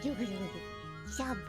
Jump. Jump.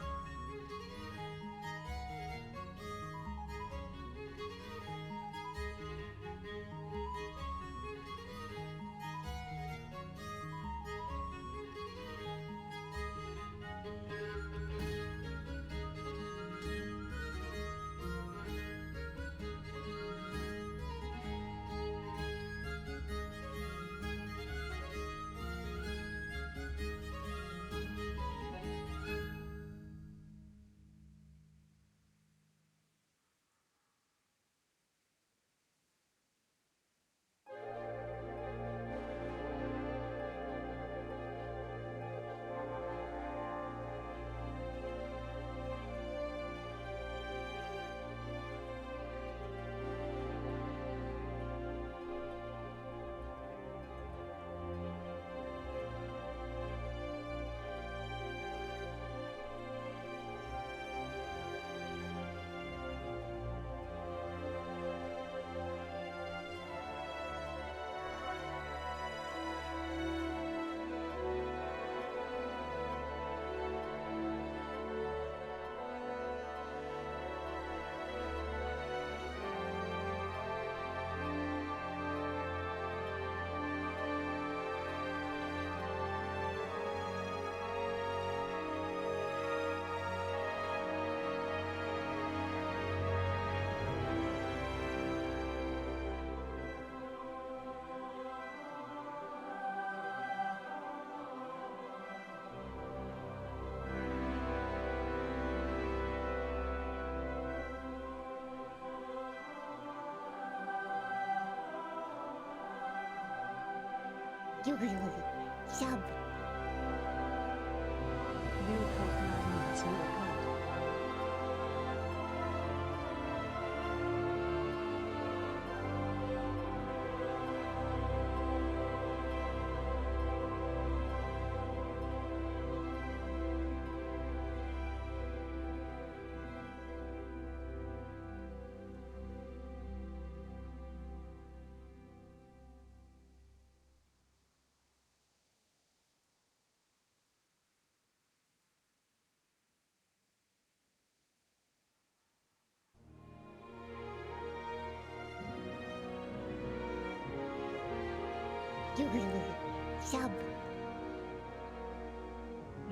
Jump.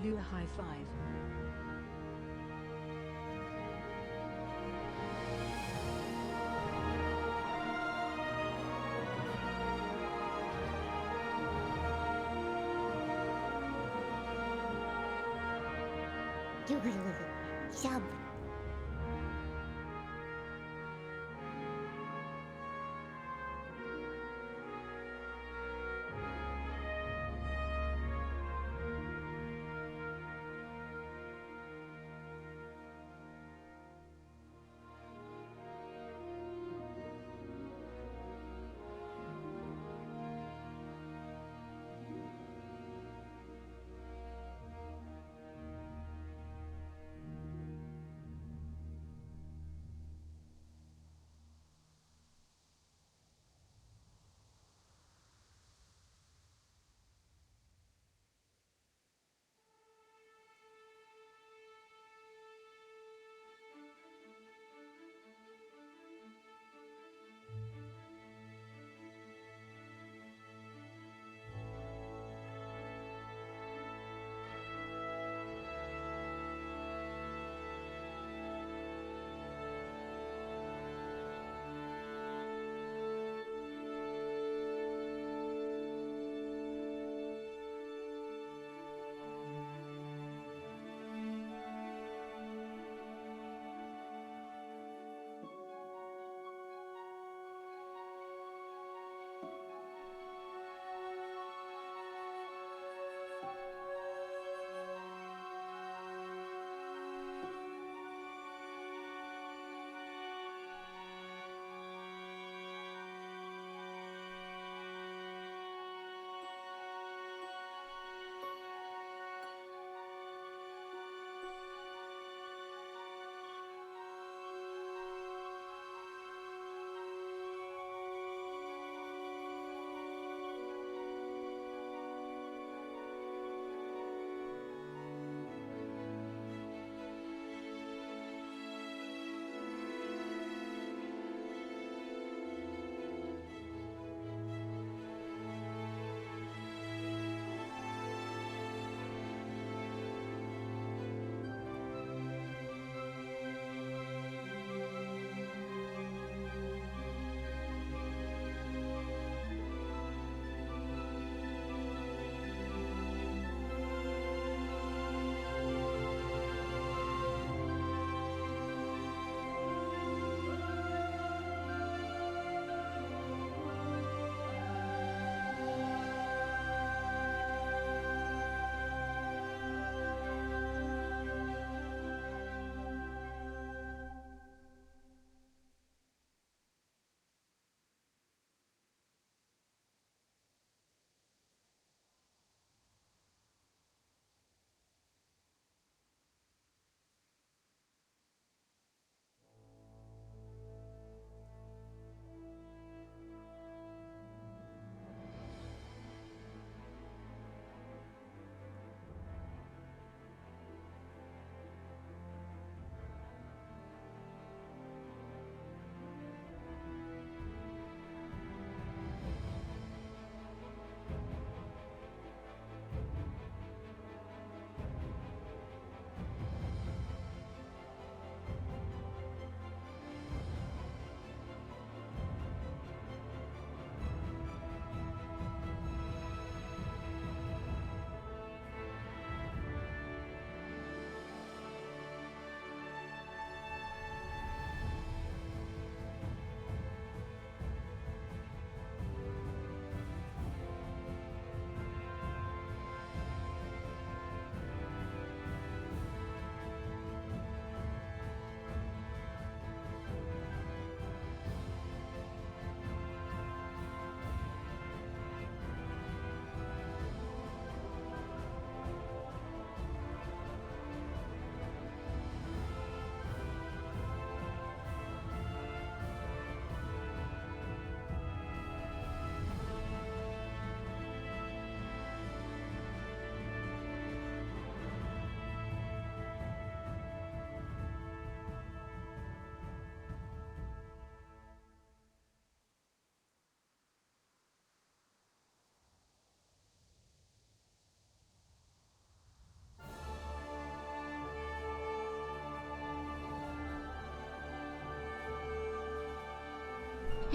Lua high five. Jump.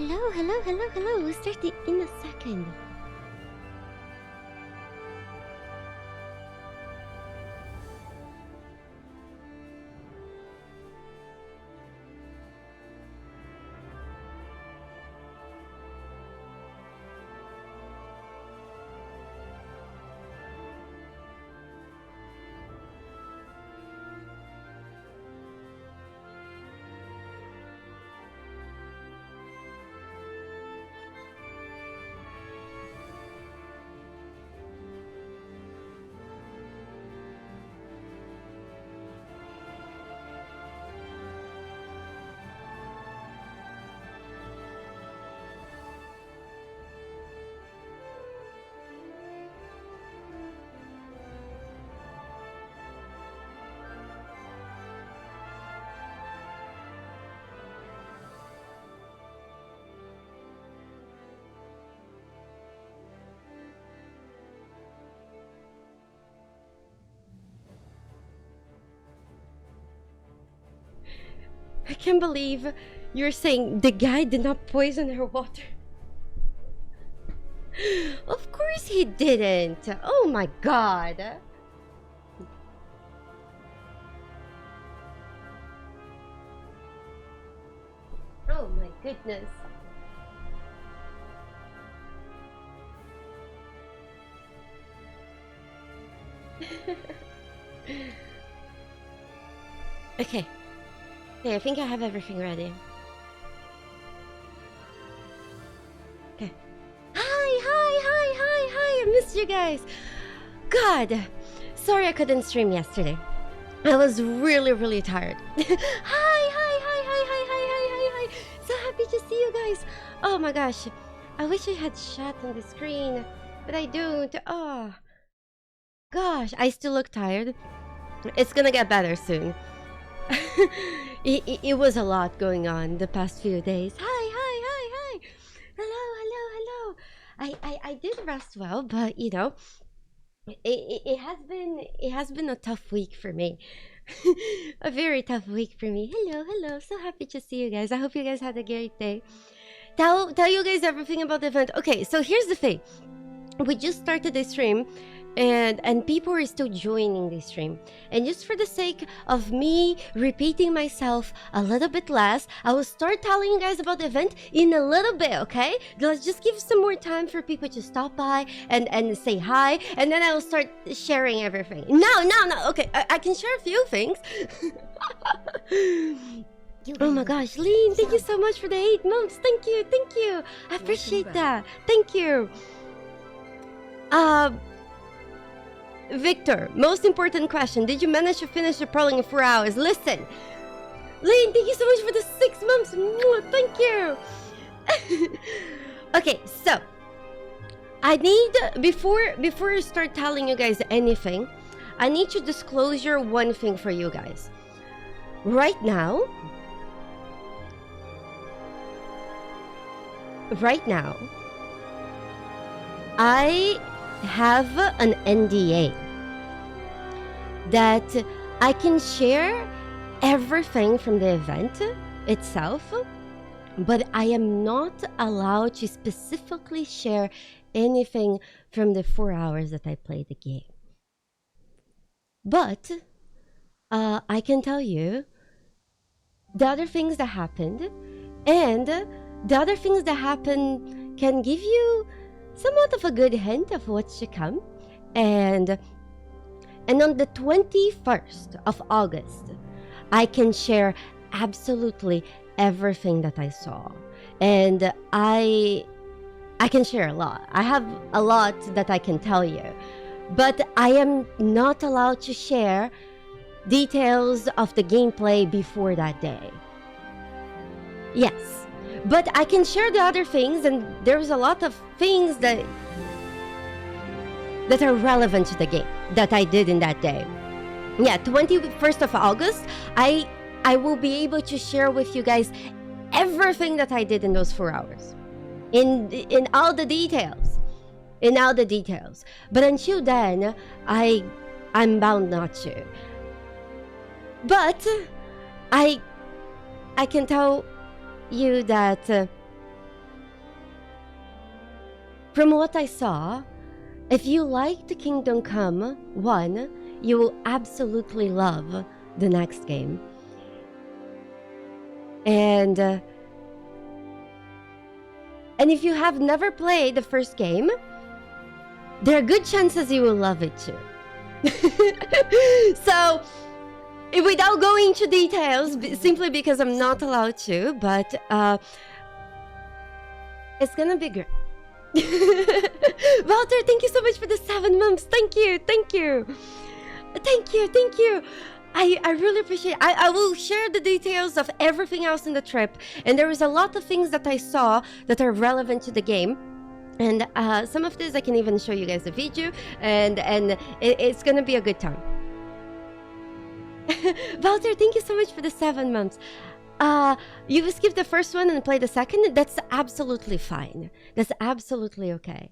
Hello. We'll start it in a second. I can't believe you're saying the guy did not poison her water. Of course he didn't. Oh my god. Oh my goodness. Okay. Okay, I think I have everything ready. Okay. Hi, I missed you guys. God, sorry I couldn't stream yesterday. I was really tired. Hi. So happy to see you guys. Oh my gosh, I wish I had chat on the screen, but I don't. Oh gosh, I still look tired. It's gonna get better soon. It was a lot going on the past few days. Hi. Hello. I did rest well, but you know, it has been a tough week for me. A very tough week for me. Hello. So happy to see you guys. I hope you guys had a great day. Tell you guys everything about the event. Okay, so here's the thing. We just started the stream, and people are still joining the stream, and just for the sake of me repeating myself a little bit less, I will start telling you guys about the event in a little bit. Okay, let's just give some more time for people to stop by and say hi, and then I will start sharing everything. No, okay, I can share a few things. Oh my gosh, Lean, thank you so much for the 8 months. Thank you, I appreciate that. Thank you. Victor, most important question. Did you manage to finish the prowling in 4 hours? Listen, Lane, thank you so much for the 6 months. Thank you. Okay, so I need, before I start telling you guys anything, I need to disclosure one thing for you guys. Right now, I have an NDA that I can share everything from the event itself, but I am not allowed to specifically share anything from the 4 hours that I played the game. But I can tell you the other things that happened, and the other things that happened can give you somewhat of a good hint of what's to come. And on the 21st of August, I can share absolutely everything that I saw. And I can share a lot. I have a lot that I can tell you. But I am not allowed to share details of the gameplay before that day. Yes. But I can share the other things, and there's a lot of things that are relevant to the game that I did in that day. Yeah, 21st of August, I will be able to share with you guys everything that I did in those 4 hours. In all the details. But until then, I'm bound not to. But I can tell you that from what I saw, if you like the Kingdom Come 1, you will absolutely love the next game. And if you have never played the first game, there are good chances you will love it too. So, without going into details, simply because I'm not allowed to, but it's gonna be great. Baldur, thank you so much for the 7 months. Thank you. I really appreciate it. I will share the details of everything else in the trip, and there is a lot of things that I saw that are relevant to the game. And some of this I can even show you guys a video, and it's gonna be a good time. Baldur, thank you so much for the 7 months. You skip the first one and play the second. That's absolutely fine. That's absolutely okay.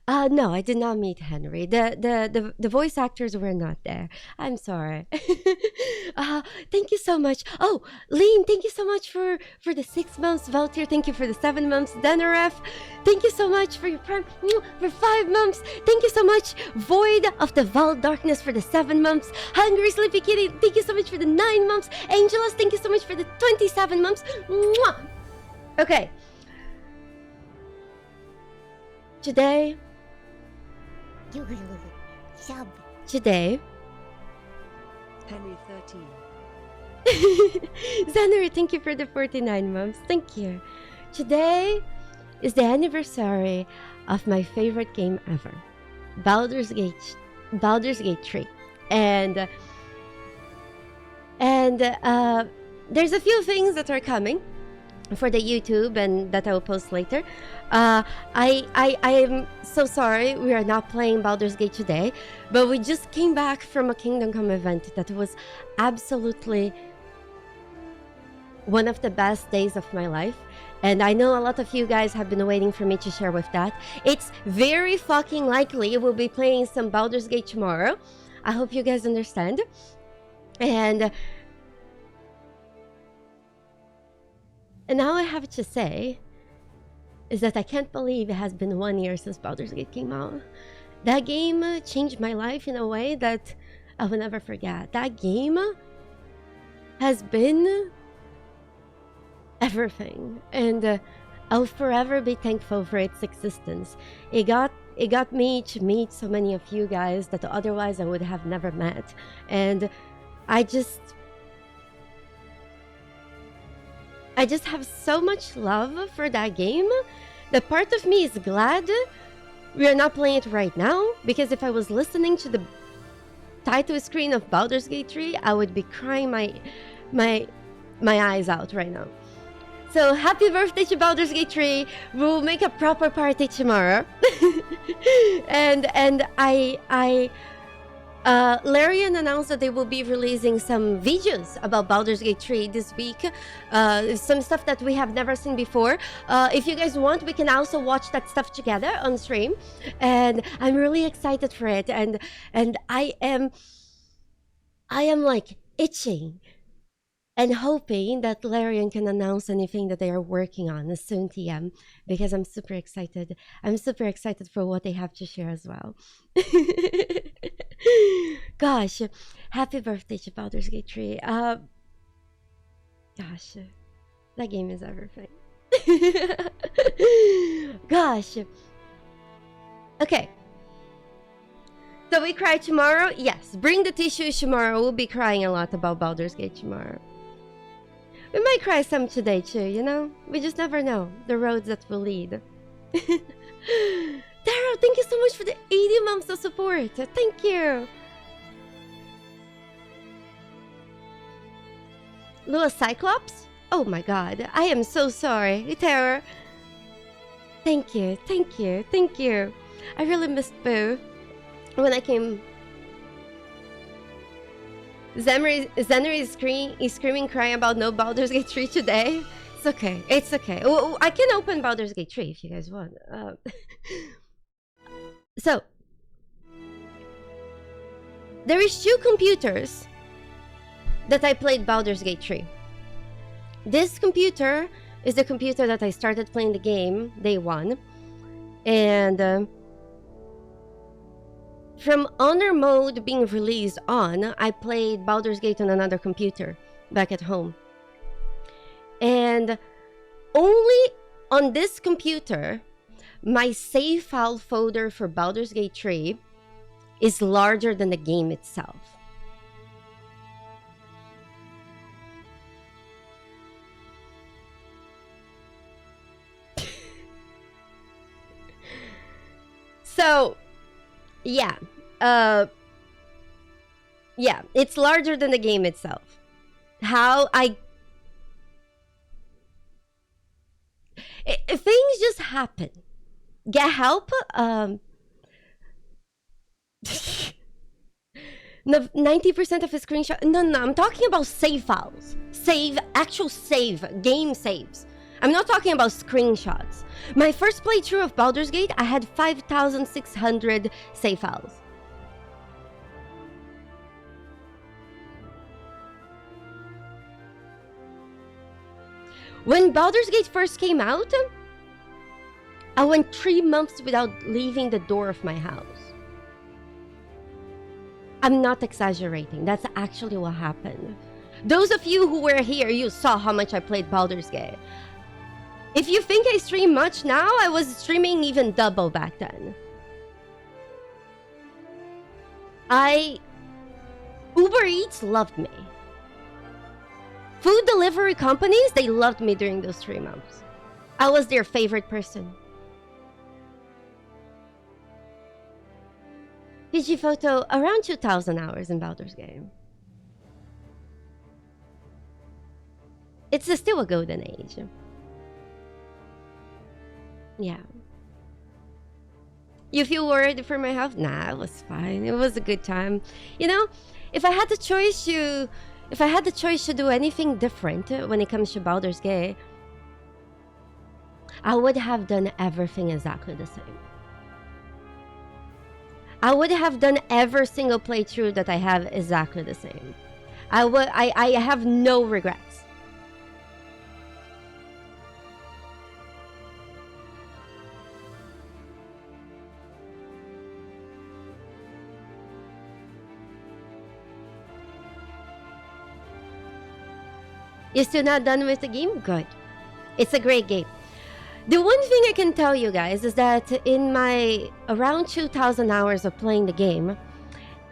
No, I did not meet Henry. The voice actors were not there. I'm sorry. Thank you so much. Oh, Lean, thank you so much for the 6 months. Valtir, thank you for the 7 months. Denaref, thank you so much for your prime for 5 months. Thank you so much. Void of the Val Darkness for the 7 months. Hungry Sleepy Kitty, thank you so much for the 9 months. Angelus, thank you so much for the 27 months. Mwah! Okay. Today, Henry 13. Xanary, thank you for the 49 months. Thank you. Today is the anniversary of my favorite game ever, Baldur's Gate 3. And there's a few things that are coming for the YouTube and that I will post later. I am so sorry we are not playing Baldur's Gate today, but we just came back from a Kingdom Come event that was absolutely one of the best days of my life. And I know a lot of you guys have been waiting for me to share with that. It's very fucking likely we'll be playing some Baldur's Gate tomorrow. I hope you guys understand. And now I have to say is that I can't believe it has been 1 year since Baldur's Gate came out. That game changed my life in a way that I will never forget. That game has been everything, and I'll forever be thankful for its existence. It got me to meet so many of you guys that otherwise I would have never met, and I just have so much love for that game that part of me is glad we are not playing it right now, because if I was listening to the title screen of Baldur's Gate 3, I would be crying my eyes out right now. So happy birthday to Baldur's Gate 3. We'll make a proper party tomorrow. and Larian announced that they will be releasing some videos about Baldur's Gate 3 this week. Some stuff that we have never seen before. If you guys want, we can also watch that stuff together on stream. And I'm really excited for it. And I am like itching and hoping that Larian can announce anything that they are working on soon, TM, because I'm super excited. I'm super excited for what they have to share as well. Gosh, happy birthday to Baldur's Gate 3. Gosh, that game is everything. Gosh. Okay. So we cry tomorrow? Yes. Bring the tissues tomorrow. We'll be crying a lot about Baldur's Gate tomorrow. We might cry some today too, you know? We just never know the roads that will lead. Daryl, thank you so much for the 80 months of support. Thank you. Lua Cyclops? Oh my god. I am so sorry. Terror. Thank you. Thank you. Thank you. I really missed Boo when I came. Zenery is screaming, crying about no Baldur's Gate 3 today. It's okay. It's okay. Oh, I can open Baldur's Gate 3 if you guys want. So, there is 2 computers that I played Baldur's Gate 3. This computer is the computer that I started playing the game day 1. And from honor mode being released on, I played Baldur's Gate on another computer back at home. And only on this computer, my save file folder for Baldur's Gate 3 is larger than the game itself. So, yeah. Yeah, it's larger than the game itself. Things just happen. Get help? 90% of a screenshot. No, I'm talking about save files. Actual game saves. I'm not talking about screenshots. My first playthrough of Baldur's Gate, I had 5,600 save files. When Baldur's Gate first came out, I went 3 months without leaving the door of my house. I'm not exaggerating. That's actually what happened. Those of you who were here, you saw how much I played Baldur's Gate. If you think I stream much now, I was streaming even double back then. Uber Eats loved me. Food delivery companies, they loved me during those 3 months. I was their favorite person. PG Photo, around 2,000 hours in Baldur's Gate. It's still a golden age. Yeah. You feel worried for my health? Nah, it was fine. It was a good time. You know, if I had the choice to do anything different when it comes to Baldur's Gate, I would have done everything exactly the same. I would have done every single playthrough that I have exactly the same. I have no regrets. You're still not done with the game? Good. It's a great game. The one thing I can tell you guys is that in my around 2,000 hours of playing the game,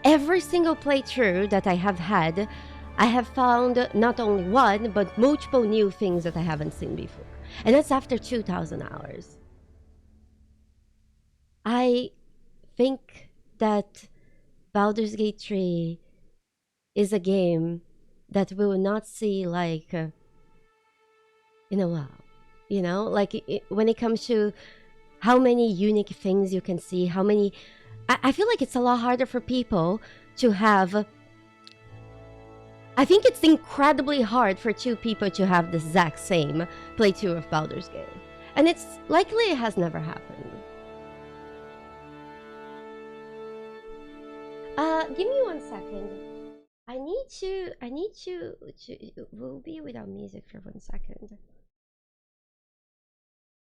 every single playthrough that I have had, I have found not only one, but multiple new things that I haven't seen before. And that's after 2,000 hours. I think that Baldur's Gate 3 is a game that we will not see like in a while. You know, like when it comes to how many unique things you can see, how many... I feel like it's a lot harder for people to have... I think it's incredibly hard for 2 people to have the exact same playthrough of Baldur's Gate. And it's likely it has never happened. Give me 1 second. I need to we'll be without music for 1 second.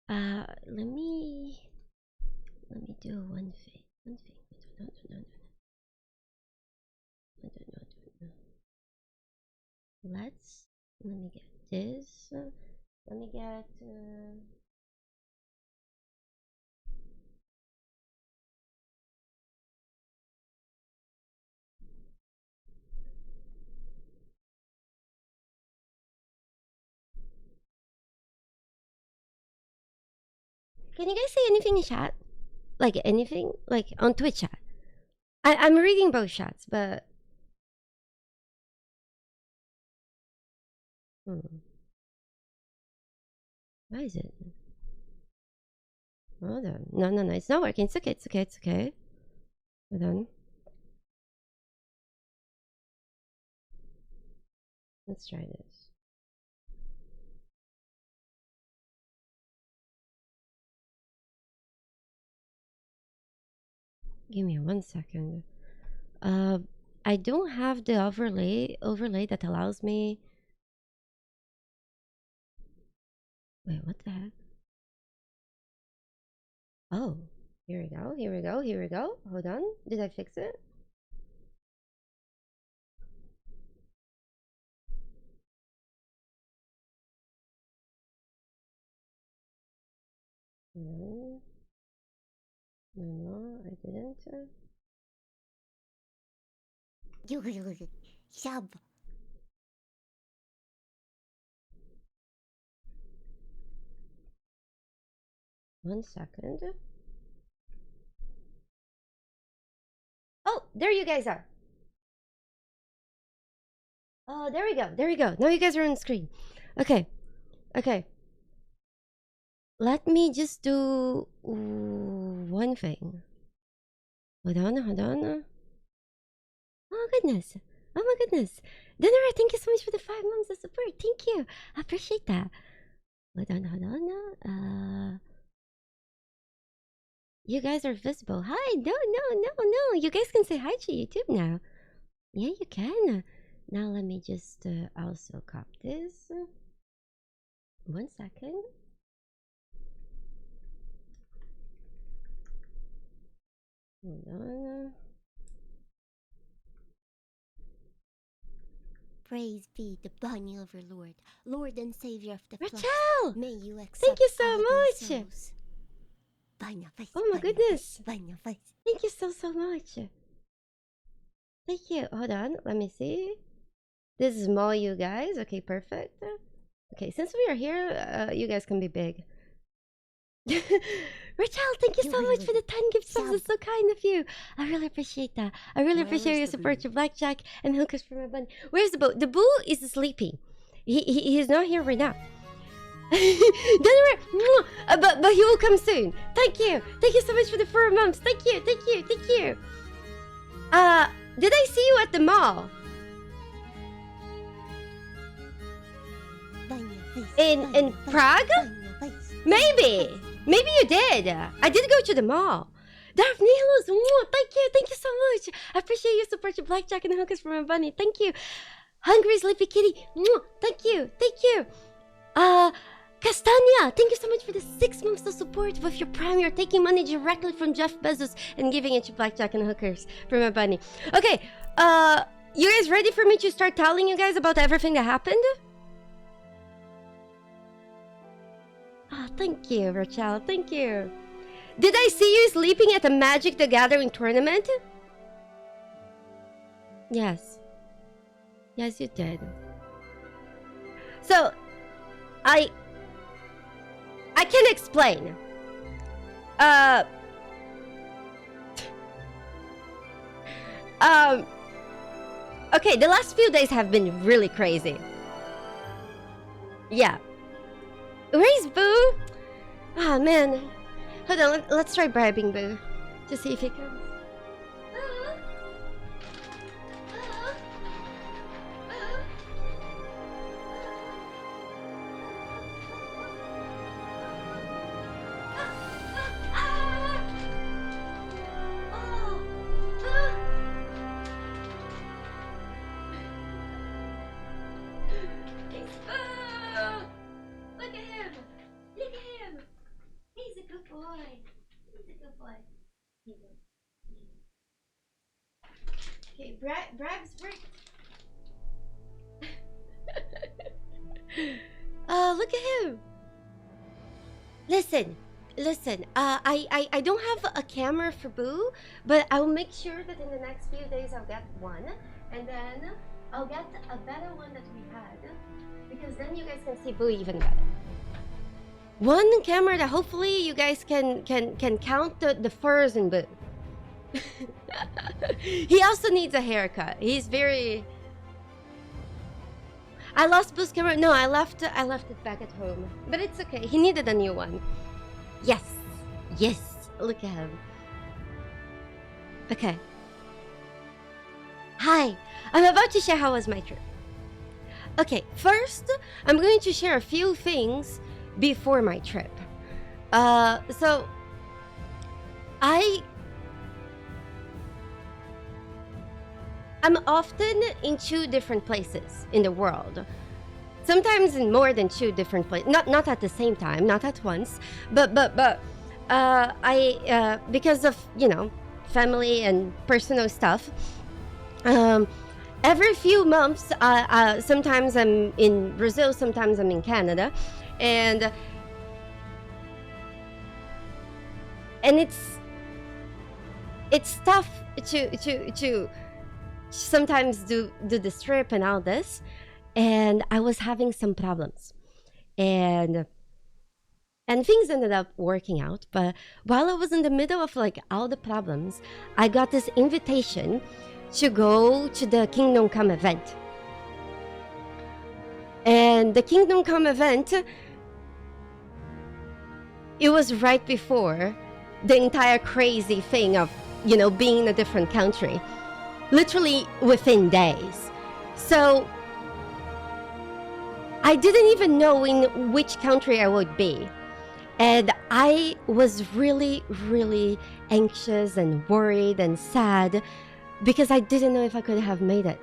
Let me do one thing. No. Let me get this. Let me get. Can you guys say anything in chat? Like anything? Like on Twitch chat? I'm reading both chats, but... Why is it? Hold on. No. It's not working. It's okay. Hold on. Let's try this. Give me 1 second. I don't have the overlay that allows me... Wait, what the heck? Oh, here we go, here we go, here we go. Hold on, did I fix it? No, no, I didn't. Shab. One second. Oh, there you guys are. Oh, there we go. There we go. Now you guys are on the screen. Okay. Okay. Let me just do one thing. Hold on, hold on. Oh, goodness. Oh, my goodness. Dinner, thank you so much for the 5 months of support. Thank you. I appreciate that. Hold on, hold on. You guys are visible. Hi. No. You guys can say hi to YouTube now. Yeah, you can. Now let me just also copy this. 1 second. Hold on. Praise be the bunny overlord, Lord and Savior of the Rachel! flocks. May you accept Thank you so all much. these souls. Banya face, Oh my banya goodness. face, banya face. Thank you so much. Thank you. Hold on. Let me see. This is small, you guys. Okay, perfect. Okay, since we are here, you guys can be big. Rachel, thank you so much for the 10 gift subs. It's so kind of you. I really appreciate that. I really appreciate your support, your blackjack, and hookers for my bunny. Where's the boo? The boo is sleeping. He's not here right now. Don't worry. But he will come soon. Thank you. Thank you so much for the 4 months. Thank you. Thank you. Thank you. Did I see you at the mall? Banya face, In banya face, Prague? banya face. Maybe. Maybe you did. I did go to the mall. Daphnelos, thank you so much. I appreciate your support, your blackjack and the hookers for my bunny. Thank you. Hungry Sleepy Kitty, thank you. Castania, thank you so much for the 6 months of support. With your Prime, you're taking money directly from Jeff Bezos and giving it to blackjack and hookers for my bunny. Okay, you guys ready for me to start telling you guys about everything that happened? Oh, thank you, Rachel. Thank you. Did I see you sleeping at the Magic the Gathering tournament? Yes. Yes, you did. So, I can explain. Okay, the last few days have been really crazy. Yeah. Where's Boo? Oh man. Hold on, let's try bribing Boo. To see if he comes. Okay, Brag's right. Look at him. Listen. I don't have a camera for Boo, but I will make sure that in the next few days I'll get one, and then I'll get a better one that we had, because then you guys can see Boo even better. One camera that hopefully you guys can count the furs in Boo. He also needs a haircut. He's very... I lost Boo's camera. No, I left it back at home. But it's okay. He needed a new one. Yes. Look at him. Okay. Hi. I'm about to share how was my trip. Okay, first, I'm going to share a few things before my trip. So I'm often in 2 different places in the world. Sometimes in more than 2 different places. Not at the same time, not at once, but because of, family and personal stuff, every few months, sometimes I'm in Brazil, sometimes I'm in Canada, and it's tough to sometimes do this trip and all this, and I was having some problems, and things ended up working out. But while I was in the middle of like all the problems, I got this invitation to go to the Kingdom Come event. And the Kingdom Come event, it was right before the entire crazy thing of, being in a different country. Literally within days. So I didn't even know in which country I would be. And I was really, really anxious and worried and sad because I didn't know if I could have made it.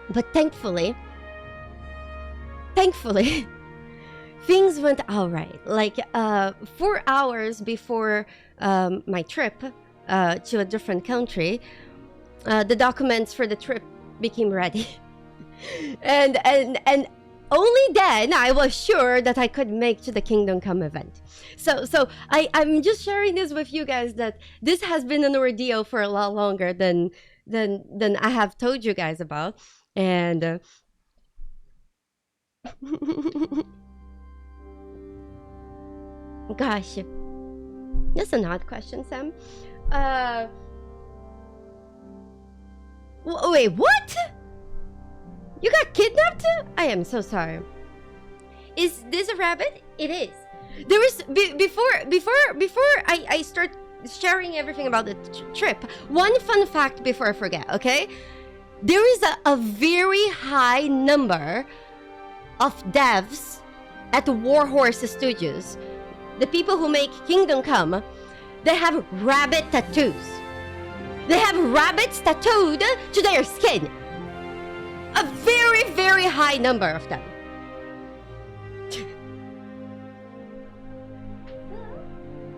But thankfully, things went all right. Like 4 hours before my trip to a different country, the documents for the trip became ready. and only then I was sure that I could make to the Kingdom Come event. So I'm just sharing this with you guys, that this has been an ordeal for a lot longer than I have told you guys about. And gosh, that's an odd question, Sam. Wait, what? You got kidnapped? I am so sorry. Is this a rabbit? It is. There was before I start sharing everything about the trip. One fun fact before I forget, okay? There is a very high number of devs at Warhorse Studios. The people who make Kingdom Come, they have rabbit tattoos. They have rabbits tattooed to their skin. A very, very high number of them.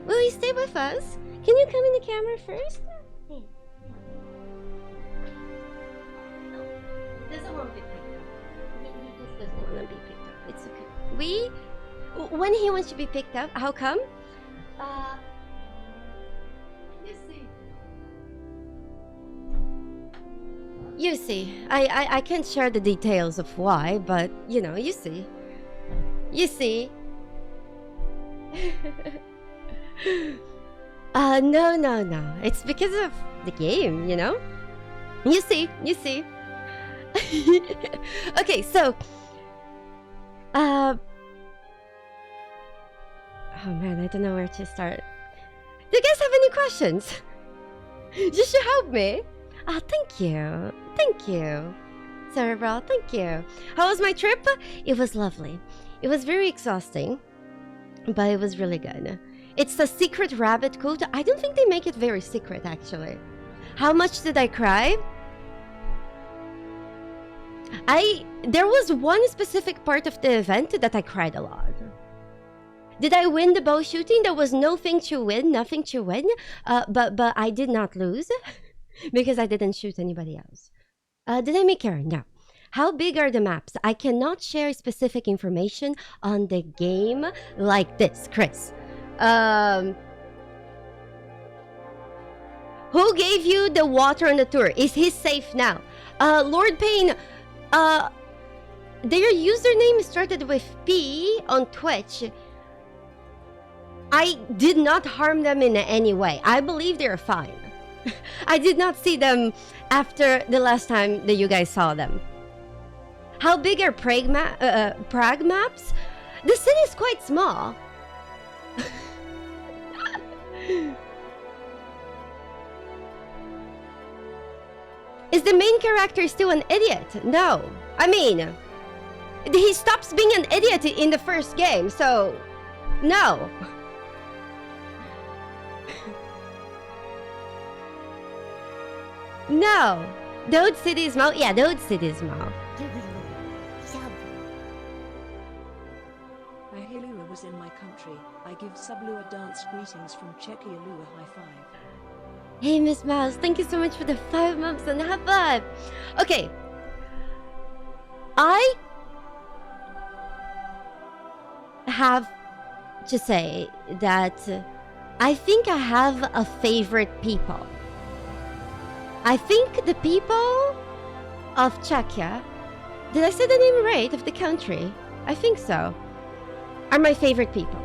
Will you stay with us? Can you come in the camera first? He doesn't want to be picked up. He just doesn't want to be picked up. It's okay. When he wants to be picked up, how come? You see, I can't share the details of why, but you see. No. It's because of the game, You see. Okay, so oh man, I don't know where to start. Do you guys have any questions? Just to help me. Oh, thank you. Cerebral, thank you. How was my trip? It was lovely. It was very exhausting, but it was really good. It's a secret rabbit cult. I don't think they make it very secret, actually. How much did I cry? There was one specific part of the event that I cried a lot. Did I win the bow shooting? There was nothing to win. But I did not lose. Because I didn't shoot anybody else. Did I make error? No. How big are the maps? I cannot share specific information on the game like this, Chris. Who gave you the water on the tour? Is he safe now? Lord Payne, their username started with P on Twitch. I did not harm them in any way. I believe they're fine. I did not see them after the last time that you guys saw them. How big are Prague maps? The city is quite small. Is the main character still an idiot? No. I mean, he stops being an idiot in the first game, so no. No. The old city is small. Yeah, the old city is small. was in my country. I give Sublua dance greetings from Czechia. Lua high five. Hey, Miss Mouse, thank you so much for the 5 months and high five. Okay. I have to say that I think I have a favorite people. I think the people of Czechia, did I say the name right of the country? I think so, are my favorite people.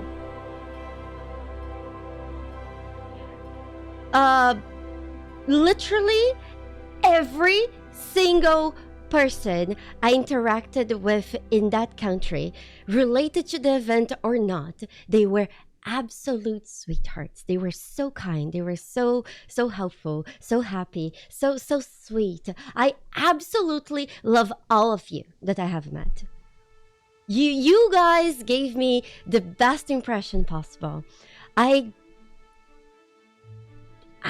Literally every single person I interacted with in that country, related to the event or not, they were absolute sweethearts. They were so kind. They were so helpful, so happy, so sweet. I absolutely love all of you that I have met. You guys gave me the best impression possible. I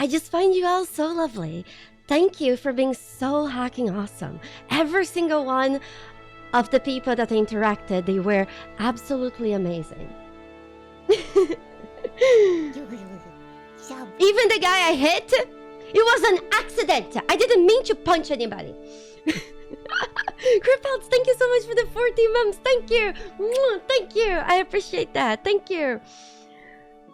just find you all so lovely. Thank you for being so hacking awesome. Every single one of the people that I interacted, they were absolutely amazing. Even the guy I hit, it was an accident. I didn't mean to punch anybody. Cripouts, thank you so much for the 14 months. Thank you. Thank you. I appreciate that. Thank you.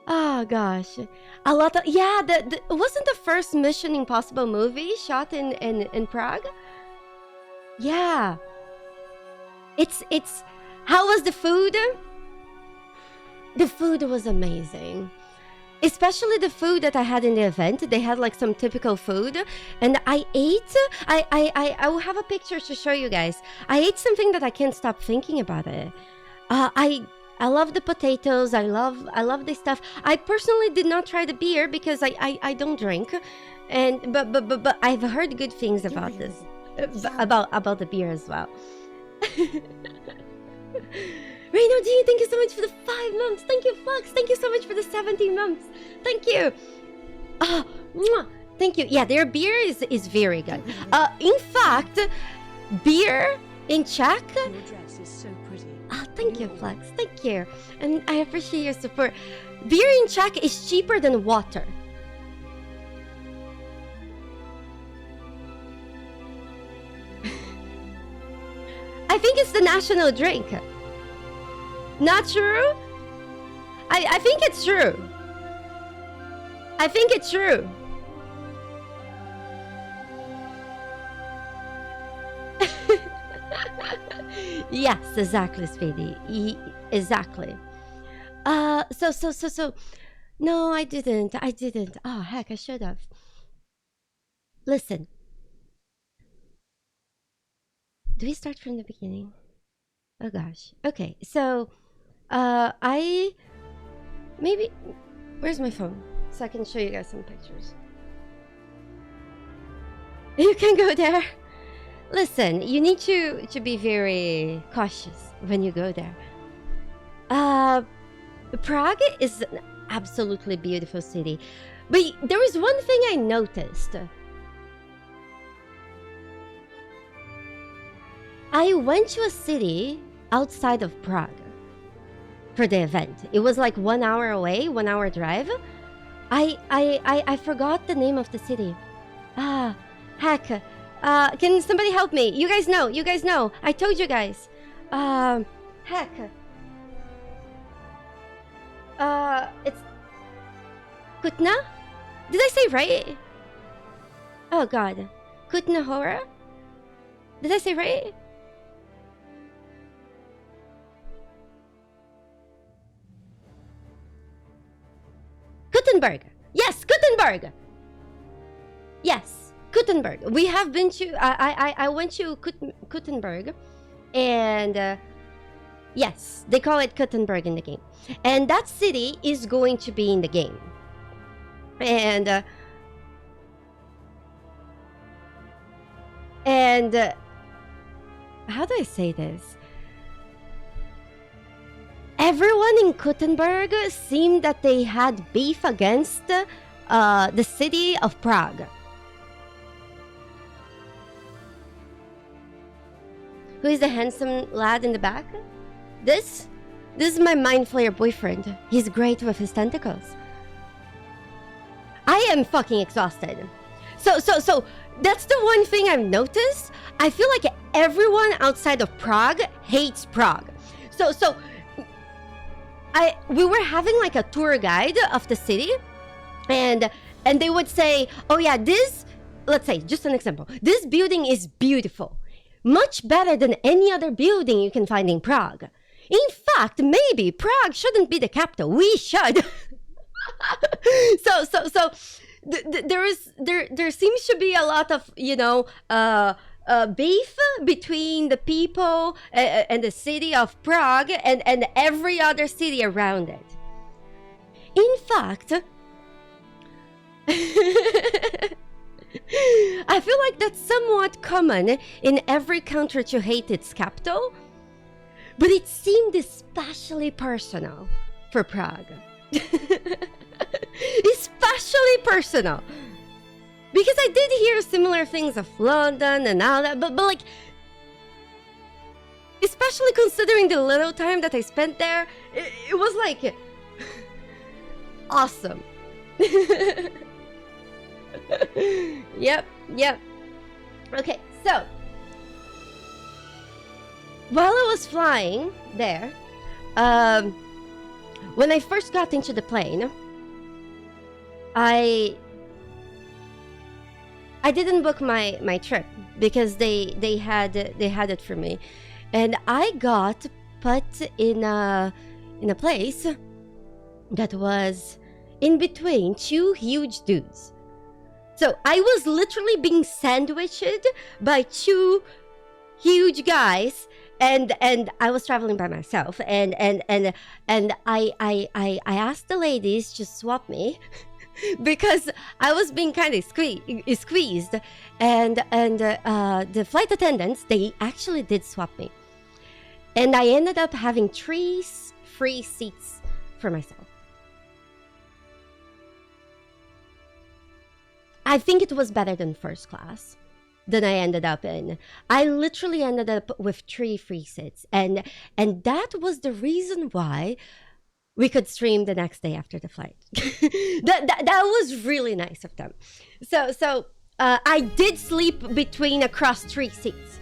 Oh gosh, a lot of wasn't the first Mission Impossible movie shot in Prague? Yeah. It's how was the food? The food was amazing. Especially the food that I had in the event. They had like some typical food, and I ate. I will have a picture to show you guys. I ate something that I can't stop thinking about it. I love the potatoes. I love this stuff. I personally did not try the beer because I don't drink, and but I've heard good things about this, about the beer as well. Reno G, thank you so much for the 5 months. Thank you, Flux. Thank you so much for the 17 months. Thank you. Thank you. Yeah, their beer is very good. In fact, beer in Czech. Your dress is so pretty. Thank you, Flux. Thank you. And I appreciate your support. Beer in Czech is cheaper than water. I think it's the national drink. Not true? I think it's true. I think it's true. Yes, exactly, Speedy. Exactly. So. No, I didn't. Oh, heck, I should have. Listen. Do we start from the beginning? Oh gosh. Okay, so where's my phone? So I can show you guys some pictures. You can go there. Listen, you need to be very cautious when you go there. Prague is an absolutely beautiful city. But there was one thing I noticed. I went to a city outside of Prague for the event. It was like 1 hour away, 1 hour drive. I forgot the name of the city. Heck. Can somebody help me? You guys know. I told you guys. Heck. It's Kutna? Did I say right? Oh god. Kutna. Did I say right? Kuttenberg. Yes, Kuttenberg. Yes, Kuttenberg. We have been to. I went to Kuttenberg, and yes, they call it Kuttenberg in the game, and that city is going to be in the game, and how do I say this? Everyone in Kuttenberg seemed that they had beef against the city of Prague. Who is the handsome lad in the back? This? This is my mind flayer boyfriend. He's great with his tentacles. I am fucking exhausted. So that's the one thing I've noticed. I feel like everyone outside of Prague hates Prague. We were having like a tour guide of the city, and they would say, oh yeah, this, let's say, just an example, this building is beautiful. Much better than any other building you can find in Prague. In fact, maybe Prague shouldn't be the capital. We should. There seems to be a lot of, beef between the people and the city of Prague and every other city around it. In fact, I feel like that's somewhat common in every country to hate its capital, but it seemed especially personal for Prague. Especially personal. Because I did hear similar things of London and all that, but like, especially considering the little time that I spent there, it was like, awesome. Yep. Okay, so while I was flying there, when I first got into the plane, I didn't book my trip because they had it for me, and I got put in a place that was in between two huge dudes. So I was literally being sandwiched by two huge guys, and I was traveling by myself, and I asked the ladies to swap me because I was being kind of squeezed, and the flight attendants, they actually did swap me, and I ended up having 3 free seats for myself. I think it was better than first class than I ended up in. I literally ended up with 3 free seats, and that was the reason why we could stream the next day after the flight. that was really nice of them. So I did sleep between across 3 seats.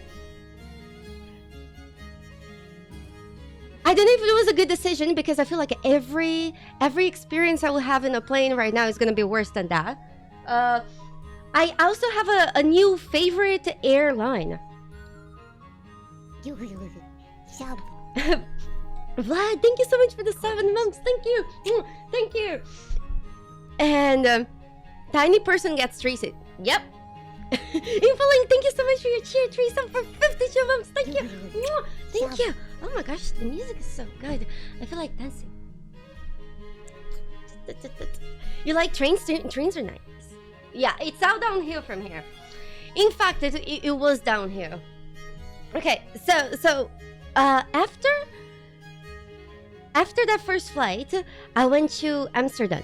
I don't know if it was a good decision, because I feel like every experience I will have in a plane right now is going to be worse than that. I also have a new favorite airline. Vlad, thank you so much for the 7 months. Thank you. Thank you. And Tiny Person gets 3 seats. Yep. Infoling, thank you so much for your cheer. 3 subs for 52 months. Thank you. Thank you. Oh my gosh, the music is so good. I feel like dancing. You like trains? Trains are nice. Yeah, it's all downhill from here. In fact, it was downhill. Okay, so after that first flight, I went to Amsterdam,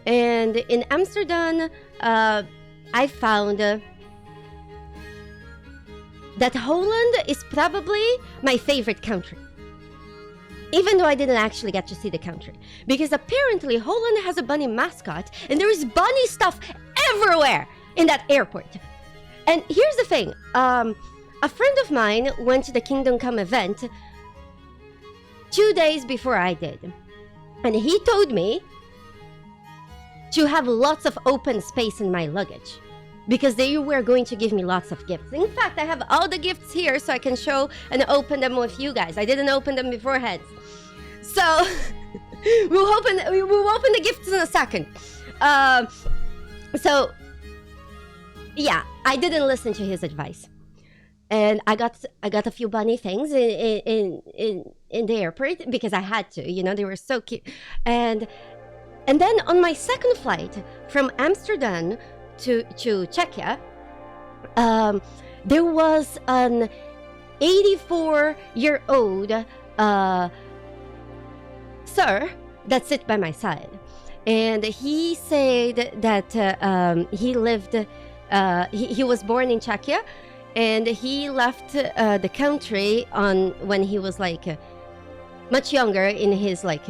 and in Amsterdam, I found that Holland is probably my favorite country. Even though I didn't actually get to see the country, because apparently Holland has a bunny mascot, and there is bunny stuff everywhere in that airport. And here's the thing, a friend of mine went to the Kingdom Come event 2 days before I did, and he told me to have lots of open space in my luggage, because they were going to give me lots of gifts. In fact, I have all the gifts here so I can show and open them with you guys. I didn't open them beforehand, so we'll open the gifts in a second. So yeah, I didn't listen to his advice, and I got a few bunny things in the airport because I had to. They were so cute. And then on my second flight from Amsterdam to Czechia, there was an 84-year-old sir that sit by my side, and he said that he lived. He was born in Czechia, and he left the country when he was like much younger, in his like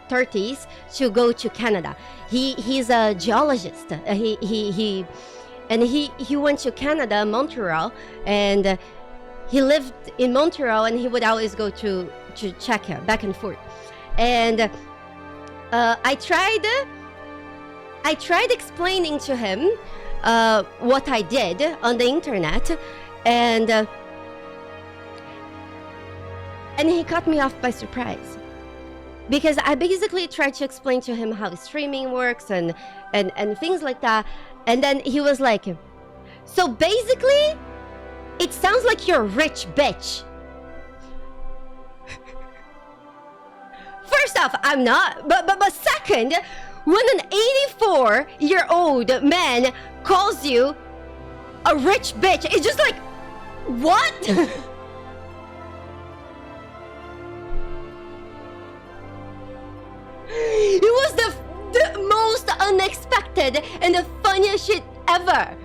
30s, to go to Canada. He's a geologist. He went to Canada, Montreal, and he lived in Montreal, and he would always go to Czechia, back and forth. And I tried explaining to him what I did on the internet, and he caught me off by surprise, because I basically tried to explain to him how streaming works and things like that, and then he was like, so basically it sounds like you're a rich bitch. First off, I'm not, but second, when an 84-year-old man calls you a rich bitch, it's just like, what? It was the most unexpected and the funniest shit ever.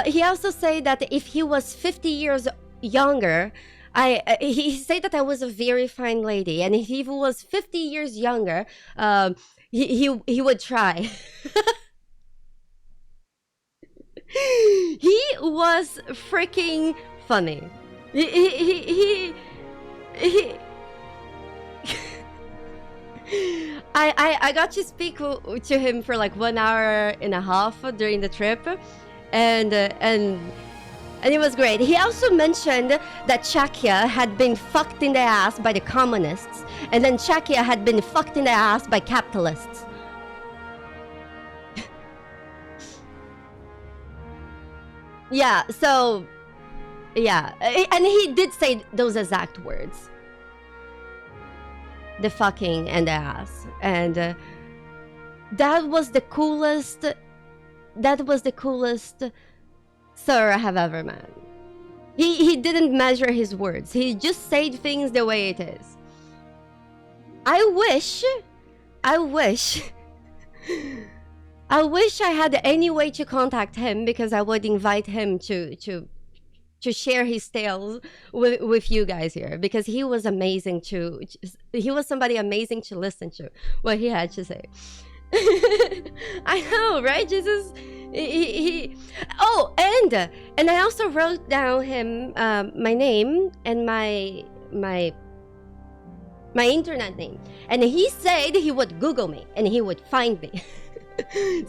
He also said that if he was 50 years younger, he said that I was a very fine lady, and if he was 50 years younger, he would try. He was freaking funny. He I got to speak to him for like 1 hour and a half during the trip, and it was great. He also mentioned that Czechia had been fucked in the ass by the communists, and then Czechia had been fucked in the ass by capitalists. Yeah, so yeah, and he did say those exact words. The fucking and the ass. And that was the coolest sir I have ever met. He didn't measure his words. He just said things the way it is. I wish I had any way to contact him, because I would invite him to share his tales with you guys here, because he was amazing he was somebody amazing to listen to what he had to say. I know, right? Jesus. Oh, and I also wrote down him my name and my internet name, and he said he would Google me and he would find me.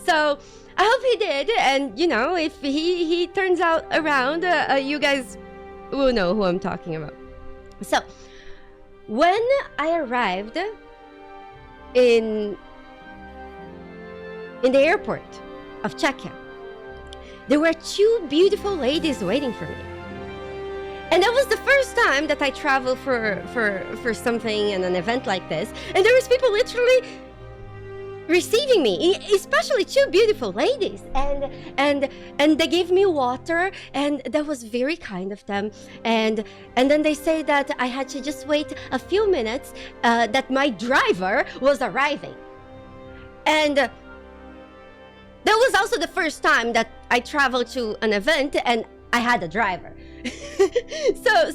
So I hope he did, and you know, if he turns out around, you guys will know who I'm talking about. So when I arrived in the airport of Czechia, there were two beautiful ladies waiting for me, and that was the first time that I traveled for something and an event like this, and there was people literally receiving me, especially two beautiful ladies, and they gave me water, and that was very kind of them, and then they say that I had to just wait a few minutes, that my driver was arriving, and that was also the first time that I traveled to an event and I had a driver. So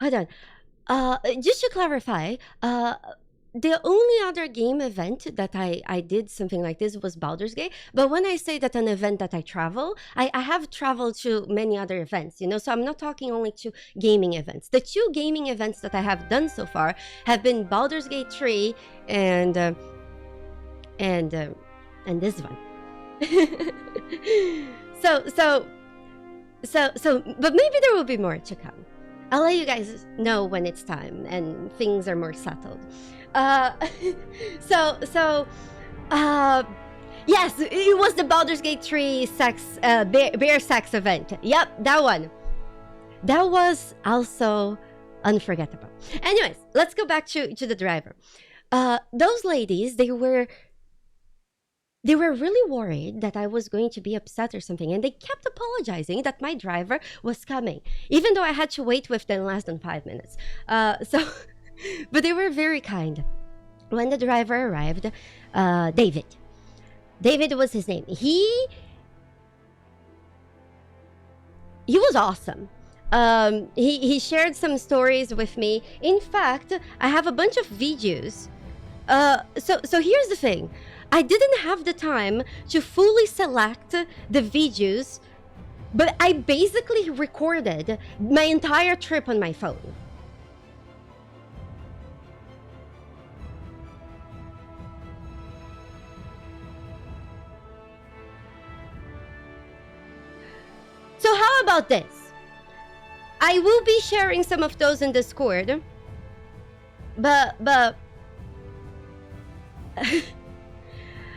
hold on. Just to clarify, the only other game event that I did something like this was Baldur's Gate. But when I say that an event that I travel, I have traveled to many other events, you know, so I'm not talking only to gaming events. The two gaming events that I have done so far have been Baldur's Gate 3 and this one. So, but maybe there will be more to come. I'll let you guys know when it's time and things are more settled. Yes, it was the Baldur's Gate 3 bear sex event. Yep, that one. That was also unforgettable. Anyways, let's go back to the driver. Those ladies, they were really worried that I was going to be upset or something, and they kept apologizing that my driver was coming, even though I had to wait with them less than 5 minutes. But they were very kind. when the driver arrived, David was his name. He was awesome. He shared some stories with me. In fact, I have a bunch of videos. So here's the thing. I didn't have the time to fully select the videos, but I basically recorded my entire trip on my phone. So how about this? I will be sharing some of those in Discord, but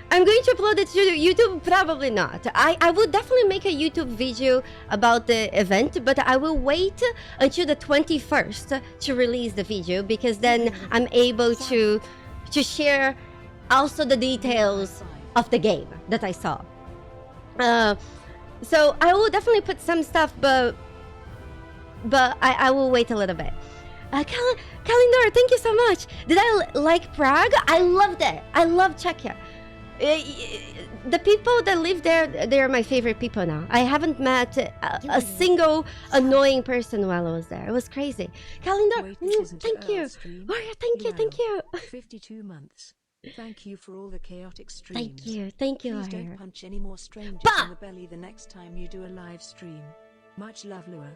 I'm going to upload it to YouTube? Probably not. I will definitely make a YouTube video about the event, but I will wait until the 21st to release the video, because then I'm able to share also the details of the game that I saw. So I will definitely put some stuff, but I will wait a little bit. Calendar, thank you so much. Did I like Prague? I loved it. I love Czechia. The people that live there, they're my favorite people now. I haven't met a single annoying person while I was there. It was crazy. Calendar, thank you. Warrior, thank you. 52 months. Thank you for all the chaotic streams. Thank you, Please Warrior. don't punch any more strangers in the belly the next time you do a live stream. Much love, Lua.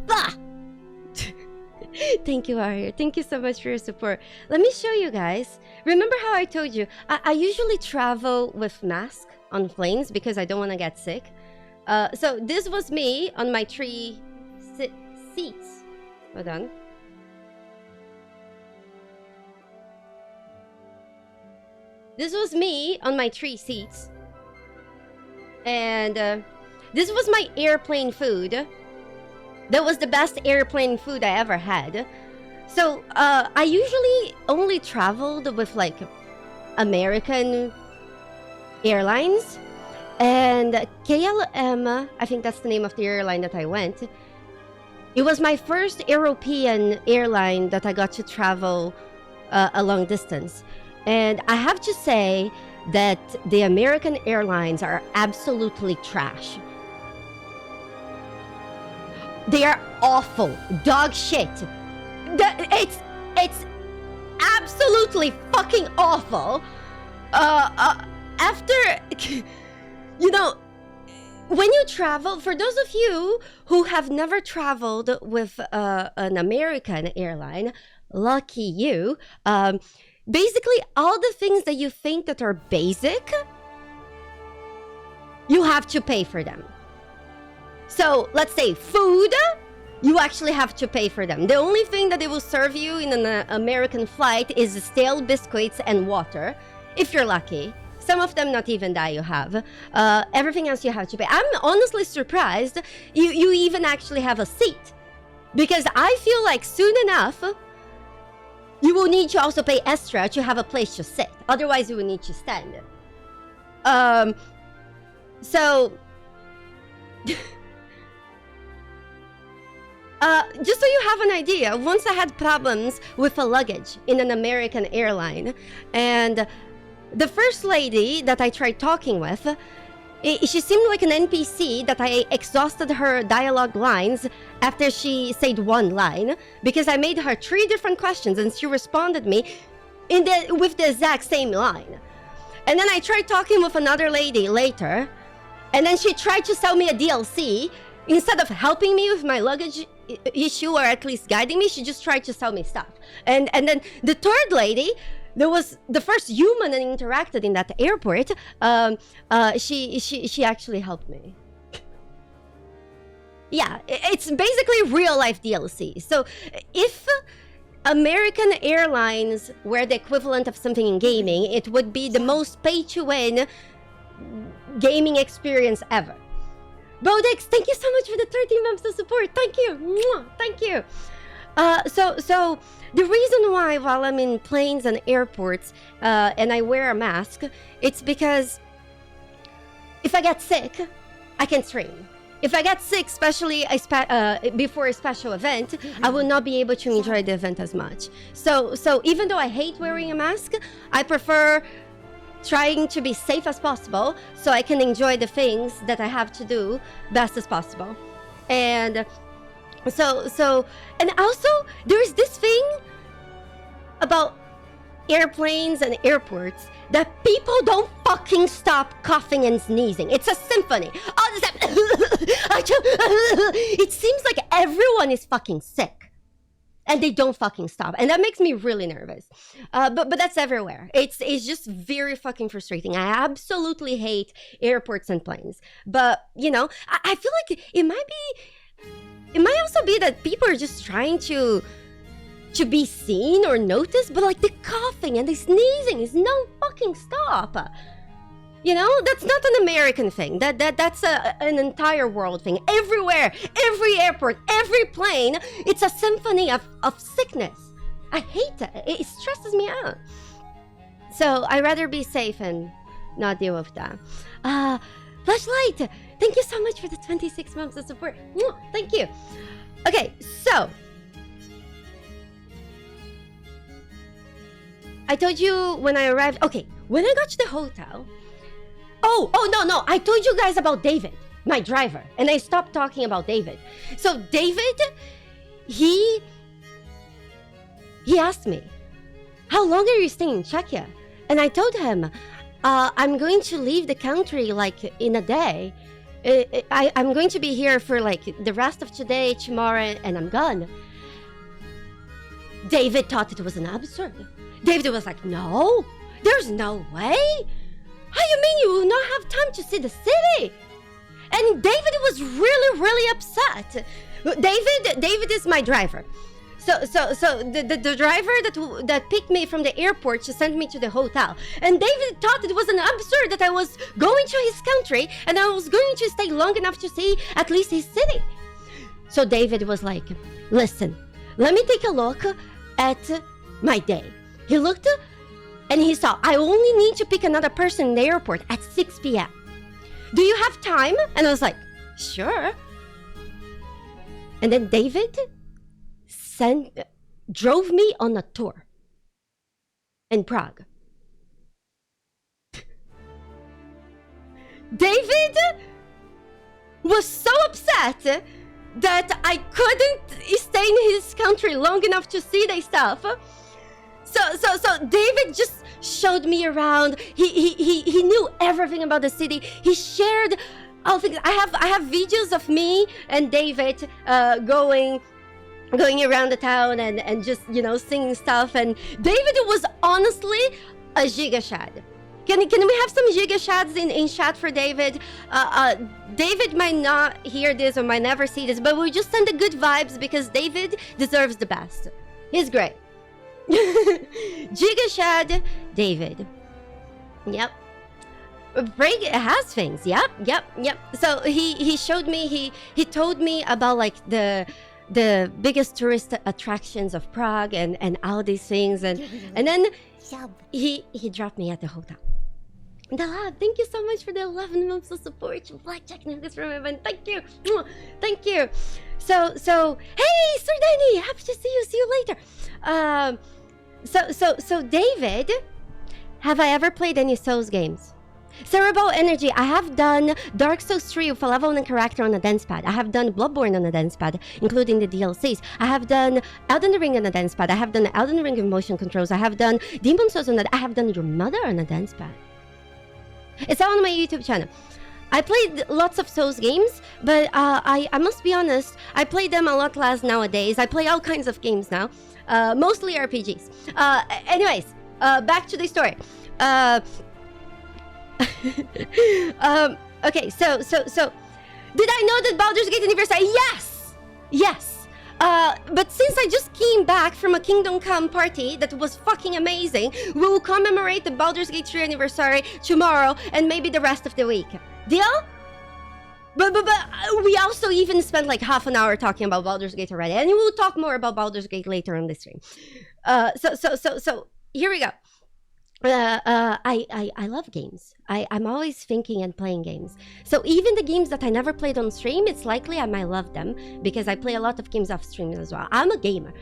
Bah! Thank you, Arya. Thank you so much for your support. Let me show you guys. Remember how I told you, I usually travel with mask on planes because I don't want to get sick. So this was me on my 3 seats. Hold on. This was me on my 3 seats. And this was my airplane food. That was the best airplane food I ever had. So I usually only traveled with like American Airlines and KLM. I think that's the name of the airline that I went. It was my first European airline that I got to travel a long distance. And I have to say that the American Airlines are absolutely trash. They are awful, dog shit. It's absolutely fucking awful. After, you know, when you travel, for those of you who have never traveled with an American airline, lucky you. Basically, all the things that you think that are basic, you have to pay for them. So let's say food, you actually have to pay for them. The only thing that they will serve you in an American flight is stale biscuits and water, if you're lucky. Some of them not even that you have. Everything else you have to pay. I'm honestly surprised you even actually have a seat. Because I feel like soon enough, you will need to also pay extra to have a place to sit. Otherwise, you will need to stand. So... just so you have an idea, once I had problems with a luggage in an American airline, and the first lady that I tried talking with, she seemed like an NPC that I exhausted her dialogue lines after she said one line, because I made her 3 different questions and she responded me with the exact same line. And then I tried talking with another lady later, and then she tried to sell me a DLC. Instead of helping me with my luggage issue, or at least guiding me, she just tried to sell me stuff. And then the third lady, there was the first human I interacted in that airport. She actually helped me. Yeah, it's basically real life DLC. So if American Airlines were the equivalent of something in gaming, it would be the most pay-to-win gaming experience ever. Bodex, thank you so much for the 13 months of support. Thank you. Mwah, thank you. So the reason why while I'm in planes and airports and I wear a mask, it's because if I get sick, I can stream. if I get sick, especially before a special event, I will not be able to enjoy the event as much. So even though I hate wearing a mask, I prefer trying to be safe as possible so I can enjoy the things that I have to do best as possible. And and also there is this thing about airplanes and airports that people don't fucking stop coughing and sneezing. It's a symphony. All the time. It seems like everyone is fucking sick and they don't fucking stop, and that makes me really nervous. But that's everywhere. It's just very fucking frustrating. I absolutely hate airports and planes. But you know, I feel like it might also be that people are just trying to be seen or noticed, but like the coughing and the sneezing is no fucking stop. You know, that's not an American thing. That's an entire world thing. Everywhere, every airport, every plane, it's a symphony of sickness. I hate that. It stresses me out. So I'd rather be safe and not deal with that. Flashlight, thank you so much for the 26 months of support. Thank you. Okay, so I told you when I arrived. Okay, when I got to the hotel. Oh, no. I told you guys about David, my driver. And I stopped talking about David. So David, he asked me, how long are you staying in Czechia? And I told him, I'm going to leave the country like in a day. I'm going to be here for like the rest of today, tomorrow, and I'm gone. David thought it was an absurd. David was like, no, there's no way. How you mean you will not have time to see the city? And David was really, really upset. David is my driver. So the driver that picked me from the airport to send me to the hotel. And David thought it was an absurd that I was going to his country and I was going to stay long enough to see at least his city. So David was like, listen, let me take a look at my day. He looked and he saw, I only need to pick another person in the airport at 6 p.m. Do you have time? And I was like, sure. And then David drove me on a tour in Prague. David was so upset that I couldn't stay in his country long enough to see the stuff. So David just showed me around. He knew everything about the city. He shared all things. I have videos of me and David going around the town and just, you know, singing stuff. And David was honestly a gigashad. Can we have some gigashads in chat for David? David might not hear this or might never see this, but we just send the good vibes because David deserves the best. He's great. Gigashad David. Yep. Prague has things. Yep. So he showed me, he told me about like the biggest tourist attractions of Prague and all these things, and then he dropped me at the hotel. Dalab, thank you so much for the 11 months of support. Blackjack nuggets from heaven. Thank you. So hey, Sir Danny, happy to see you later. So David, have I ever played any Souls games? Cerebral Energy, I have done Dark Souls 3 with a level 1 character on a dance pad. I have done Bloodborne on a dance pad, including the DLCs. I have done Elden Ring on a dance pad. I have done Elden Ring with motion controls. I have done Demon Souls on I have done Your Mother on a dance pad. It's all on my YouTube channel. I played lots of Souls games, but I must be honest, I play them a lot less nowadays. I play all kinds of games now, mostly RPGs. Anyways, back to the story. Okay, so did I know that Baldur's Gate anniversary? Yes. But since I just came back from a Kingdom Come party that was fucking amazing, we will commemorate the Baldur's Gate 3 anniversary tomorrow and maybe the rest of the week. Deal? But we also even spent like half an hour talking about Baldur's Gate already, and we'll talk more about Baldur's Gate later on this stream. So here we go. I love games. I'm always thinking and playing games. So even the games that I never played on stream, it's likely I might love them because I play a lot of games off stream as well. I'm a gamer.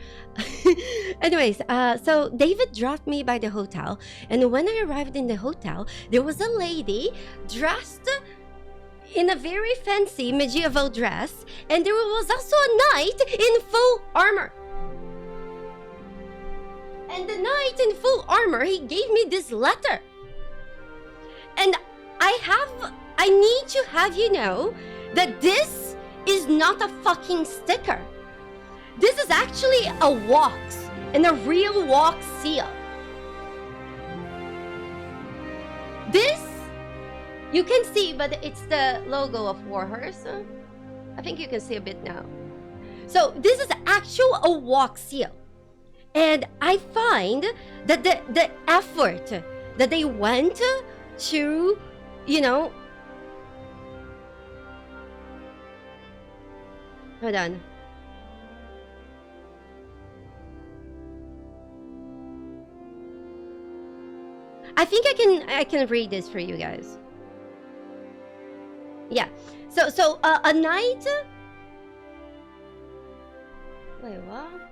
Anyways, so David dropped me by the hotel, and when I arrived in the hotel, there was a lady dressed in a very fancy medieval dress, and there was also a knight in full armor. And the knight in full armor, he gave me this letter. And I need to have you know that this is not a fucking sticker. This is actually a wax, and a real wax seal. This, you can see, but it's the logo of Warhorse. I think you can see a bit now. So this is actual a wax seal. And I find that the effort that they went to, you know... Hold on. I think I can read this for you guys. Yeah. So a knight... Wait, what?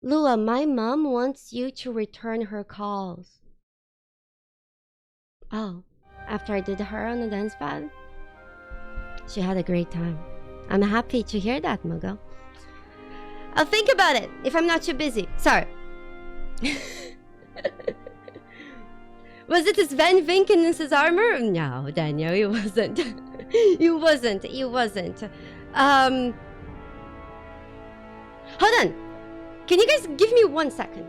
Lua, my mom wants you to return her calls. Oh, after I did her on the dance pad? She had a great time. I'm happy to hear that, Mugo. I'll think about it if I'm not too busy. Sorry. Was it Sven Vinken in his armor? No, Daniel, it wasn't. It wasn't. Hold on. Can you guys give me 1 second?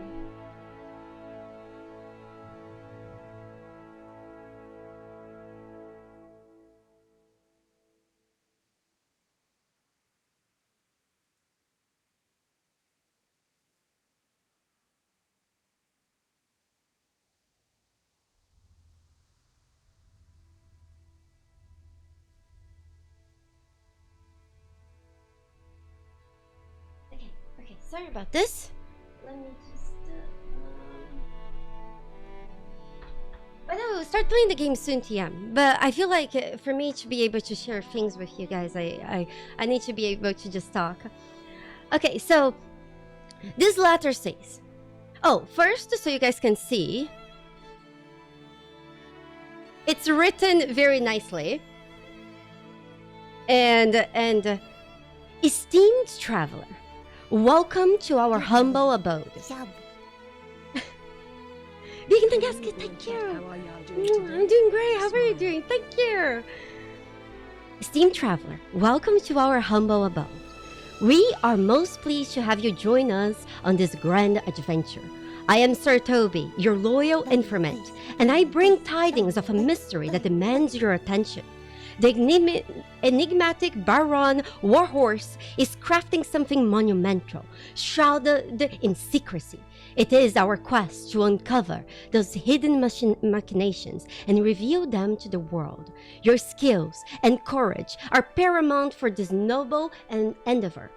Okay, sorry about this. Let me just... But I will start playing the game soon, TM. But I feel like for me to be able to share things with you guys, I need to be able to just talk. Okay, so this letter says... Oh, first, so you guys can see, it's written very nicely. And esteemed traveler, welcome to our humble abode. Thank you. How are y'all doing I'm doing great. How are you doing? Thank you. Esteemed traveler, welcome to our humble abode. We are most pleased to have you join us on this grand adventure. I am Sir Toby, your loyal informant, and I bring tidings of a mystery that demands your attention. The enigmatic Baron Warhorse is crafting something monumental, shrouded in secrecy. It is our quest to uncover those hidden machinations and reveal them to the world. Your skills and courage are paramount for this noble endeavor.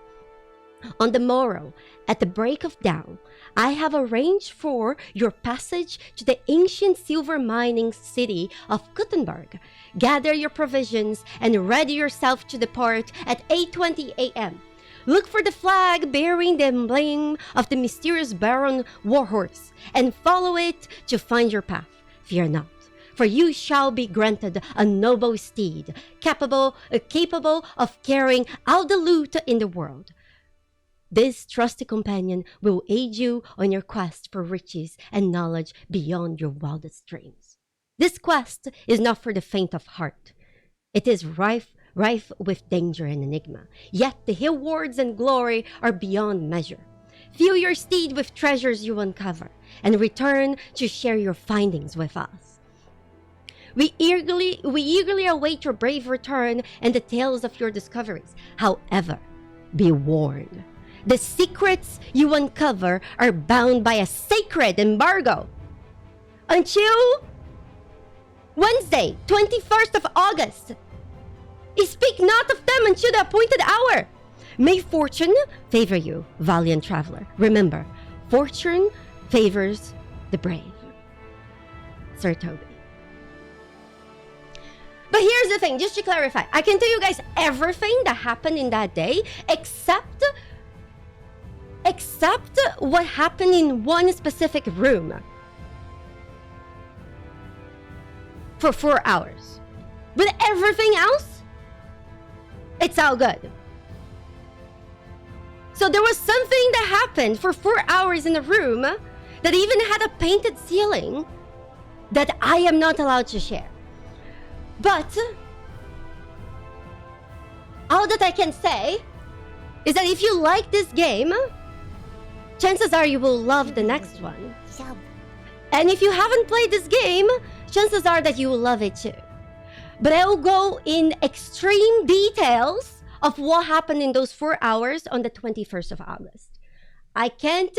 On the morrow, at the break of dawn, I have arranged for your passage to the ancient silver mining city of Kuttenberg. Gather your provisions and ready yourself to depart at 8:20 a.m. Look for the flag bearing the emblem of the mysterious Baron Warhorse and follow it to find your path. Fear not, for you shall be granted a noble steed, capable of carrying out the loot in the world. This trusty companion will aid you on your quest for riches and knowledge beyond your wildest dreams. This quest is not for the faint of heart. It is rife with danger and enigma, yet the rewards and glory are beyond measure. Fill your steed with treasures you uncover, and return to share your findings with us. We eagerly await your brave return and the tales of your discoveries. However, be warned. The secrets you uncover are bound by a sacred embargo. Until Wednesday, 21st of August. Speak not of them until the appointed hour. May fortune favor you, valiant traveler. Remember, fortune favors the brave. Sir Toby. But here's the thing, just to clarify, I can tell you guys everything that happened in that day except what happened in one specific room for 4 hours. But everything else, it's all good. So there was something that happened for 4 hours in a room that even had a painted ceiling that I am not allowed to share. But all that I can say is that if you like this game, chances are you will love the next one. And if you haven't played this game, chances are that you will love it too. But I will go in extreme details of what happened in those 4 hours on the 21st of August. I can't...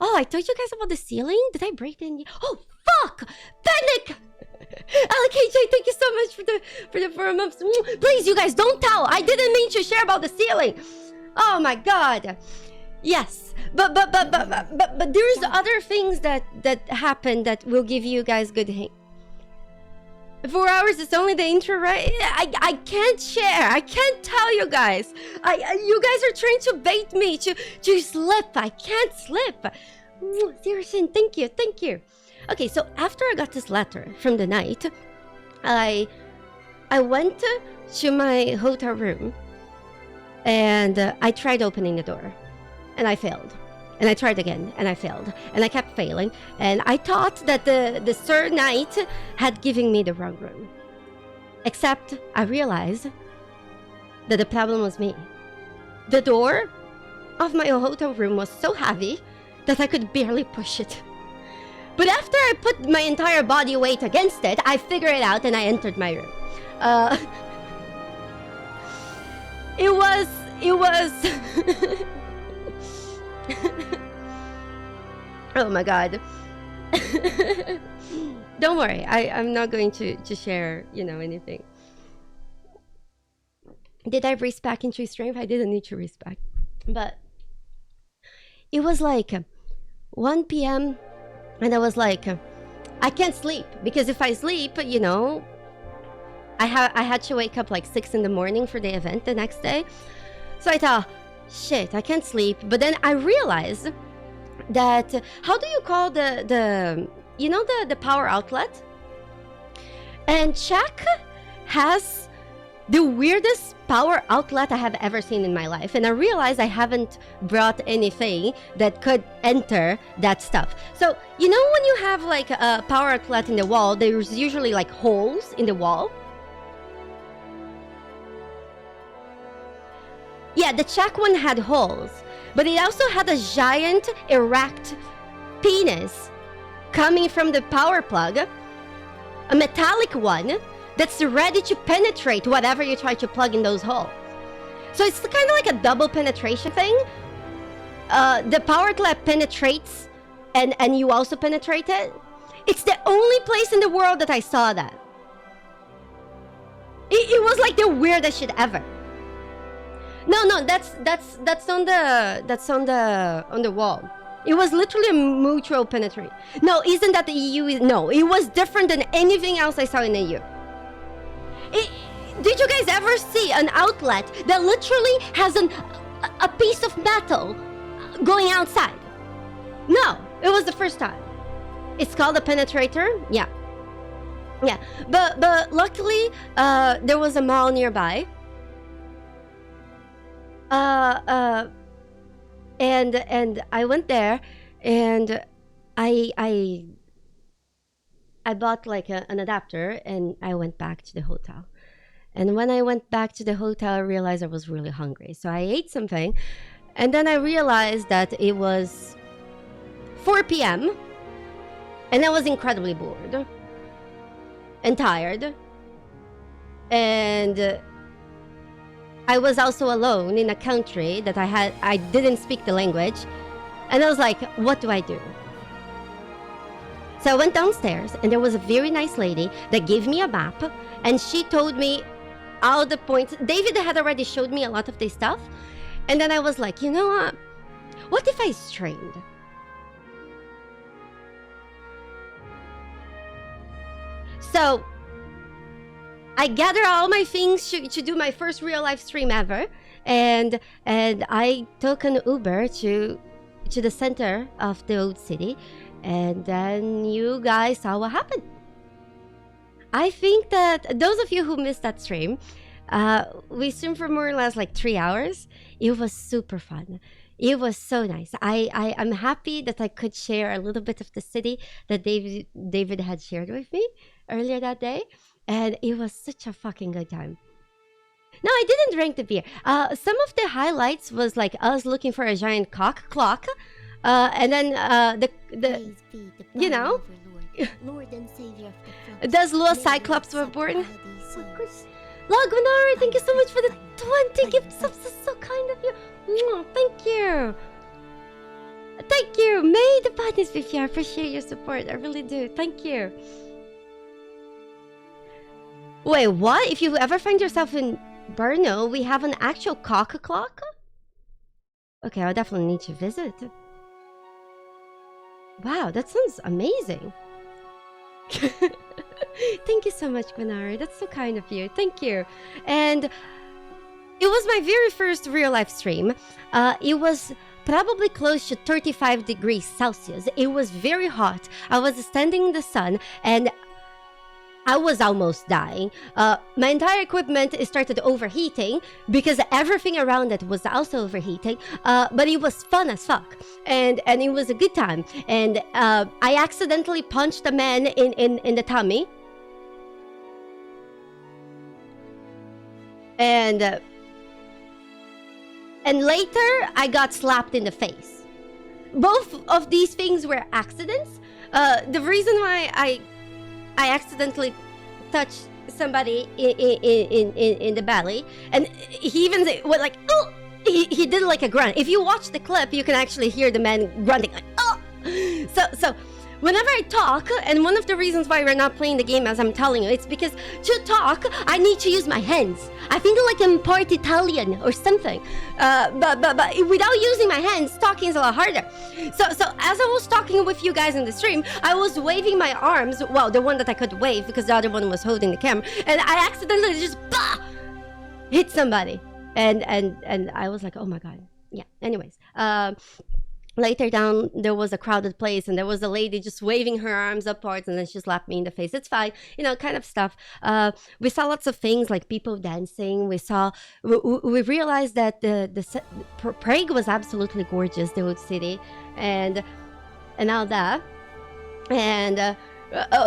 Oh, I told you guys about the ceiling? Did I break the... Oh, fuck! Panic! Alec AJ, thank you so much for the 4 months. Please, you guys, don't tell. I didn't mean to share about the ceiling. Oh my god. Yes, but there's other things that happen that will give you guys good hint. 4 hours is only the intro, right? I can't share. I can't tell you guys. You guys are trying to bait me to slip. I can't slip. Seriously, thank you. Okay, so after I got this letter from the night, I went to my hotel room and I tried opening the door and I failed. And I tried again and I failed and I kept failing. And I thought that the Sir Knight had given me the wrong room. Except I realized that the problem was me. The door of my hotel room was so heavy that I could barely push it. But after I put my entire body weight against it, I figured it out and I entered my room. It was... Oh my god. Don't worry, I'm not going to share, anything. Did I race back into strength? I didn't need to race back. But it was like 1 p.m. and I was like, I can't sleep because if I sleep, I had to wake up like 6 in the morning for the event the next day. So I thought, shit, I can't sleep. But then I realized that, how do you call the power outlet? And Czech has the weirdest power outlet I have ever seen in my life. And I realized I haven't brought anything that could enter that stuff. So, when you have like a power outlet in the wall, there's usually like holes in the wall. Yeah, the Czech one had holes, but it also had a giant erect penis coming from the power plug, a metallic one that's ready to penetrate whatever you try to plug in those holes. So it's kind of like a double penetration thing. The power outlet penetrates and you also penetrate it. It's the only place in the world that I saw that. It was like the weirdest shit ever. No, that's on the wall. It was literally a mutual penetration. No, isn't that the EU? No, it was different than anything else I saw in the EU. Did you guys ever see an outlet that literally has a piece of metal going outside? No, it was the first time. It's called a penetrator. Yeah. But luckily, there was a mall nearby. And I went there, and I bought like an adapter, and I went back to the hotel. And when I went back to the hotel, I realized I was really hungry. So I ate something, and then I realized that it was 4 p.m. and I was incredibly bored and tired, and I was also alone in a country that I didn't speak the language, and I was like, what do I do? So I went downstairs, and there was a very nice lady that gave me a map, and she told me all the points. David had already showed me a lot of this stuff, And then I was like, you know what? What if I streamed? So I gathered all my things to do my first real life stream ever, and I took an Uber to the center of the old city, and then you guys saw what happened. I think that those of you who missed that stream, we streamed for more or less like 3 hours. It was super fun. It was so nice. I'm happy that I could share a little bit of the city that David had shared with me earlier that day, and it was such a fucking good time. No, I didn't drink the beer. Some of the highlights was like us looking for a giant cock clock, and then Praise be the you know, of our Lord and Savior of the flocks. does Lua May Cyclops we were born? accept all these souls. Lagunari, thank you so much for the 20 gift subs. That's so kind of you. Mwah, thank you. Thank you. May the badness with you. I appreciate your support. I really do. Thank you. Wait, what? If you ever find yourself in Brno, we have an actual cock clock? Okay, I'll definitely need to visit. Wow, that sounds amazing. Thank you so much, Gwenari. That's so kind of you. Thank you. And it was my very first real life stream. It was probably close to 35 degrees Celsius. It was very hot. I was standing in the sun and I was almost dying. My entire equipment started overheating because everything around it was also overheating. But it was fun as fuck, and it was a good time. And I accidentally punched a man in the tummy, and later I got slapped in the face. Both of these things were accidents. The reason why I accidentally touched somebody in the belly, and he even went like, oh, he did like a grunt. If you watch the clip, you can actually hear the man grunting like, oh. So whenever I talk, and one of the reasons why we're not playing the game as I'm telling you, it's because to talk, I need to use my hands. I think like I'm part Italian or something. But without using my hands, talking is a lot harder. So as I was talking with you guys in the stream, I was waving my arms. Well, the one that I could wave because the other one was holding the camera, and I accidentally just hit somebody. And I was like, oh my god. Yeah. Anyways, later down, there was a crowded place, and there was a lady just waving her arms upwards, and then she slapped me in the face. It's fine, kind of stuff. We saw lots of things like people dancing. We realized that the Prague was absolutely gorgeous, the old city, and all that. And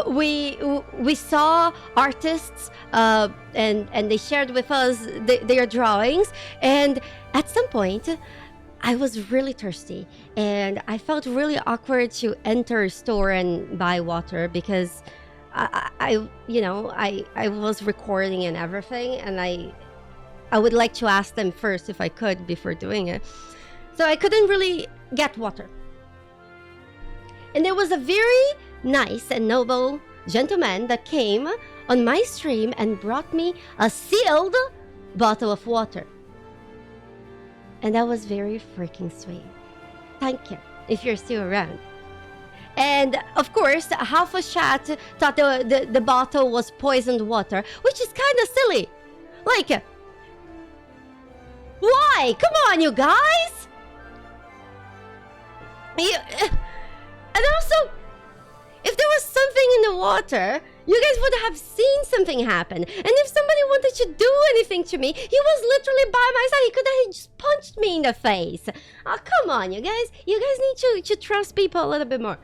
we saw artists, and they shared with us their drawings. And at some point, I was really thirsty, and I felt really awkward to enter a store and buy water because I was recording and everything, and I would like to ask them first if I could before doing it. So I couldn't really get water. And there was a very nice and noble gentleman that came on my stream and brought me a sealed bottle of water. And that was very freaking sweet. Thank you, if you're still around. And of course, half of chat thought the bottle was poisoned water, which is kind of silly. Like, why? Come on, you guys! And also, if there was something in the water, you guys would have seen something happen. And if somebody wanted to do anything to me, he was literally by my side. He could have just punched me in the face. Oh, come on, you guys. You guys need to trust people a little bit more.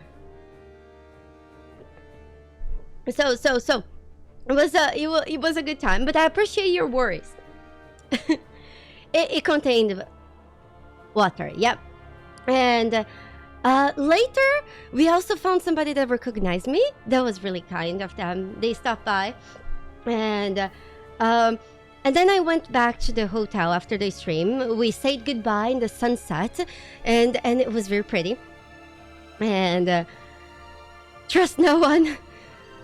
So it was a good time, but I appreciate your worries. it contained water, yep. And later, we also found somebody that recognized me. That was really kind of them. They stopped by, and then I went back to the hotel after the stream. We said goodbye in the sunset, and it was very pretty. And trust no one.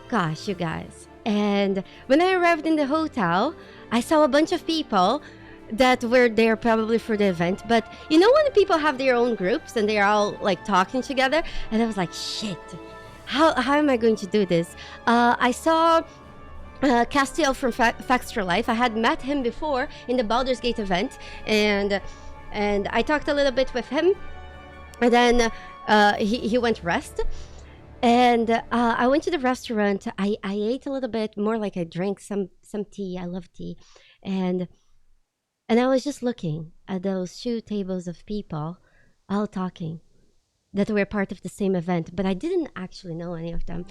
Gosh, you guys. And when I arrived in the hotel, I saw a bunch of people that were there probably for the event. But you know when people have their own groups and they're all like talking together, and I was like, shit, how am I going to do this? I saw Castiel from Faxtra Life. I had met him before in the Baldur's Gate event, and I talked a little bit with him, and then he went rest. And I went to the restaurant. I ate a little bit more, like I drank some tea. I love tea, and I was just looking at those 2 tables of people all talking that were part of the same event, but I didn't actually know any of them.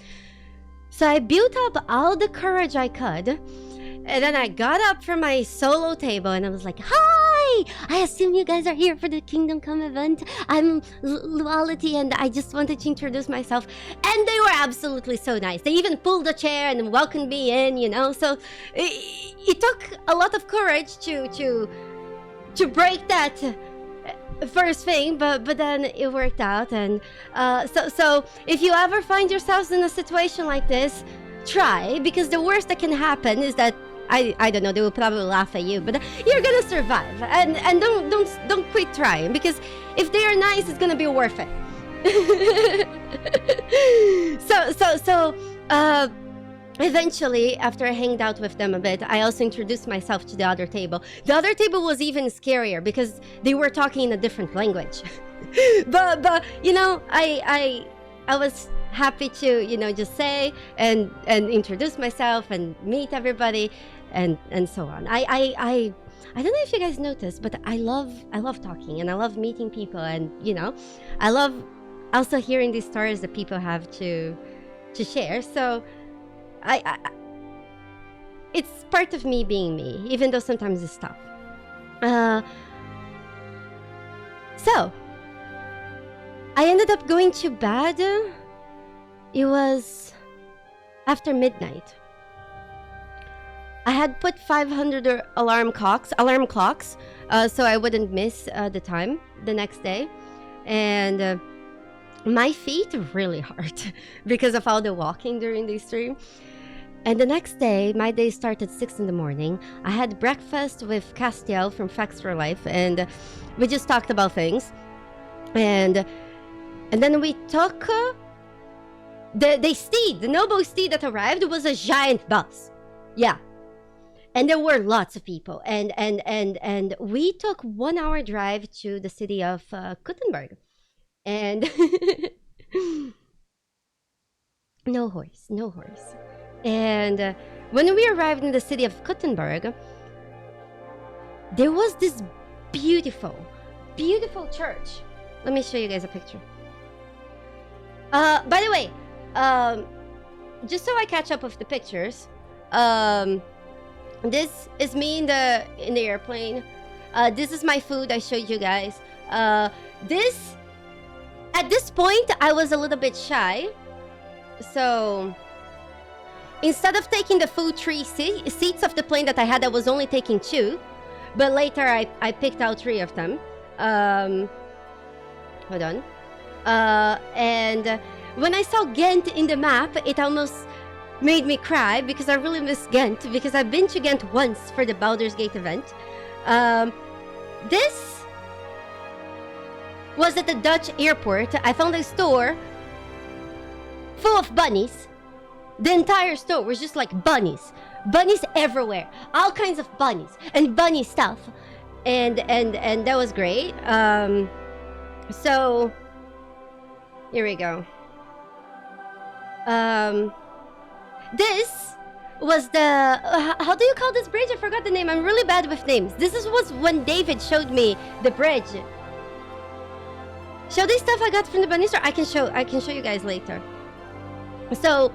So I built up all the courage I could, and then I got up from my solo table and I was like, "Hi! I assume you guys are here for the Kingdom Come event. I'm Luality, and I just wanted to introduce myself." And they were absolutely so nice. They even pulled a chair and welcomed me in, you know. So it took a lot of courage to break that first thing, but then it worked out. And so if you ever find yourselves in a situation like this, try, because the worst that can happen is that I don't know, they will probably laugh at you, but you're gonna survive. And don't quit trying, because if they are nice, it's gonna be worth it. So eventually, after I hanged out with them a bit, I also introduced myself to the other table. The other table was even scarier because they were talking in a different language. but you know, I was happy to, you know, just say and introduce myself and meet everybody and so on. I don't know if you guys noticed, but I love talking, and I love meeting people, and you know, I love also hearing these stories that people have to share. So I it's part of me being me, even though sometimes it's tough. So I ended up going to bed. It was after midnight. I had put 500 alarm clocks, so I wouldn't miss the time the next day. And my feet really hurt because of all the walking during the stream. And the next day, my day started 6 in the morning. I had breakfast with Castiel from Faxtra Life, and we just talked about things. And then we took the noble steed that arrived was a giant bus. Yeah. And there were lots of people. And we took 1 hour drive to the city of Kuttenberg. And no horse. And when we arrived in the city of Kuttenberg, there was this beautiful church. Let me show you guys a picture. By the way, just so I catch up with the pictures, this is me in the airplane. This is my food I showed you guys. At this point, I was a little bit shy, so instead of taking the full 3 seats of the plane that I had, I was only taking 2. But later, I picked out 3 of them. Hold on. And when I saw Ghent in the map, it almost made me cry because I really miss Ghent, because I've been to Ghent once for the Baldur's Gate event. This was at the Dutch airport. I found a store full of bunnies. The entire store was just like bunnies everywhere, all kinds of bunnies and bunny stuff, and that was great. So here we go. This was the how do you call this bridge? I forgot the name. I'm really bad with names. This was when David showed me the bridge. Show this stuff I got from the bunny store. I can show you guys later. So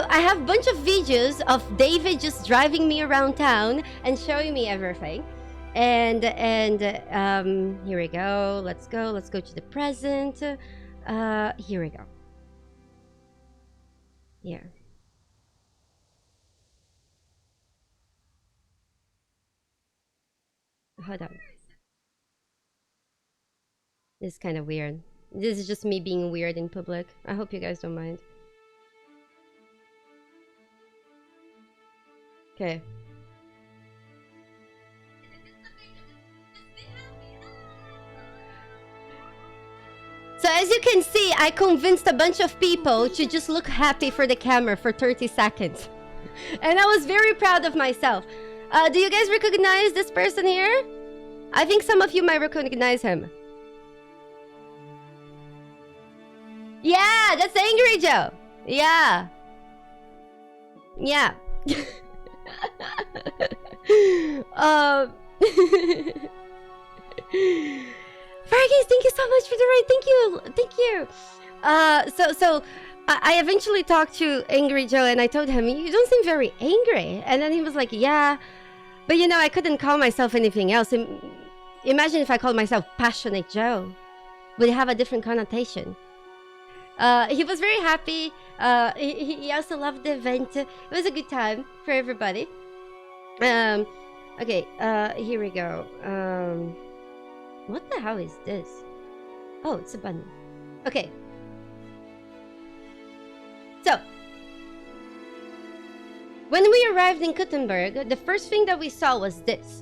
I have a bunch of videos of David just driving me around town and showing me everything. And here we go. Let's go to the present. Here we go. Here. Hold on. This is kind of weird. This is just me being weird in public. I hope you guys don't mind. Okay. So as you can see, I convinced a bunch of people to just look happy for the camera for 30 seconds. And I was very proud of myself. Do you guys recognize this person here? I think some of you might recognize him. Yeah, that's Angry Joe. Yeah. Yeah. Fergus, thank you so much for the raid. Thank you. So I eventually talked to Angry Joe and I told him, you don't seem very angry. And then he was like, yeah, but you know, I couldn't call myself anything else. Imagine if I called myself Passionate Joe. Would it have a different connotation? He was very happy. He also loved the event. It was a good time for everybody. Okay, here we go. What the hell is this? Oh, it's a button. Okay. So, when we arrived in Kuttenberg, the first thing that we saw was this.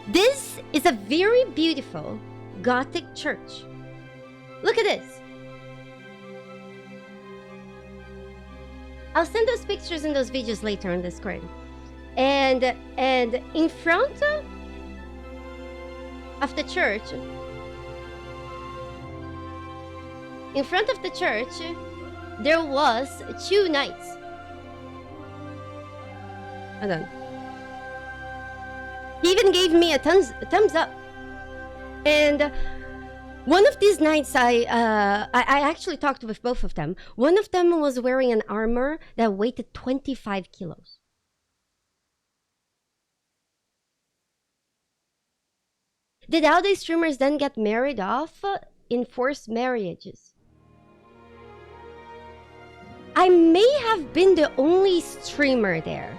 This is a very beautiful Gothic church. Look at this. I'll send those pictures and those videos later on Discord. And in front of the church, there was 2 knights. Hold on. He even gave me a thumbs up. And one of these knights, I actually talked with both of them. One of them was wearing an armor that weighed 25 kilos. Did all these streamers then get married off in forced marriages? I may have been the only streamer there.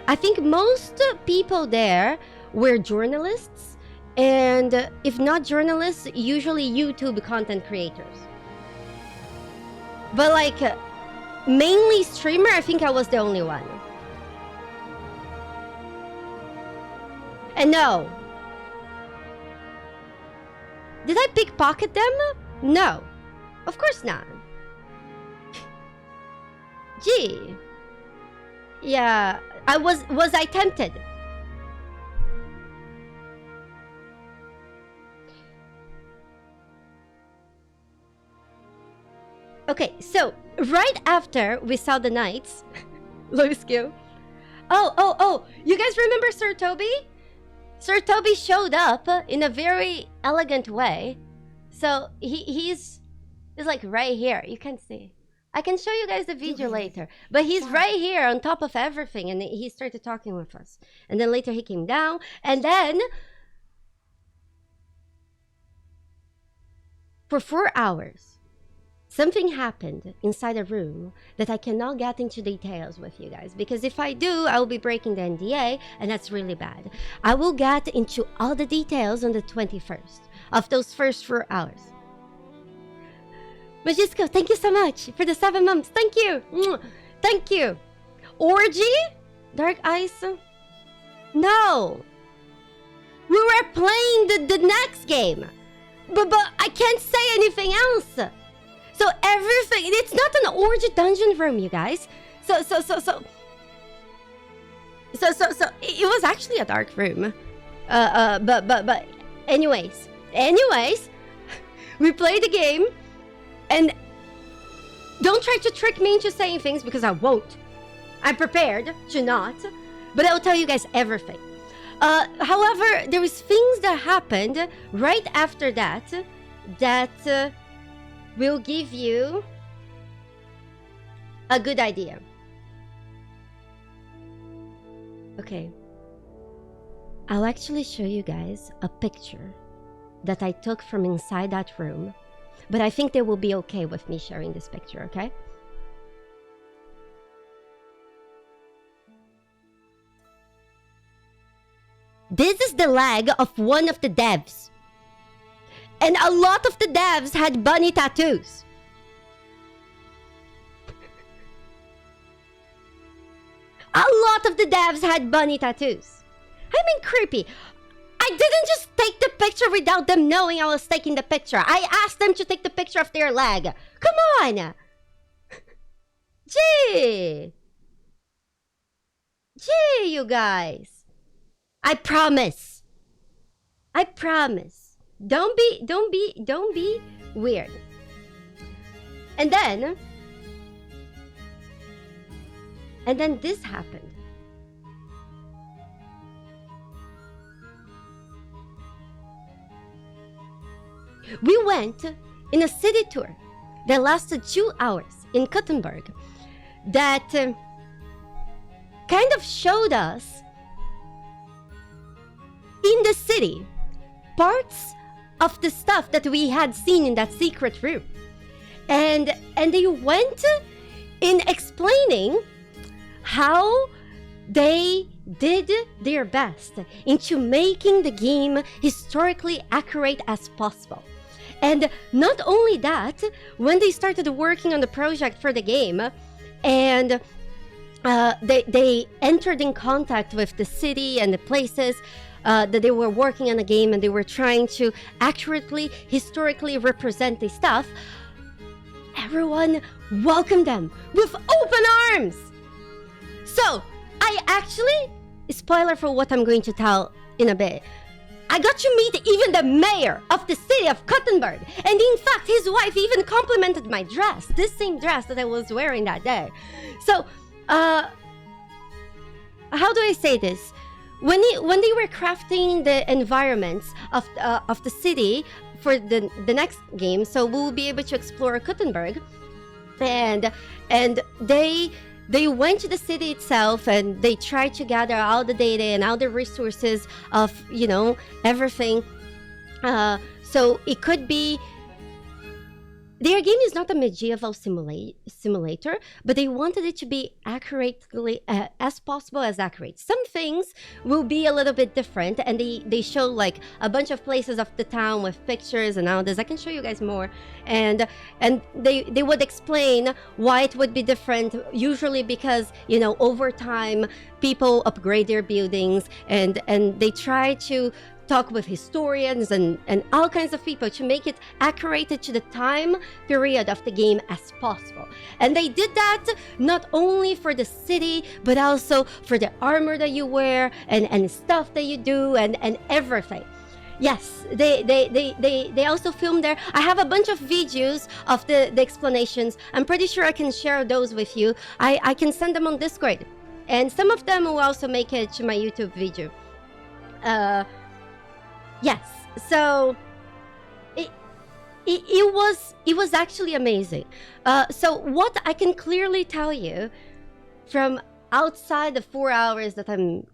I think most people there were journalists, and if not journalists, usually YouTube content creators. But like, mainly streamer, I think I was the only one. And no. Did I pickpocket them? No. Of course not. Gee. Yeah, was I tempted? Okay, so right after we saw the knights, low skill. Oh, you guys remember Sir Toby? Sir Toby showed up in a very elegant way. So he's like right here. You can see. I can show you guys the video later. But he's right here on top of everything, and he started talking with us. And then later he came down, and then for 4 hours, something happened inside a room that I cannot get into details with you guys, because if I do, I will be breaking the NDA, and that's really bad. I will get into all the details on the 21st of those first 4 hours. Majisco, thank you so much for the 7 months. Thank you. Thank you. Orgy? Dark Ice? No. We were playing the next game. But I can't say anything else. So everything, it's not an orgy dungeon room, you guys. So it was actually a dark room. But anyways, we played the game, and don't try to trick me into saying things, because I won't. I'm prepared to not, but I'll tell you guys everything. However, there was things that happened right after that will give you a good idea. Okay. I'll actually show you guys a picture that I took from inside that room, but I think they will be okay with me sharing this picture, okay? This is the leg of one of the devs. And a lot of the devs had bunny tattoos. A lot of the devs had bunny tattoos. I mean, creepy. I didn't just take the picture without them knowing I was taking the picture. I asked them to take the picture of their leg. Come on. Gee, you guys. I promise. Don't be weird. And then this happened. We went in a city tour that lasted 2 hours in Kuttenberg that kind of showed us in the city parts of the stuff that we had seen in that secret room. And they went in explaining how they did their best into making the game historically accurate as possible. And not only that, when they started working on the project for the game, and they entered in contact with the city and the places that they were working on the game, and they were trying to accurately, historically represent the stuff, everyone welcomed them with open arms. So, I actually, spoiler for what I'm going to tell in a bit, I got to meet even the mayor of the city of Kuttenberg. And in fact, his wife even complimented my dress, this same dress that I was wearing that day. So, how do I say this? When they were crafting the environments of the city for the next game, so we'll be able to explore Kuttenberg, and they went to the city itself and they tried to gather all the data and all the resources of, everything. So it could be, their game is not a medieval simulator, but they wanted it to be accurately, as possible as accurate. Some things will be a little bit different, and they show like a bunch of places of the town with pictures and all this. I can show you guys more. And they would explain why it would be different, usually because, over time, people upgrade their buildings, and they try to talk with historians and all kinds of people to make it accurate to the time period of the game as possible. And they did that not only for the city, but also for the armor that you wear and stuff that you do and everything. Yes, they also filmed there. I have a bunch of videos of the explanations. I'm pretty sure I can share those with you. I can send them on Discord. And some of them will also make it to my YouTube video. Yes, so it was actually amazing. So what I can clearly tell you from outside the 4 hours that I'm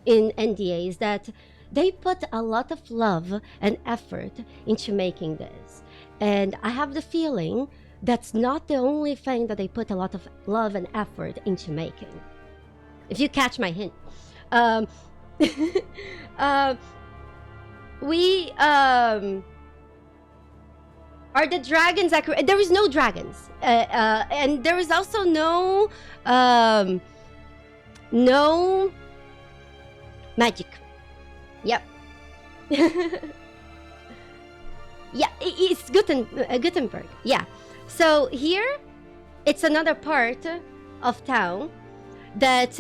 in NDA is that they put a lot of love and effort into making this. And I have the feeling that's not the only thing that they put a lot of love and effort into making. If you catch my hint. We are the dragons accurate? There is no dragons, and there is also no magic. Yep. Yeah, it's Kuttenberg. Yeah. So here, it's another part of town that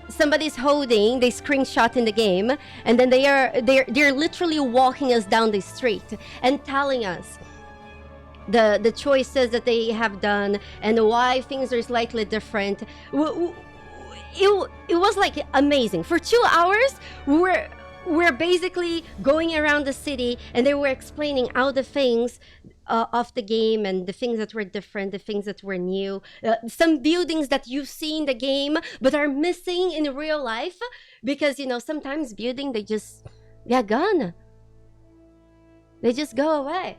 somebody's holding. They screenshot in the game, and then they're literally walking us down the street and telling us the choices that they have done and why things are slightly different. It was like amazing. For 2 hours, we're basically going around the city, and they were explaining all the things of the game and the things that were different, the things that were new, some buildings that you see in the game but are missing in real life because sometimes buildings they're gone. They just go away.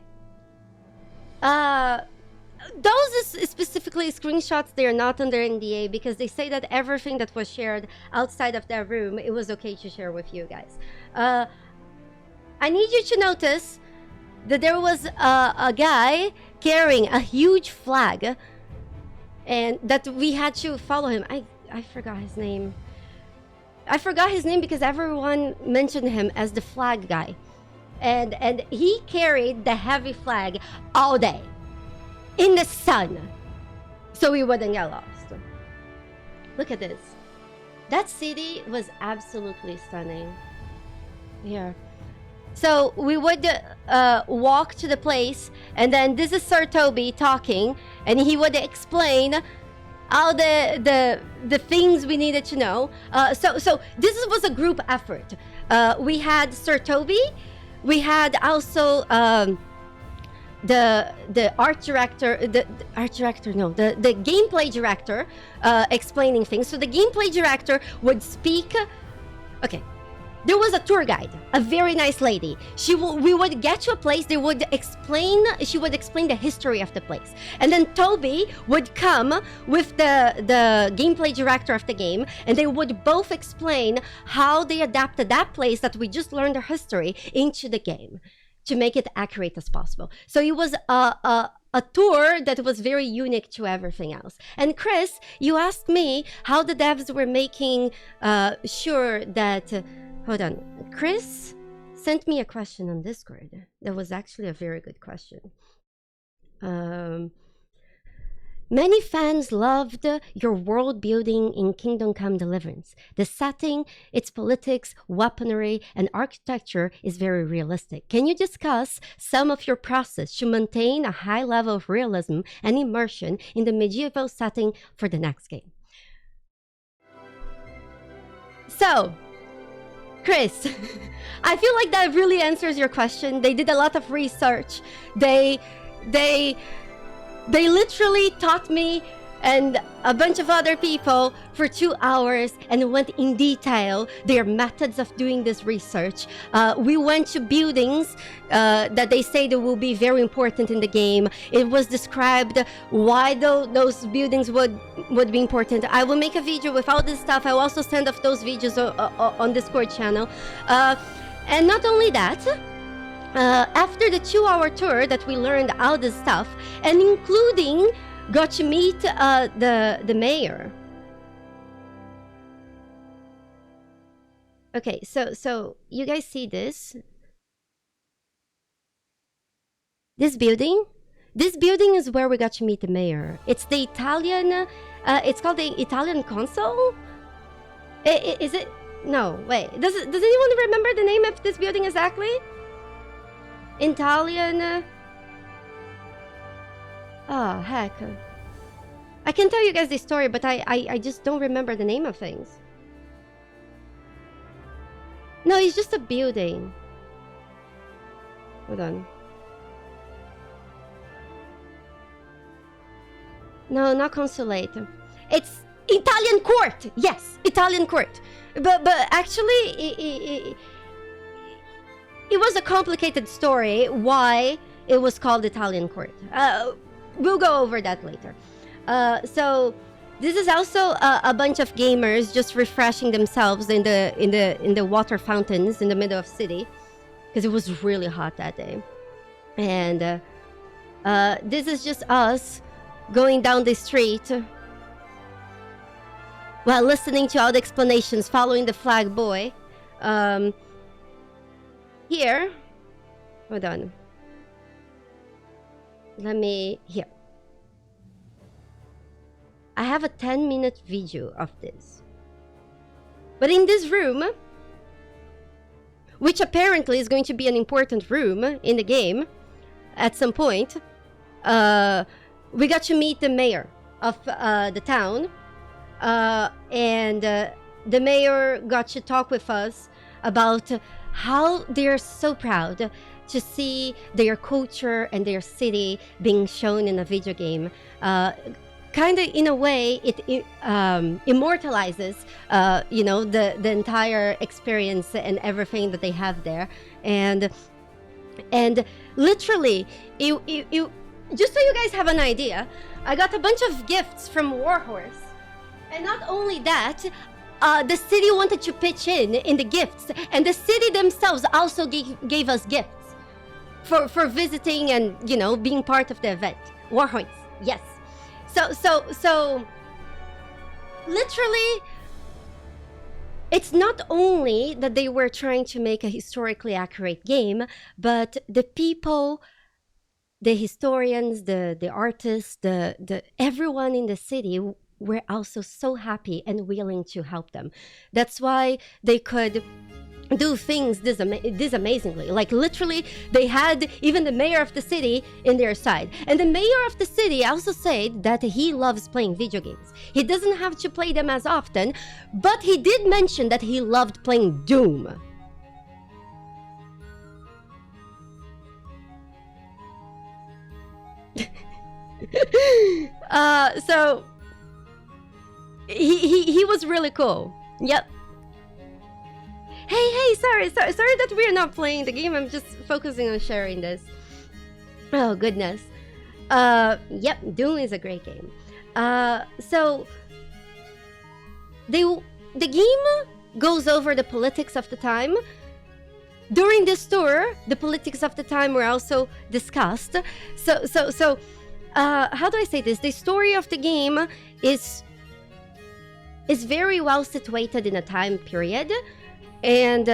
Those specifically screenshots, they're not under NDA because they say that everything that was shared outside of that room, it was okay to share with you guys. I need you to notice that there was a guy carrying a huge flag and that we had to follow him. I forgot his name. I forgot his name because everyone mentioned him as the flag guy. And he carried the heavy flag all day in the sun so we wouldn't get lost. Look at this. That city was absolutely stunning. Here. So we would walk to the place, and then this is Sir Toby talking, and he would explain all the things we needed to know. So this was a group effort. We had Sir Toby, we had also the art director, the gameplay director explaining things. So the gameplay director would speak. Okay. There was a tour guide, a very nice lady. We would get to a place, she would explain the history of the place. And then Toby would come with the gameplay director of the game, and they would both explain how they adapted that place that we just learned the history into the game to make it accurate as possible. So it was a tour that was very unique to everything else. And Chris, you asked me how the devs were making sure that... Hold on. Chris sent me a question on Discord. That was actually a very good question. Many fans loved your world building in Kingdom Come Deliverance. The setting, its politics, weaponry, and architecture is very realistic. Can you discuss some of your process to maintain a high level of realism and immersion in the medieval setting for the next game? So, Chris, I feel like that really answers your question. They did a lot of research. They literally taught me and a bunch of other people for 2 hours and went in detail their methods of doing this research. We went to buildings that they say that will be very important in the game. It was described why those buildings would be important. I will make a video with all this stuff. I will also send off those videos on Discord channel. And not only that, after the 2-hour tour that we learned all this stuff, and including got to meet the mayor. Okay, so you guys see this? This building? This building is where we got to meet the mayor. It's the Italian, it's called the Italian Consul? Is it? No, wait. Does anyone remember the name of this building exactly? Italian... Oh, heck. I can tell you guys this story, but I just don't remember the name of things. No, it's just a building. Hold on. No, not consulate. It's Italian court! Yes, Italian court. But actually, it was a complicated story why it was called Italian court. We'll go over that later. So this is also a bunch of gamers just refreshing themselves in the water fountains in the middle of city, because it was really hot that day. And this is just us going down the street while listening to all the explanations, following the flag boy. Here, hold on. Here. I have a 10-minute video of this. But in this room, which apparently is going to be an important room in the game at some point, we got to meet the mayor of the town. And the mayor got to talk with us about how they're so proud to see their culture and their city being shown in a video game. Kind of in a way, it immortalizes, the entire experience and everything that they have there. And literally, just so you guys have an idea, I got a bunch of gifts from Warhorse. And not only that, the city wanted to pitch in the gifts, and the city themselves also gave us gifts for visiting and being part of the event. Warhorse, yes. So literally, it's not only that they were trying to make a historically accurate game, but the people, the historians, the artists, the everyone in the city were also so happy and willing to help them. That's why they could do things this amazingly. Like literally, they had even the mayor of the city in their side. And the mayor of the city also said that he loves playing video games. He doesn't have to play them as often, but he did mention that he loved playing Doom. So he was really cool. Yep. Hey, sorry that we're not playing the game. I'm just focusing on sharing this. Oh goodness. Yep, Doom is a great game. So the game goes over the politics of the time. During this tour, the politics of the time were also discussed. So how do I say this? The story of the game is very well situated in a time period. And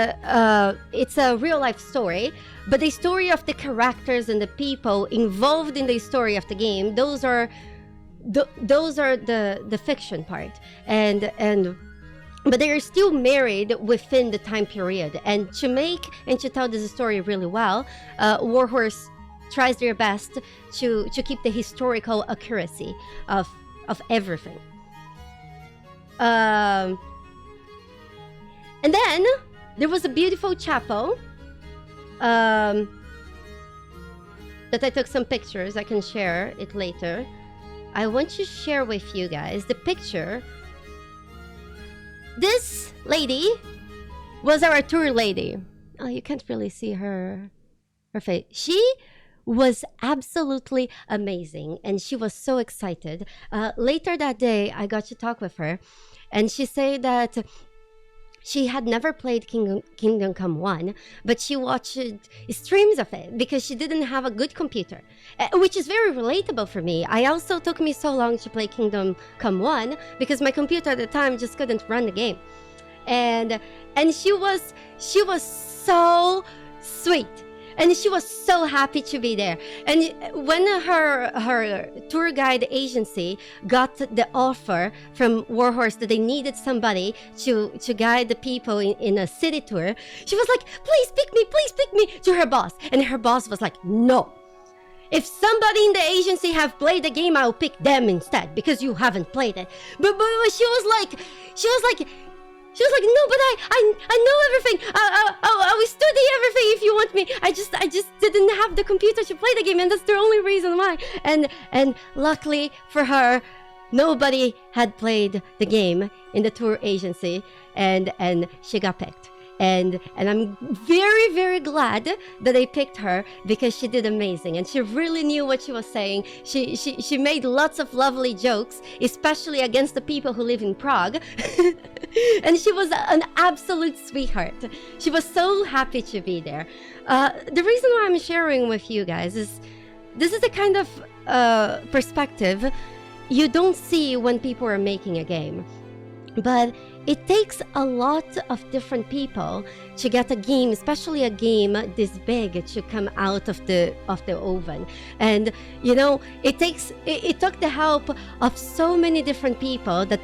it's a real life story, but the story of the characters and the people involved in the story of the game, those are the fiction part, but they are still married within the time period. And to tell this story really well, Warhorse tries their best to keep the historical accuracy of everything. And then there was a beautiful chapel that I took some pictures. I can share it later. I want to share with you guys the picture. This lady was our tour lady. Oh, you can't really see her face. She was absolutely amazing, and she was so excited. Later that day, I got to talk with her, and she said that she had never played Kingdom Come 1, but she watched streams of it because she didn't have a good computer, which is very relatable for me. I also took me so long to play Kingdom Come 1 because my computer at the time just couldn't run the game. And she was so sweet. And she was so happy to be there. And when her tour guide agency got the offer from Warhorse that they needed somebody to guide the people in a city tour, she was like, please pick me to her boss. And her boss was like, no. If somebody in the agency have played the game, I'll pick them instead because you haven't played it. But she was like, no, but I know everything. I will study everything if you want me. I just didn't have the computer to play the game, and that's the only reason why. And luckily for her, nobody had played the game in the tour agency, and she got picked. And I'm very, very glad that they picked her because she did amazing and she really knew what she was saying. She made lots of lovely jokes, especially against the people who live in Prague. And she was an absolute sweetheart. She was so happy to be there. The reason why I'm sharing with you guys is this is the kind of perspective you don't see when people are making a game. But it takes a lot of different people to get a game, especially a game this big, to come out of the oven. And you know, it took the help of so many different people that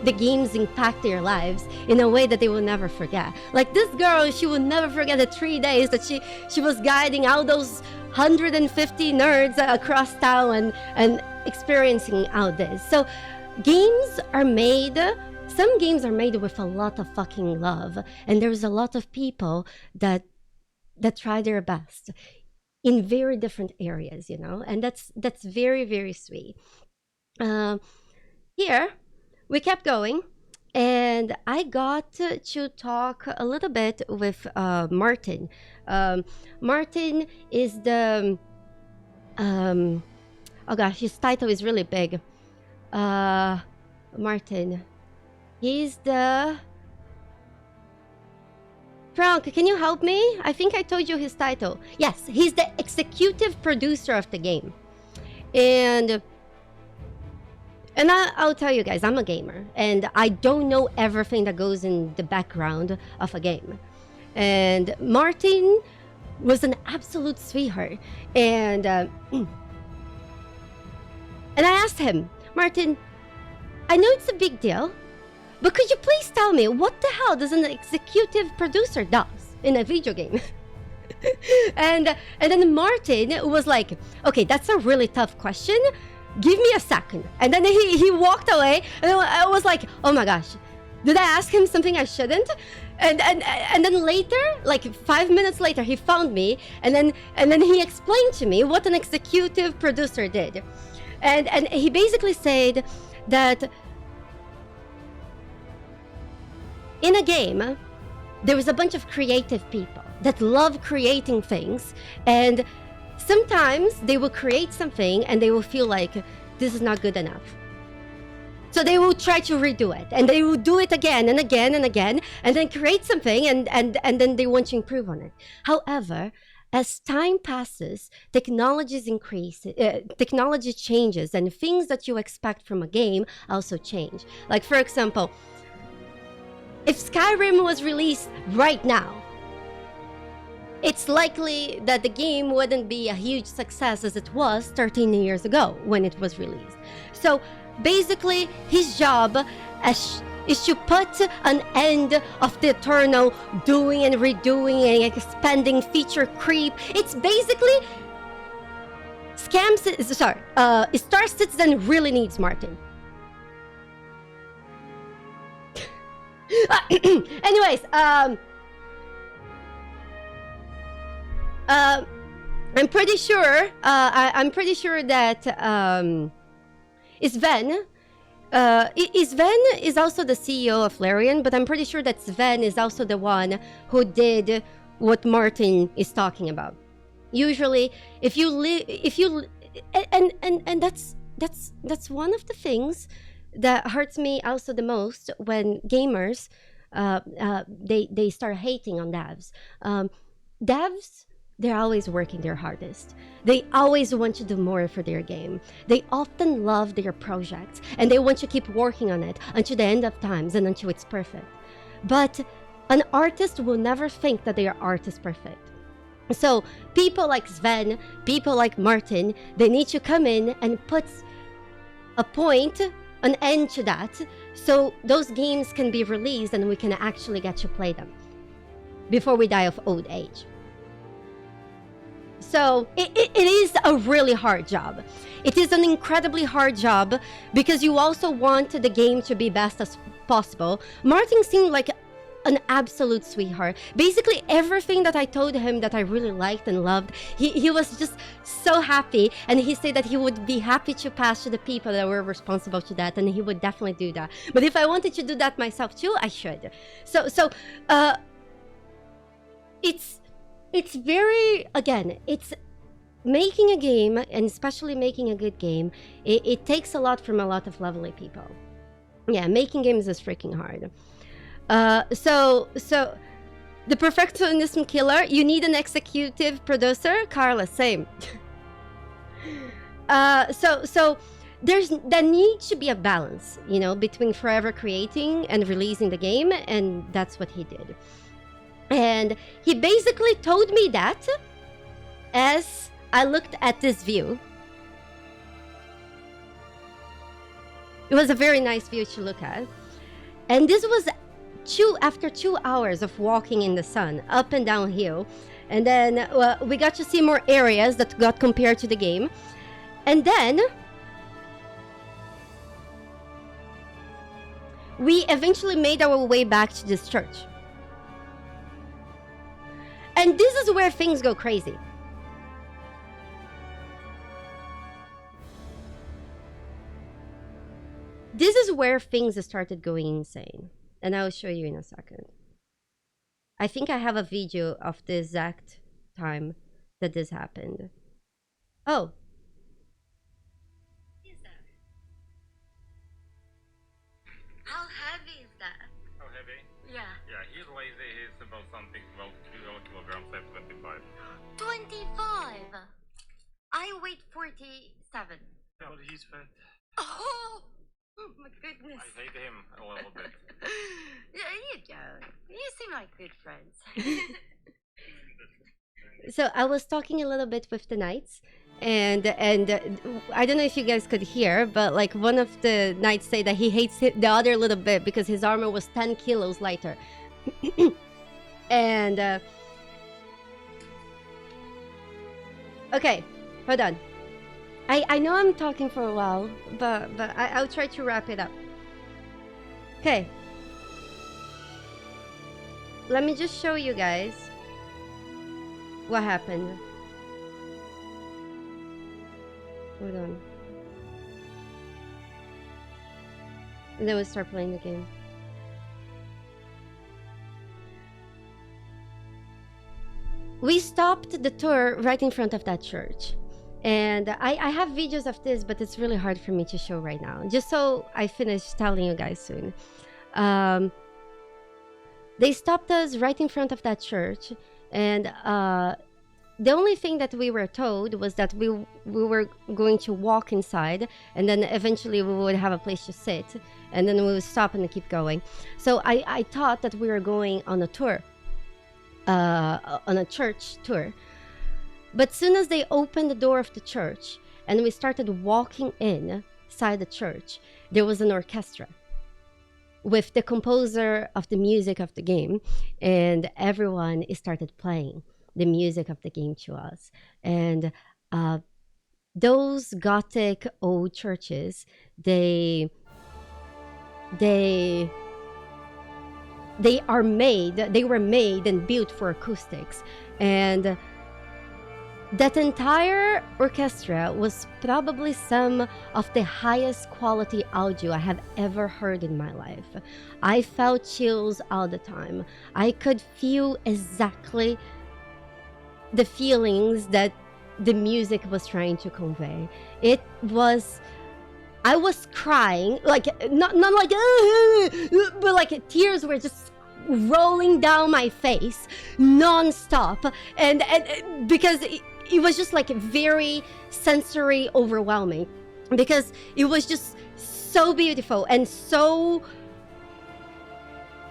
the games impact their lives in a way that they will never forget. Like this girl, she will never forget the 3 days that she was guiding all those 150 nerds across town and experiencing all this. So games are made. Some games are made with a lot of fucking love, and there's a lot of people that try their best in very different areas, you know, and that's very, very sweet. Here, we kept going, and I got to talk a little bit with Martin. Martin is the oh gosh, his title is really big. Martin. He's the... Frank, can you help me? I think I told you his title. Yes, he's the executive producer of the game. And And I'll tell you guys, I'm a gamer, and I don't know everything that goes in the background of a game. And Martin was an absolute sweetheart. And and I asked him, Martin, I know it's a big deal, but could you please tell me what the hell does an executive producer does in a video game? and then Martin was like, okay, that's a really tough question. Give me a second. And then he walked away, and I was like, oh my gosh, did I ask him something I shouldn't? And then later, like 5 minutes later, he found me, and then he explained to me what an executive producer did. And he basically said that in a game, there was a bunch of creative people that love creating things, and sometimes they will create something and they will feel like this is not good enough. So they will try to redo it, and they will do it again and again and again, and then create something, and then they want to improve on it. However, as time passes, technology changes, and things that you expect from a game also change. Like, for example, if Skyrim was released right now, it's likely that the game wouldn't be a huge success as it was 13 years ago when it was released. So basically, his job is to put an end of the eternal doing and redoing and expanding feature creep. It's basically Star Citizen really needs Martin. Anyways, I'm pretty sure that Sven is also the CEO of Larian, but I'm pretty sure that Sven is also the one who did what Martin is talking about. Usually, if you and that's one of the things that hurts me also the most when gamers they start hating on devs. Devs, they're always working their hardest. They always want to do more for their game. They often love their projects, and they want to keep working on it until the end of times and until it's perfect. But an artist will never think that their art is perfect. So people like Sven, people like Martin, they need to come in and put an end to that, so those games can be released and we can actually get to play them before we die of old age. So it is a really hard job. It is an incredibly hard job because you also want the game to be best as possible. Martin seemed like an absolute sweetheart. Basically everything that I told him that I really liked and loved, he was just so happy, and he said that he would be happy to pass to the people that were responsible to that, and he would definitely do that. But if I wanted to do that myself too, I should. So it's very, again, it's making a game, and especially making a good game, it takes a lot from a lot of lovely people. Yeah, making games is freaking hard. So the perfectionism killer, you need an executive producer. Carla, same. So there needs to be a balance, between forever creating and releasing the game, and that's what he did. And he basically told me that as I looked at this view. It was a very nice view to look at. And this was after 2 hours of walking in the sun, up and down hill. And then we got to see more areas that got compared to the game. And then we eventually made our way back to this church. And this is where things go crazy. This is where things started going insane. And I'll show you in a second. I think I have a video of the exact time that this happened. Oh. What is that? How heavy is that? How heavy? Yeah. Yeah, he's lazy. He's about something 12 kilograms at 25. 25! I weigh 47. Yeah, but he's fat. Oh! Oh my goodness. I hate him a little bit. Yeah, you don't. You seem like good friends. So I was talking a little bit with the knights, and I don't know if you guys could hear, but like one of the knights say that he hates the other a little bit because his armor was 10 kilos lighter. And okay, hold on. I know I'm talking for a while, but I'll try to wrap it up. Okay. Let me just show you guys what happened. Hold on. And then we'll start playing the game. We stopped the tour right in front of that church. And I have videos of this, but it's really hard for me to show right now. Just so I finish telling you guys soon. They stopped us right in front of that church. And the only thing that we were told was that we were going to walk inside, and then eventually we would have a place to sit, and then we would stop and keep going. So I thought that we were going on a tour, on a church tour. But soon as they opened the door of the church and we started walking inside the church, there was an orchestra with the composer of the music of the game, and everyone started playing the music of the game to us. And those Gothic old churches, they were made and built for acoustics. And that entire orchestra was probably some of the highest quality audio I have ever heard in my life. I felt chills all the time. I could feel exactly the feelings that the music was trying to convey. I was crying, like, not like, but like tears were just rolling down my face non-stop, and because it was just like very sensory overwhelming, because it was just so beautiful and so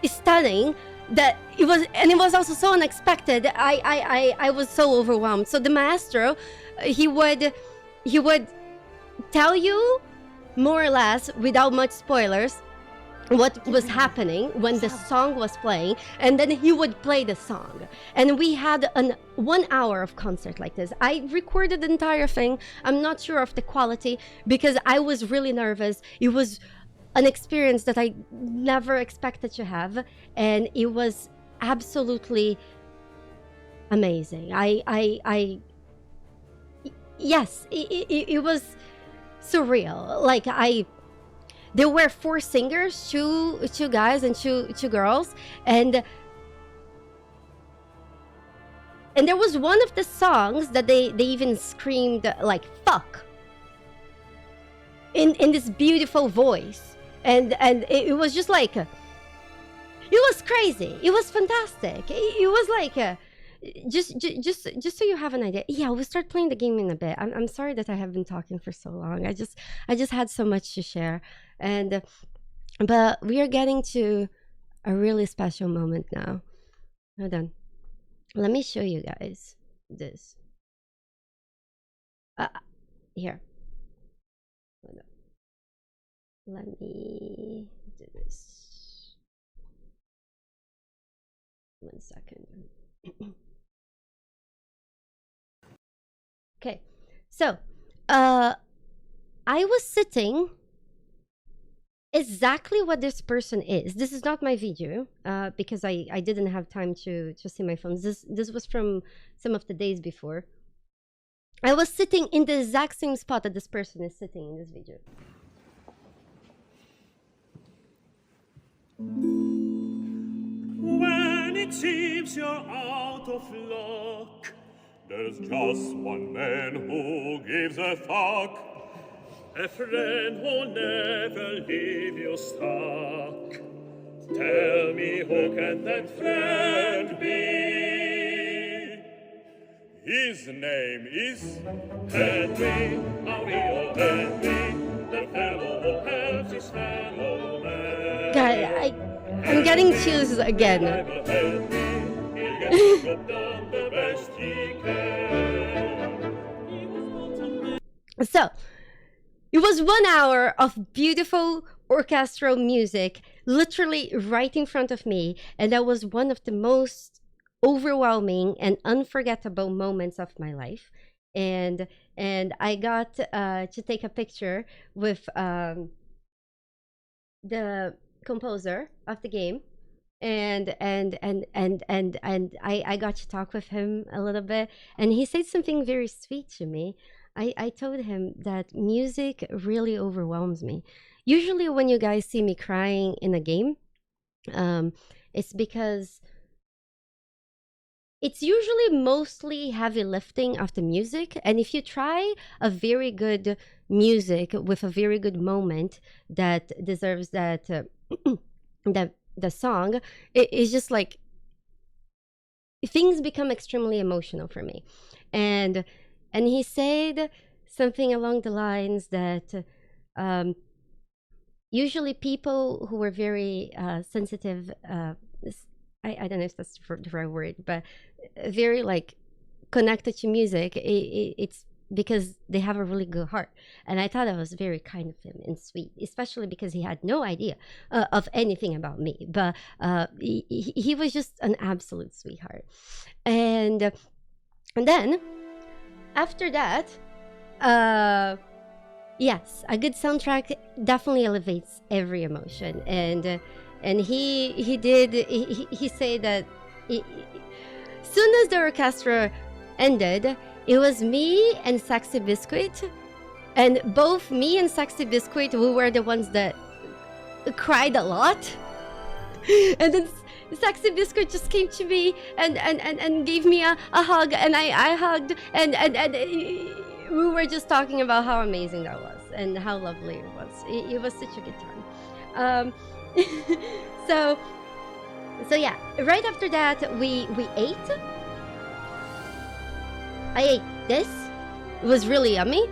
stunning that it was also so unexpected. I was so overwhelmed. So the maestro, he would tell you more or less without much spoilers what was happening when the song was playing, and then he would play the song. And we had 1 hour of concert like this. I recorded the entire thing. I'm not sure of the quality because I was really nervous. It was an experience that I never expected to have, and it was absolutely amazing. Yes, it was surreal. Like, there were 4 singers, two guys and two girls, and there was one of the songs that they even screamed like "fuck" in this beautiful voice, and it was just like, it was crazy. It was fantastic. It was like just so you have an idea. Yeah, we'll start playing the game in a bit. I'm sorry that I have been talking for so long. I just had so much to share. And but we are getting to a really special moment now. Hold on, let me show you guys this. Here, hold on. Let me do this. 1 second. Okay, so I was sitting exactly what this person is. This is not my video because I didn't have time to see my phones. This was from some of the days before. I was sitting in the exact same spot that this person is sitting in this video. When it seems you're out of luck, there's just one man who gives a fuck. A friend who'll never leave you stuck. Tell me, who can that friend be? His name is Henry, our real Henry, the fellow who helps his family. getting chills again. will help me. He'll get it done the best he can. So, it was 1 hour of beautiful orchestral music literally right in front of me, and that was one of the most overwhelming and unforgettable moments of my life. And I got to take a picture with the composer of the game, and I got to talk with him a little bit, and he said something very sweet to me. I told him that music really overwhelms me. Usually when you guys see me crying in a game, it's because it's usually mostly heavy lifting of the music. And if you try a very good music with a very good moment that deserves that that the song, it's just like things become extremely emotional for me. And he said something along the lines that usually people who are very sensitive, I don't know if that's the right word, but very like connected to music, it's because they have a really good heart. And I thought that was very kind of him and sweet, especially because he had no idea of anything about me. But he was just an absolute sweetheart. And then after that, yes, a good soundtrack definitely elevates every emotion. And he said that soon as the orchestra ended, it was me and Sexy Biscuit, and both me and Sexy Biscuit, we were the ones that cried a lot. And then Sexy Biscuit just came to me and gave me a hug, and I hugged, and we were just talking about how amazing that was and how lovely it was. It was such a good time. So yeah, right after that we ate. I ate this. It was really yummy.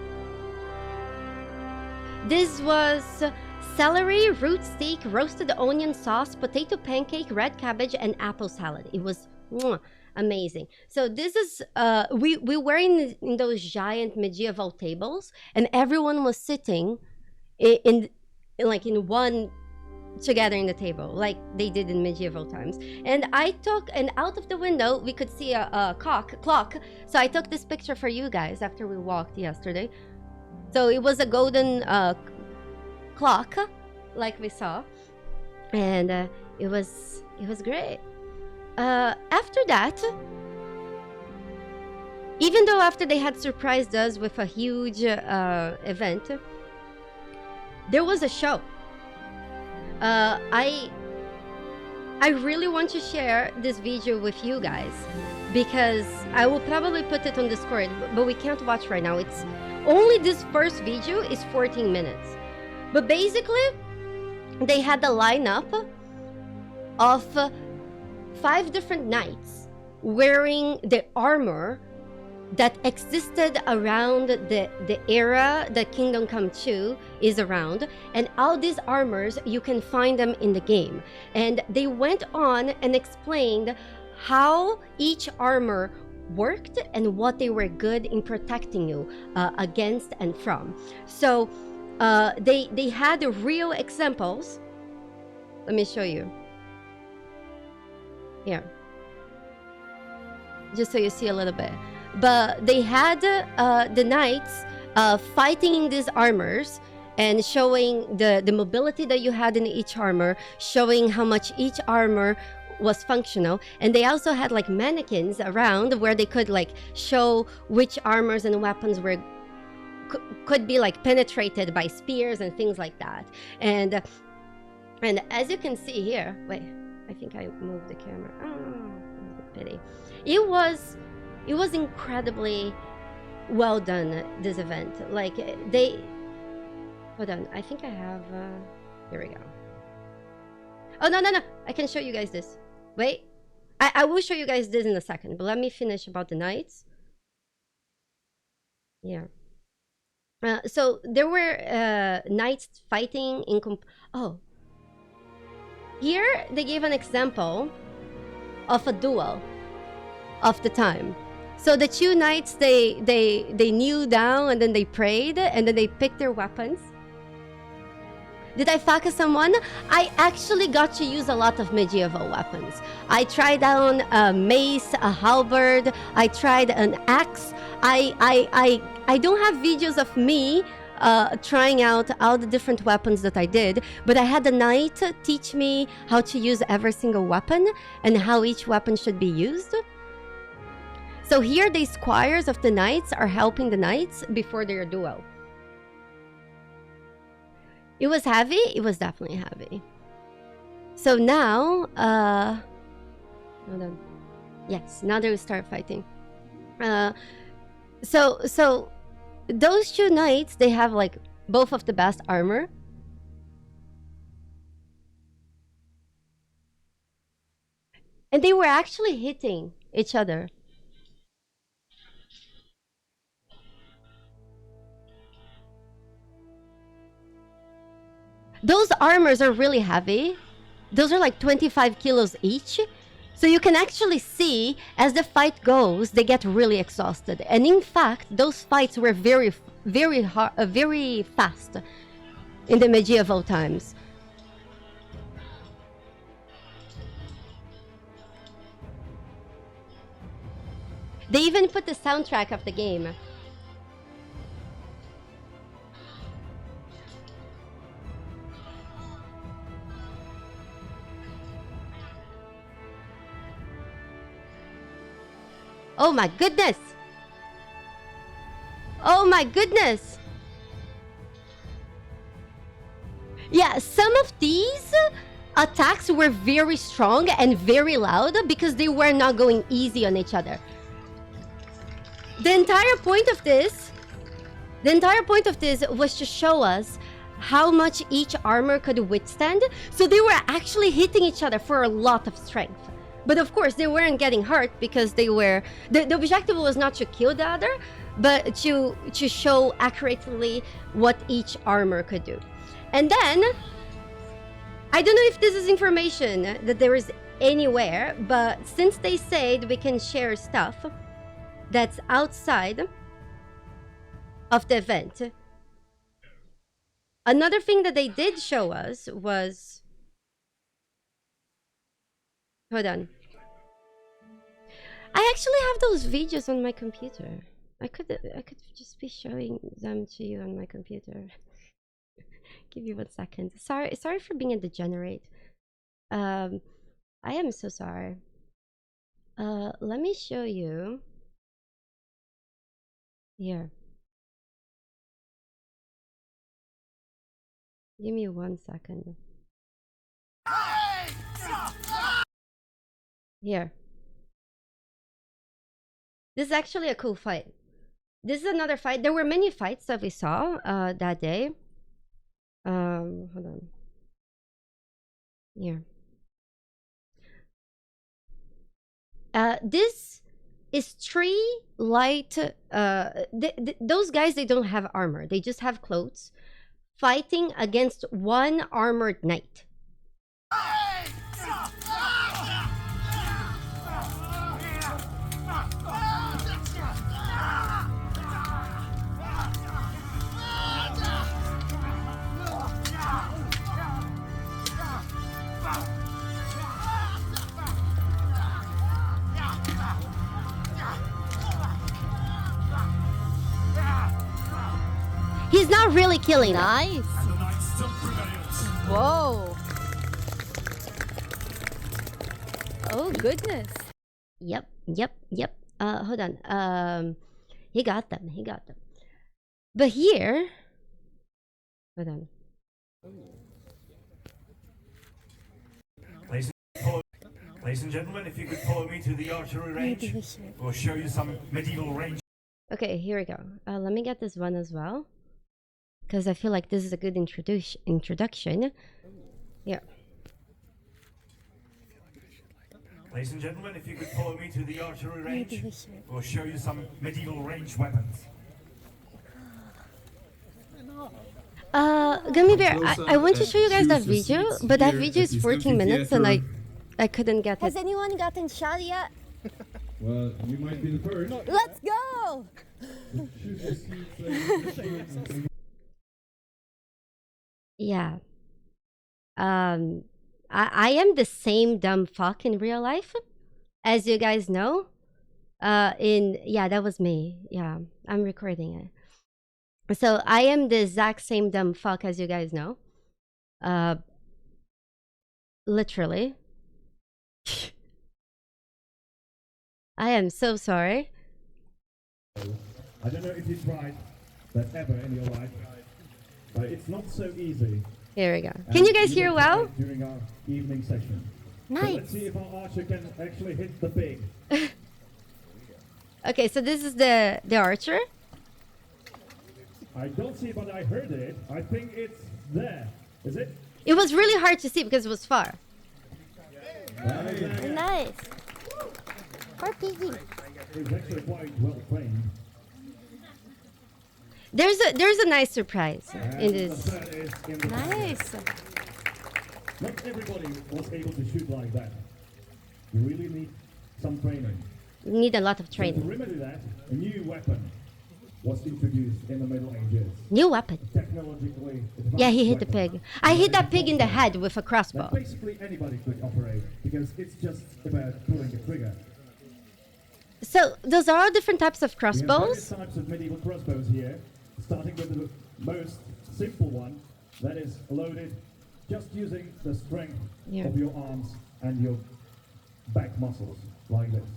This was celery, root steak, roasted onion sauce, potato pancake, red cabbage, and apple salad. It was amazing. So this is we were in those giant medieval tables, and everyone was sitting in one together in the table like they did in medieval times. And I took, and out of the window we could see a clock, so I took this picture for you guys after we walked yesterday. So it was a golden clock like we saw, and it was great. After that, even though after they had surprised us with a huge event, there was a show. I really want to share this video with you guys because I will probably put it on Discord, but we can't watch right now. It's only this first video is 14 minutes. But basically, they had a lineup of 5 different knights wearing the armor that existed around the era that Kingdom Come 2 is around, and all these armors, you can find them in the game. And they went on and explained how each armor worked and what they were good in protecting you against and from. So they had real examples. Let me show you here, just so you see a little bit. But they had the knights fighting in these armors and showing the mobility that you had in each armor, showing how much each armor was functional. And they also had like mannequins around where they could like show which armors and weapons were could be like penetrated by spears and things like that. And as you can see here, wait, I think I moved the camera. Oh, pity. It was incredibly well done, this event. Like they, hold on, I think I have, here we go. Oh, no, I can show you guys this. Wait, I will show you guys this in a second, but let me finish about the knights. Yeah. So there were knights fighting in oh, Here, they gave an example of a duel of the time. So the two knights, they kneel down and then they prayed and then they picked their weapons. Did I focus someone? I actually got to use a lot of medieval weapons. I tried out a mace, a halberd. I tried an axe. I don't have videos of me trying out all the different weapons that I did, but I had a knight teach me how to use every single weapon and how each weapon should be used. So here the squires of the knights are helping the knights before their duel. It was heavy. It was definitely heavy. So now, hold on. Yes, now they will start fighting. So those two knights, they have like both of the best armor. And they were actually hitting each other. Those armors are really heavy. Those are like 25 kilos each. So you can actually see as the fight goes, they get really exhausted. And in fact, those fights were very fast in the medieval times. They even put the soundtrack of the game. Oh my goodness! Oh my goodness! Yeah, some of these attacks were very strong and very loud because they were not going easy on each other. The entire point of this was to show us how much each armor could withstand. So they were actually hitting each other for a lot of strength. But of course, they weren't getting hurt because they were... The objective was not to kill the other, but to show accurately what each armor could do. And then, I don't know if this is information that there is anywhere, but since they said we can share stuff that's outside of the event, another thing that they did show us was... Hold on. I actually have those videos on my computer. I could just be showing them to you on my computer. Give you 1 second. Sorry for being a degenerate. I am so sorry. Let me show you. Here. Give me 1 second. Here. This is actually a cool fight. This is another fight. There were many fights that we saw that day. Hold on. Here. This is 3 light... those guys, they don't have armor. They just have clothes. Fighting against 1 armored knight. He's not really killing them. Nice. Whoa. Oh goodness. Yep. Hold on. He got them. But here... Hold on. Ladies and gentlemen, if you could follow me to the archery range, we'll show you some medieval range. Okay, here we go. Let me get this one as well, because I feel like this is a good introduction. Yeah. Ladies and gentlemen, if you could follow me to the archery range, we'll show you some medieval range weapons. Gummy Bear, Close I up want to and show you guys that choose the video, seats but that here video at is the 14 minutes and amphitheater. I couldn't get Has it. anyone gotten shot yet? Well, you might be the first. Let's go! Choose your seats. Yeah. I am the same dumb fuck in real life, as you guys know. Yeah, that was me. Yeah, I'm recording it. So I am the exact same dumb fuck as you guys know. Literally. I am so sorry. I don't know if you tried that ever in your life, but it's not so easy. Here we go. And Can you guys will hear try well? it during our evening session. So Nice. let's see if our archer can actually hit the pig. Okay, so this is the Archer. I don't see, but I heard it. I think it's there. Is it? It was really hard to see because it was far. Nice. Poor piggy. It's actually quite well trained. There's a nice surprise in The this. third is in the Nice. Not everybody was able to shoot like that. You really need some training. You need a lot of So to training. remedy that, a new weapon was introduced in the Middle Ages. New weapon. Technologically advanced Yeah, he hit the weapon. pig. I hit that pig in the head with a That crossbow. basically anybody could operate because it's just about pulling a trigger. So those are all different types of We have various crossbows. types of medieval crossbows here, starting with the most simple one that is loaded just using the strength Yeah. of your arms and your back muscles, like this.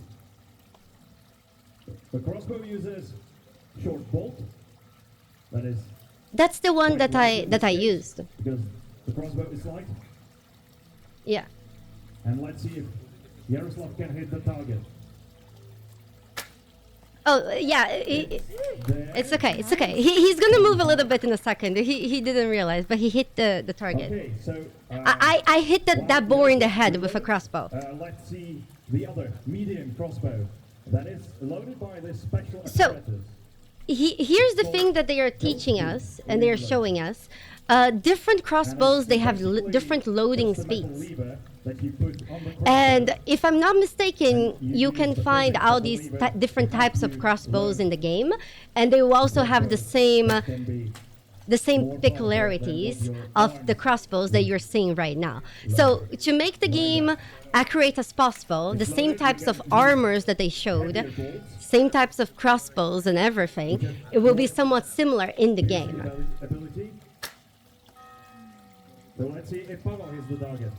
The crossbow uses short bolt, that is That's the one that I used. because the crossbow is light. Yeah. And let's see if Yaroslav can hit the target. Oh yeah. There. It's okay. It's okay. He's gonna move a little bit in a second. He didn't realize, but he hit the target. Okay, so I hit that boar in the head with a crossbow. let's see the other medium crossbow that is loaded by this special So- apparatus. Here's the thing that they are teaching us and they are showing us. Different crossbows, they have different loading Just a metal speeds. lever that you put on the crossbow. And if I'm not mistaken, you can find all these different types of crossbows in the game, and they will also have the same Can be peculiarities of the crossbows that you're seeing right now. So to make the game accurate as possible, the same types of armors that they showed, same types of crossbows and everything, it will be somewhat similar in the game. ability. So let's see if Pavel hits the target.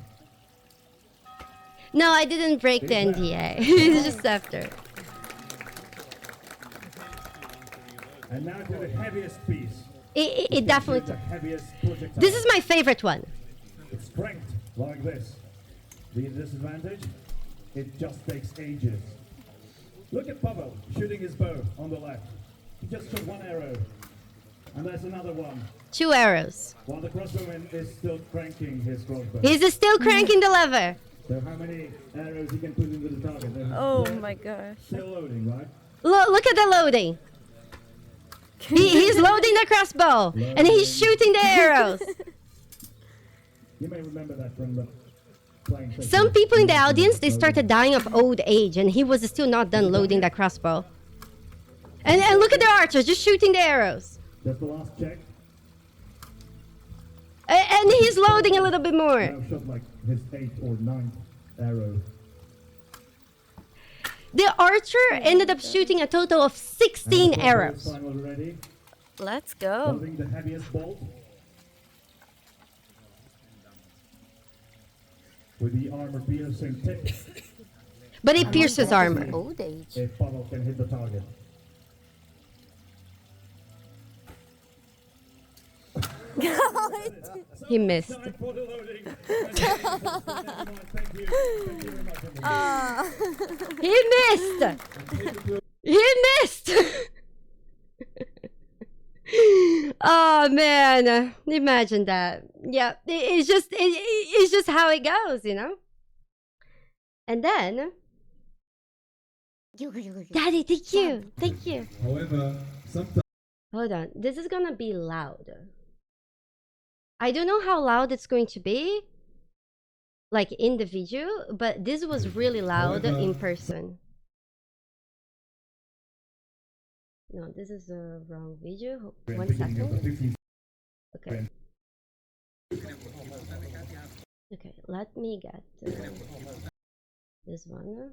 No, I didn't break the NDA. It's just after. And now to the heaviest piece. It definitely. The heaviest projectile. This is my favorite one. It's strength, like this. The disadvantage? It just takes ages. Look at Pavel shooting his bow on the left. He just shot one arrow. And there's another one. 2 arrows. While the crossbowman is still cranking his crossbow. He's still cranking the lever. So how many arrows he can put into the target? Oh They're my gosh. Still loading, right? Look at the loading. He's loading the crossbow and he's shooting the arrows. You may remember that from the playing session. Some people in the audience, they started dying of old age and he was still not done loading that crossbow. And look at the archers just shooting the arrows. That's the last check. And he's loading a little bit more. Now shot like his 8th or 9th arrow. The archer ended up shooting a total of 16 And the arrows. crossbow is finally ready. Let's go. Holding the heaviest bolt. With the armor piercing tip. But it pierces armor. Old age. If Pavel can hit the target. He missed. Time for the loading. Thank you. Thank you very much. He missed! He missed! Oh man, imagine that. Yeah, it's just how it goes, you know? And then, Daddy, thank you. Thank you. However, sometimes Hold on, this is gonna be loud. I don't know how loud it's going to be, like in the video, but this was really loud in person. No, this is a wrong video. 1 second. Okay. Okay, let me get this one.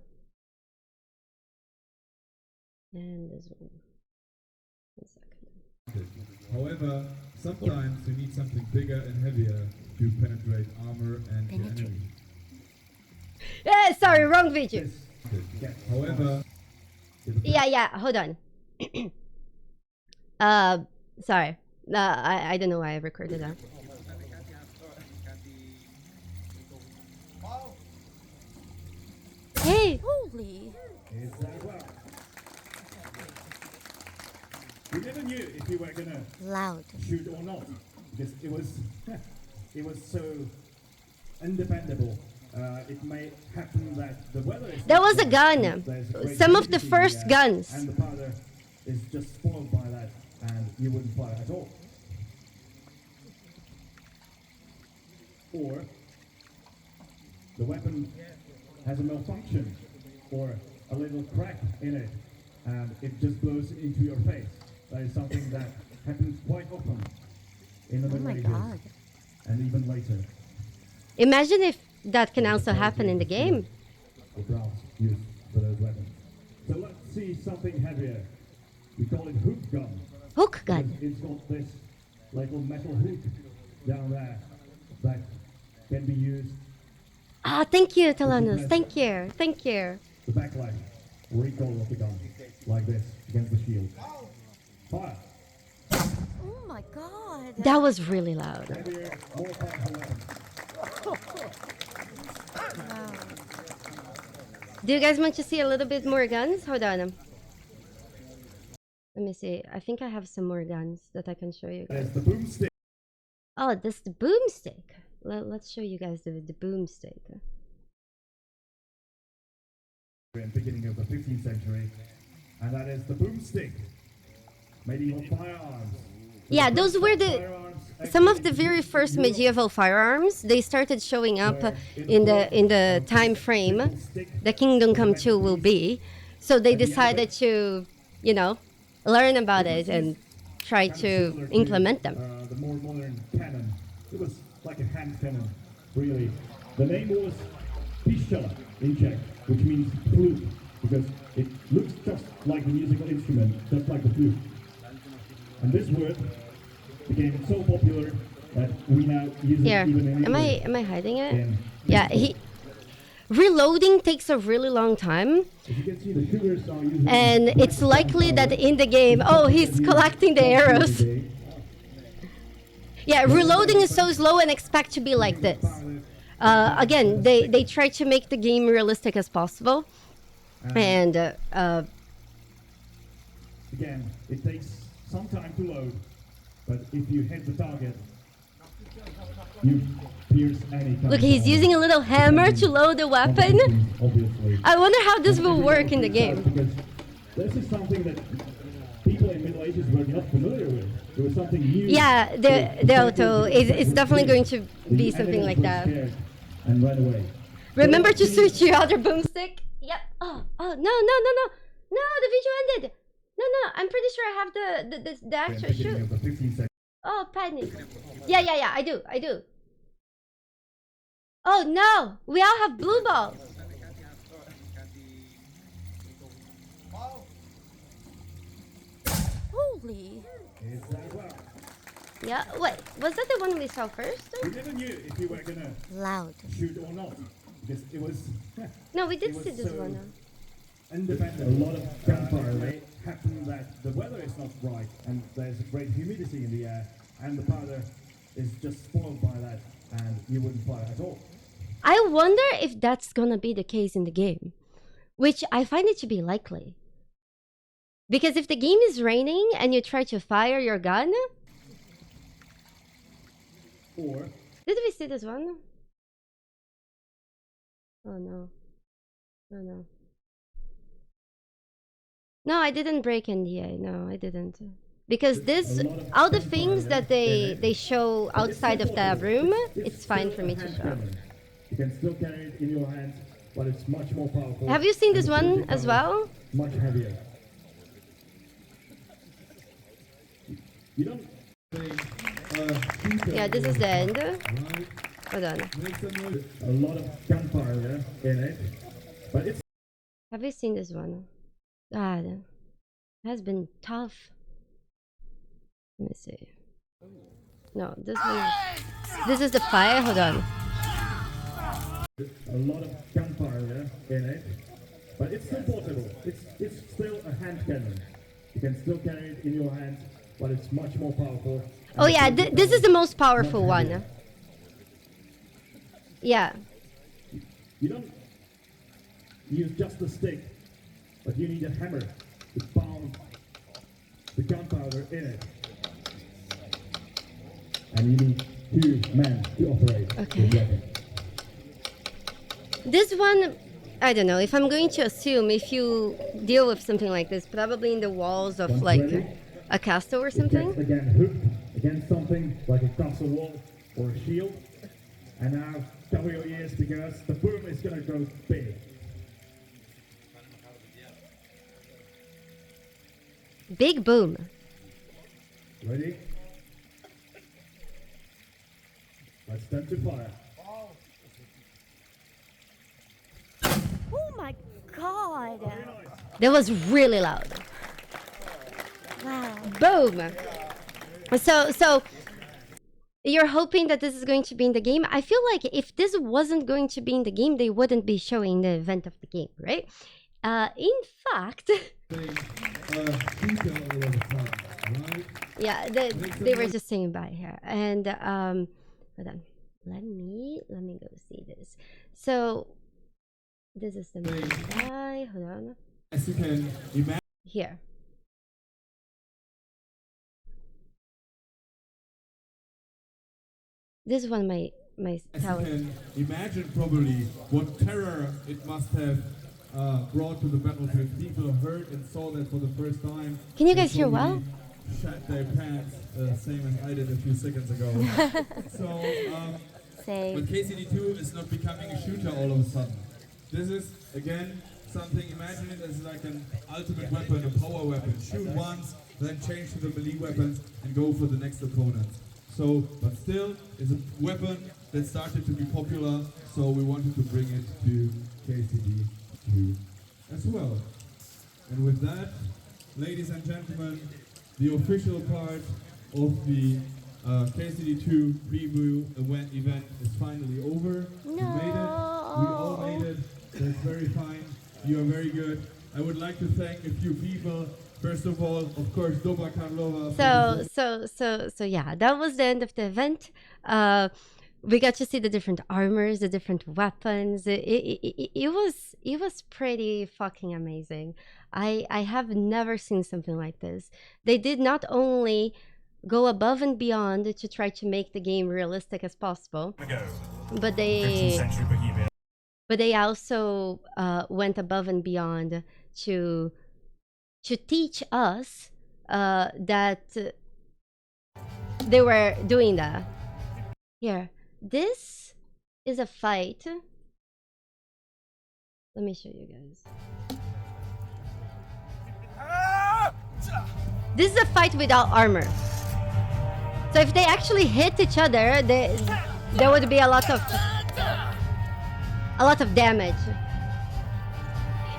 And this one. 1 second. However, sometimes you need something bigger and heavier to penetrate armor and the enemy. Sorry, wrong video. However, Yeah, hold on. Sorry. I don't know why I recorded that. Hey! Holy! We never knew if you were gonna Loud. shoot or not, because it was so undependable. It may happen that the weather is... That was a right, gun. and there's a great Some of the humidity in first the air, guns. And the powder is just spoiled by that, and you wouldn't fire at all. Or the weapon has a malfunction, or a little crack in it, and it just blows into your face. That is something that happens quite often in the Middle Ages, and even later. Imagine if that can also happen in the game. The brass used for those weapons. So let's see something heavier. We call it hook gun. Hook gun. Because it's got this little metal hook down there that can be used. Ah, thank you, Talanos. Thank you. Thank you. The backlight, recoil of the gun, like this, against the shield. Fire! Oh my god. That was really loud. Heavier, more powerful weapon. Wow. Do you guys want to see a little bit more guns? Hold on. Let me see. I think I have some more guns that I can show you guys. There's the boomstick. Oh, that's the boomstick. Let's show you guys the boomstick. In the beginning of the 15th century, and that is the boomstick. Medieval firearms. Yeah, those were some of the very first medieval firearms. They started showing up in the time frame the Kingdom Come 2 will be. So they decided to, you know, learn about it and try to implement them. The more modern cannon. It was like a hand cannon, really. The name was pistola in Czech, which means flute, because it looks just like the musical instrument, just like the flute. And this word became so popular that we now use Here, it even in English. am I hiding it? In Yeah, reloading takes a really long time. As you can see, the sugars are usually And it's likely that in the game, oh, he's collecting the arrows. Yeah, reloading is so slow and expect to be like this. Again, they try to make the game realistic as possible. And again, it takes some time to load, but if you hit the target, you pierce any kind look, he's of using a little hammer to load the weapon. obviously. I wonder how this will work in the game. Because this is something that people in Middle Ages were not familiar with. It was something new. Yeah, the auto is definitely going to be something like that. And right away. Remember to switch your other boomstick. Yep. Oh, no, the video ended. No, I'm pretty sure I have the actual shoot. Oh, panic. Yeah, I do. Oh no, we all have blue balls. Holy. Yeah, wait, was that the one we saw first? We never knew if you were gonna Loud. shoot or not, because it was. No, we did it was see this so one. Independent. A lot of gunfire may happen that the weather is not right, and there's a great humidity in the air, and the powder is just spoiled by that, and you wouldn't fire at all. I wonder if that's gonna be the case in the game, which I find it to be likely. Because if the game is raining and you try to fire your gun... Or... Did we see this one? Oh no. Oh no. No, I didn't break NDA. No, I didn't. because this, all the things that they show outside of the room, it's fine for me to show. You can still carry it in your hands, but it's much more powerful. Have you seen this one as well? Much heavier. You don't Yeah, this is the end. Hold on. a lot of gunfire in it, but it's. Have you seen this one? God, it has been tough. Let me see. No, this one. This is the fire. Hold on. A lot of gunfire in it, but it's still portable. It's still a hand cannon. You can still carry it in your hands, but it's much more powerful. Oh yeah, this is the most powerful one. Yeah. You don't use just a stick, but you need a hammer to pound the gunpowder in it. And you need 2 men to operate the weapon. This one, I don't know. If I'm going to assume, if you deal with something like this, probably in the walls of like a castle or something. It gets again hooked against something like a castle wall or a shield. And now cover your ears because the boom is gonna go big. Big boom. Ready? Let's stand to fire. Oh my god! That was really loud. Wow. Boom. So you're hoping that this is going to be in the game. I feel like if this wasn't going to be in the game, they wouldn't be showing the event of the game, right? In fact, yeah, they were just saying bye here, and hold on, let me go see this. So this is the main guy. Hold on. As you can imagine, Here. This is one of my as you talents. can imagine, probably what terror it must have brought to the battlefield. People heard and saw that for the first time. Can you They guys hear probably well? Shat their pants, same as I did a few seconds ago. So, but KCD2 is not becoming a shooter all of a sudden. This is again something. Imagine it as like an ultimate weapon, a power weapon. Shoot once, then change to the melee weapons and go for the next opponent. So, but still, it's a weapon that started to be popular, so we wanted to bring it to KCD2 as well. And with that, ladies and gentlemen, the official part of the KCD2 preview event is finally over. No. We made it. We all made it. That's very fine. You are very good. I would like to thank a few people. First of all, of course, Doba Karlova. So yeah, that was the end of the event. We got to see the different armors, the different weapons. It was pretty fucking amazing. I have never seen something like this. They did not only go above and beyond to try to make the game realistic as possible, but they also went above and beyond to teach us that they were doing that. Here, this is a fight. Let me show you guys. This is a fight without armor. So if they actually hit each other, there would be a lot of damage.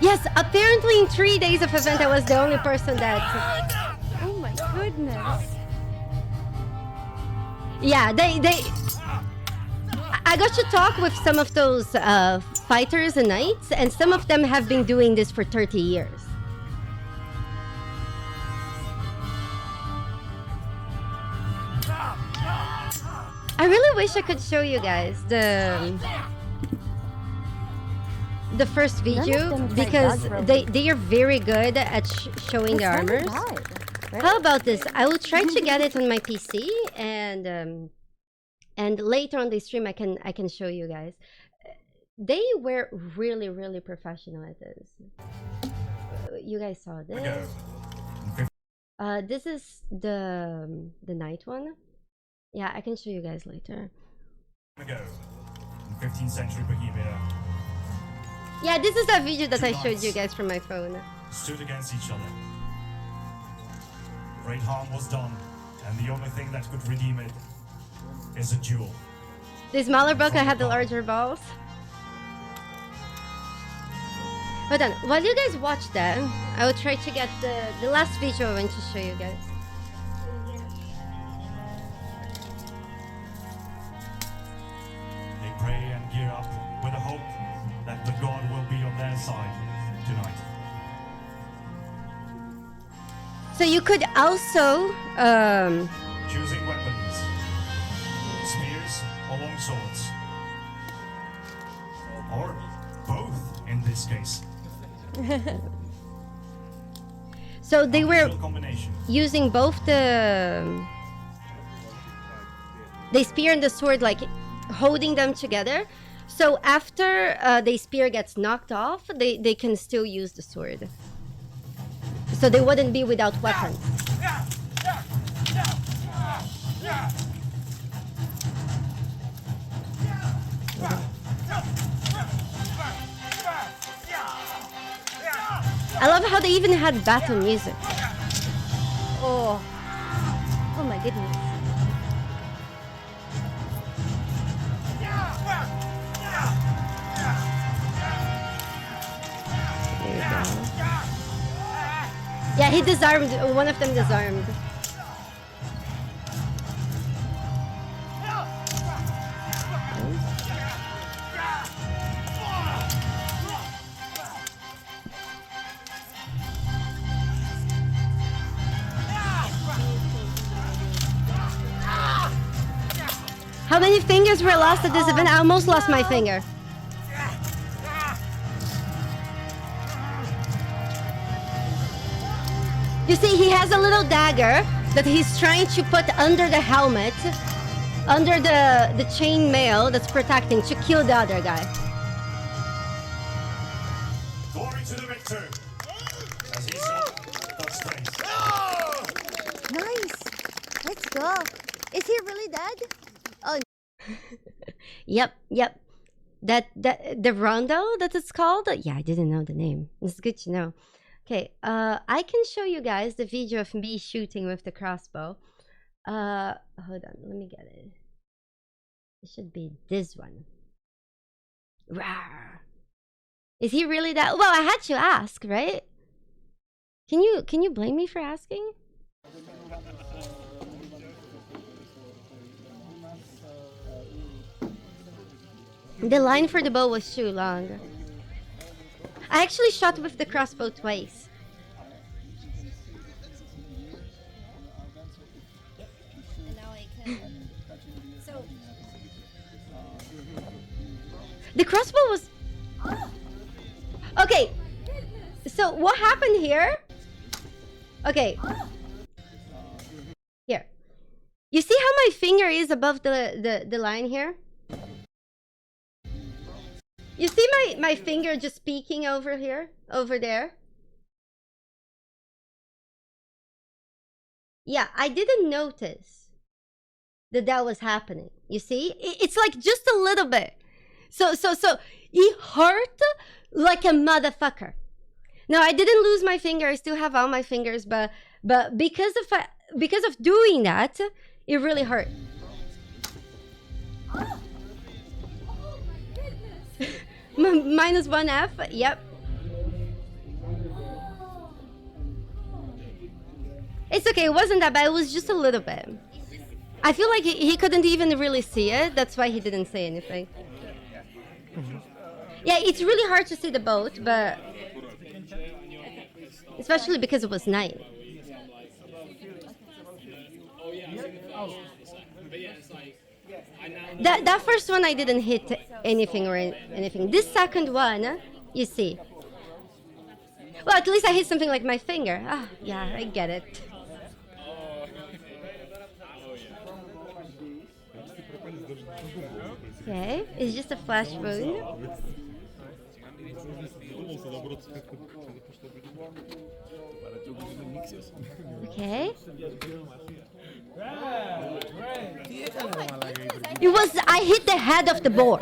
Yes, apparently in 3 days of event, I was the only person that... Oh my goodness. Yeah, I got to talk with some of those fighters and knights, and some of them have been doing this for 30 years. I really wish I could show you guys the first video, because they are very good at showing the armors. How about this? I will try to get it on my PC, and later on the stream I can show you guys. They were really professional at this. You guys saw this. This is the night one. Yeah, I can show you guys later. Ago, in 15th century Bohemia. Yeah, this is that video that I showed you guys from my phone. Stood against each other. Great harm was done, and the only thing that could redeem it is a duel. The smaller Boca had the larger balls. Hold on, while you guys watch that, I will try to get the last video I want to show you guys. They pray and gear up with the hope that the god will be on their side tonight. So you could also Choosing weapons, spears or long swords, or both in this case. so they were Unusual combination. using both the spear and the sword, like holding them together. So after the spear gets knocked off, they can still use the sword. So they wouldn't be without weapons. I love how they even had battle music. Oh, oh my goodness. There you go. Yeah, he disarmed, one of them disarmed. How many fingers were lost at this event? I almost lost my finger. You see, he has a little dagger that he's trying to put under the helmet, under the chainmail that's protecting, to kill the other guy. Glory to the victor, as he saw God's strength. Nice. Let's go. Is he really dead? Oh. Yep. That the rondo that it's called. Yeah, I didn't know the name. It's good to know. Okay, I can show you guys the video of me shooting with the crossbow. Hold on, let me get it. It should be this one. Rawr. Is he really that? Well, I had to ask, right? Can you blame me for asking? The line for the bow was too long. I actually shot with the crossbow twice. And now I can. So. The crossbow was... Okay, so what happened here? Okay. Here. You see how my finger is above the line here? You see my finger just peeking over here? Over there? Yeah, I didn't notice that was happening. You see? It's like just a little bit. So it hurt like a motherfucker. Now, I didn't lose my finger. I still have all my fingers, but because of doing that, it really hurt. Minus 1F, yep. It's okay, it wasn't that bad, it was just a little bit. I feel like he couldn't even really see it, that's why he didn't say anything. Yeah, it's really hard to see the boat, but... especially because it was night. That first one I didn't hit anything or anything. This second one, you see. Well, at least I hit something like my finger. Ah, yeah, I get it. Okay, it's just a flash wound. Okay. It was, I hit the head of the boar.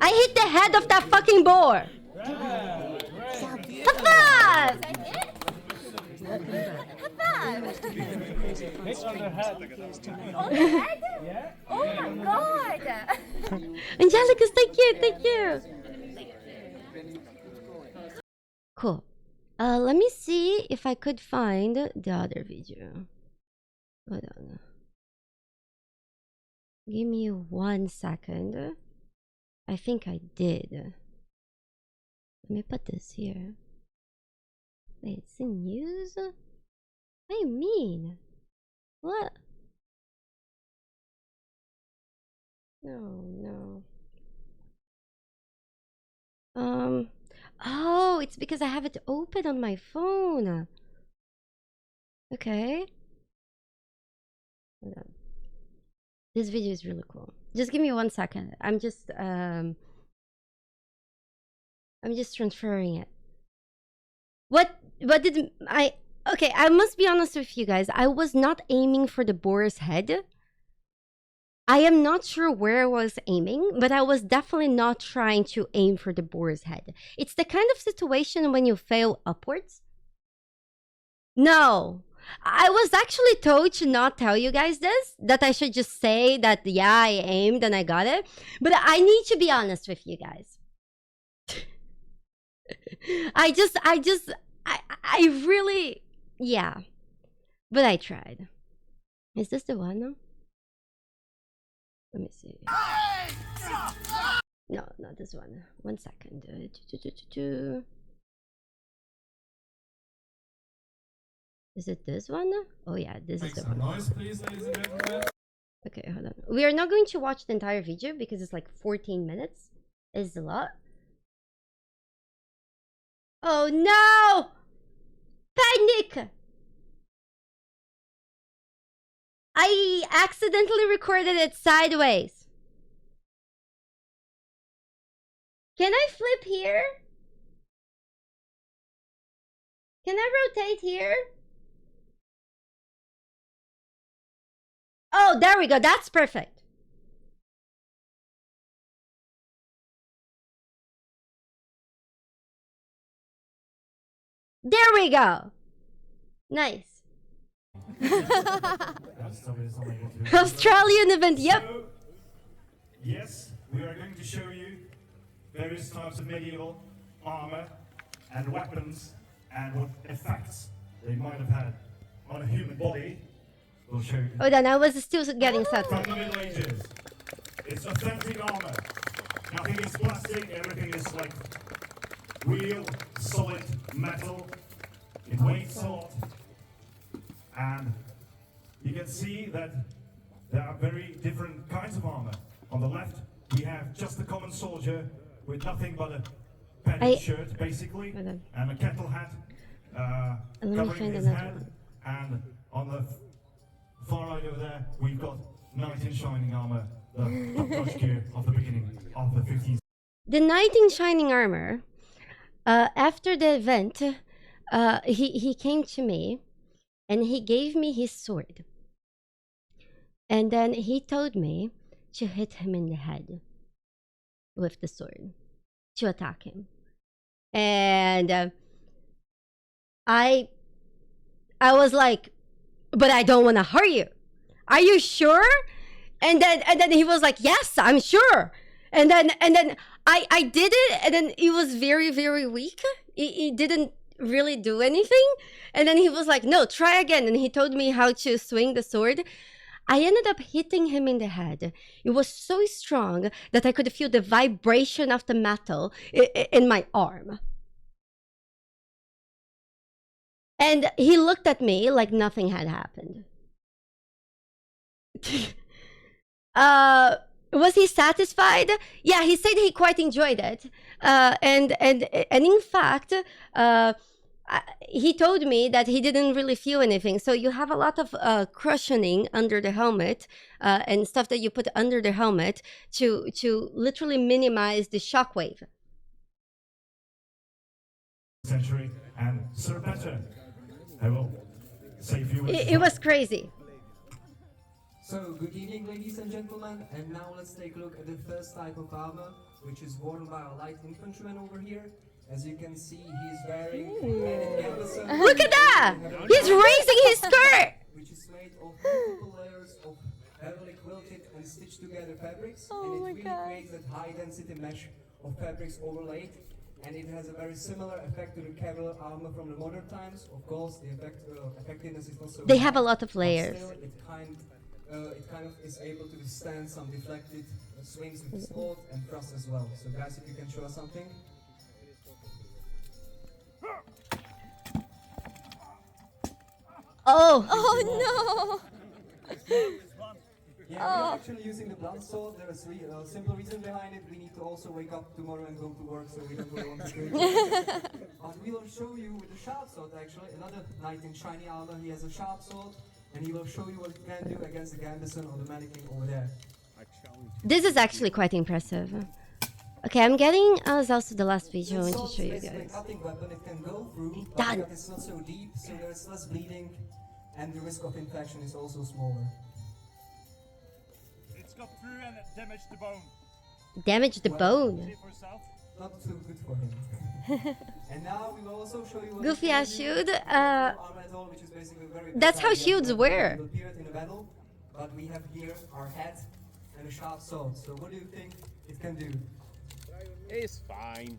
I hit the head of that fucking boar. High five! Oh my god! Angelicus, thank you, thank you. Cool. Let me see if I could find the other video. Hold on. Give me 1 second. I think I did. Let me put this here. Wait, it's in news? What do you mean? What? No. Oh, it's because I have it open on my phone. Okay. Hold on. This video is really cool. Just give me 1 second. I'm just transferring it. What did I... Okay, I must be honest with you guys. I was not aiming for the boar's head. I am not sure where I was aiming, but I was definitely not trying to aim for the boar's head. It's the kind of situation when you fail upwards. No. I was actually told to not tell you guys this, that I should just say that, yeah, I aimed and I got it. But I need to be honest with you guys. I really, yeah. But I tried. Is this the one now? Let me see. No, not this one. 1 second. Is it this one? Oh yeah, this is the one. Noise, please, ladies and gentlemen. Okay, hold on. We are not going to watch the entire video because it's like 14 minutes. It's a lot. Oh no! Panic! I accidentally recorded it sideways. Can I flip here? Can I rotate here? Oh, there we go. That's perfect. There we go. Nice. Australian event, yep. So, yes, we are going to show you various types of medieval armor and weapons and what effects they might have had on a human body. We'll show you. Hold on, I was still getting set. From the Middle Ages. It's authentic armor. Nothing is plastic, everything is like real, solid metal. It weighs a lot. And you can see that there are very different kinds of armor. On the left, we have just a common soldier with nothing but a padded shirt, basically, and a kettle hat covering his head. And on the far right over there, we've got knight in shining armor, the top-notch gear of the beginning of the 15th. The knight in shining armor, after the event, he came to me and he gave me his sword. And then he told me to hit him in the head with the sword, to attack him. And I was like, but I don't want to hurt you. Are you sure? And then he was like, yes, I'm sure. And then I did it, and then he was very, very weak. He didn't really do anything. And then he was like, no, try again. And he told me how to swing the sword. I ended up hitting him in the head. It was so strong that I could feel the vibration of the metal in my arm. And he looked at me like nothing had happened. Was he satisfied? Yeah, he said he quite enjoyed it. And in fact, he told me that he didn't really feel anything. So you have a lot of cushioning under the helmet and stuff that you put under the helmet to literally minimize the shock wave. century, and Sir Petter. I will say a few words. It was crazy. So, good evening, ladies and gentlemen, and now let's take a look at the first type of armor, which is worn by a light infantryman over here. As you can see, he's wearing Look at that! He's raising his skirt! Which is made of multiple layers of heavily quilted and stitched together fabrics, and it really creates that high density mesh of fabrics overlaid, and it has a very similar effect to the Kevlar armor from the modern times. Of course, the effectiveness is not so They have a lot of layers. Still, it kind of is able to withstand some deflected swings with the sword and thrust as well. So guys, if you can show us something. Oh! Oh Yeah, we're actually using the blunt sword. There's a simple reason behind it. We need to also wake up tomorrow and go to work, so we don't really want to do it. But we will show you with the sharp sword, actually. Another knight in shiny armor. He has a sharp sword, and he will show you what it can do against the Gambison or the mannequin over there. This is actually quite impressive. Okay, I'm getting us also the last video I want to show you Basically guys. a cutting weapon. It can go through, Done. but it's not so deep, so there's less bleeding, and the risk of infection is also smaller. It's got through and damaged the bone. Damage the bone. Not too good for him. And now we will also show you what Goofy it can ass do. shield. Armor at all, which is basically very That's how versatile. shields wear. It will appear in a battle, but we have here our head and a sharp sword. So what do you think it can do? It's fine.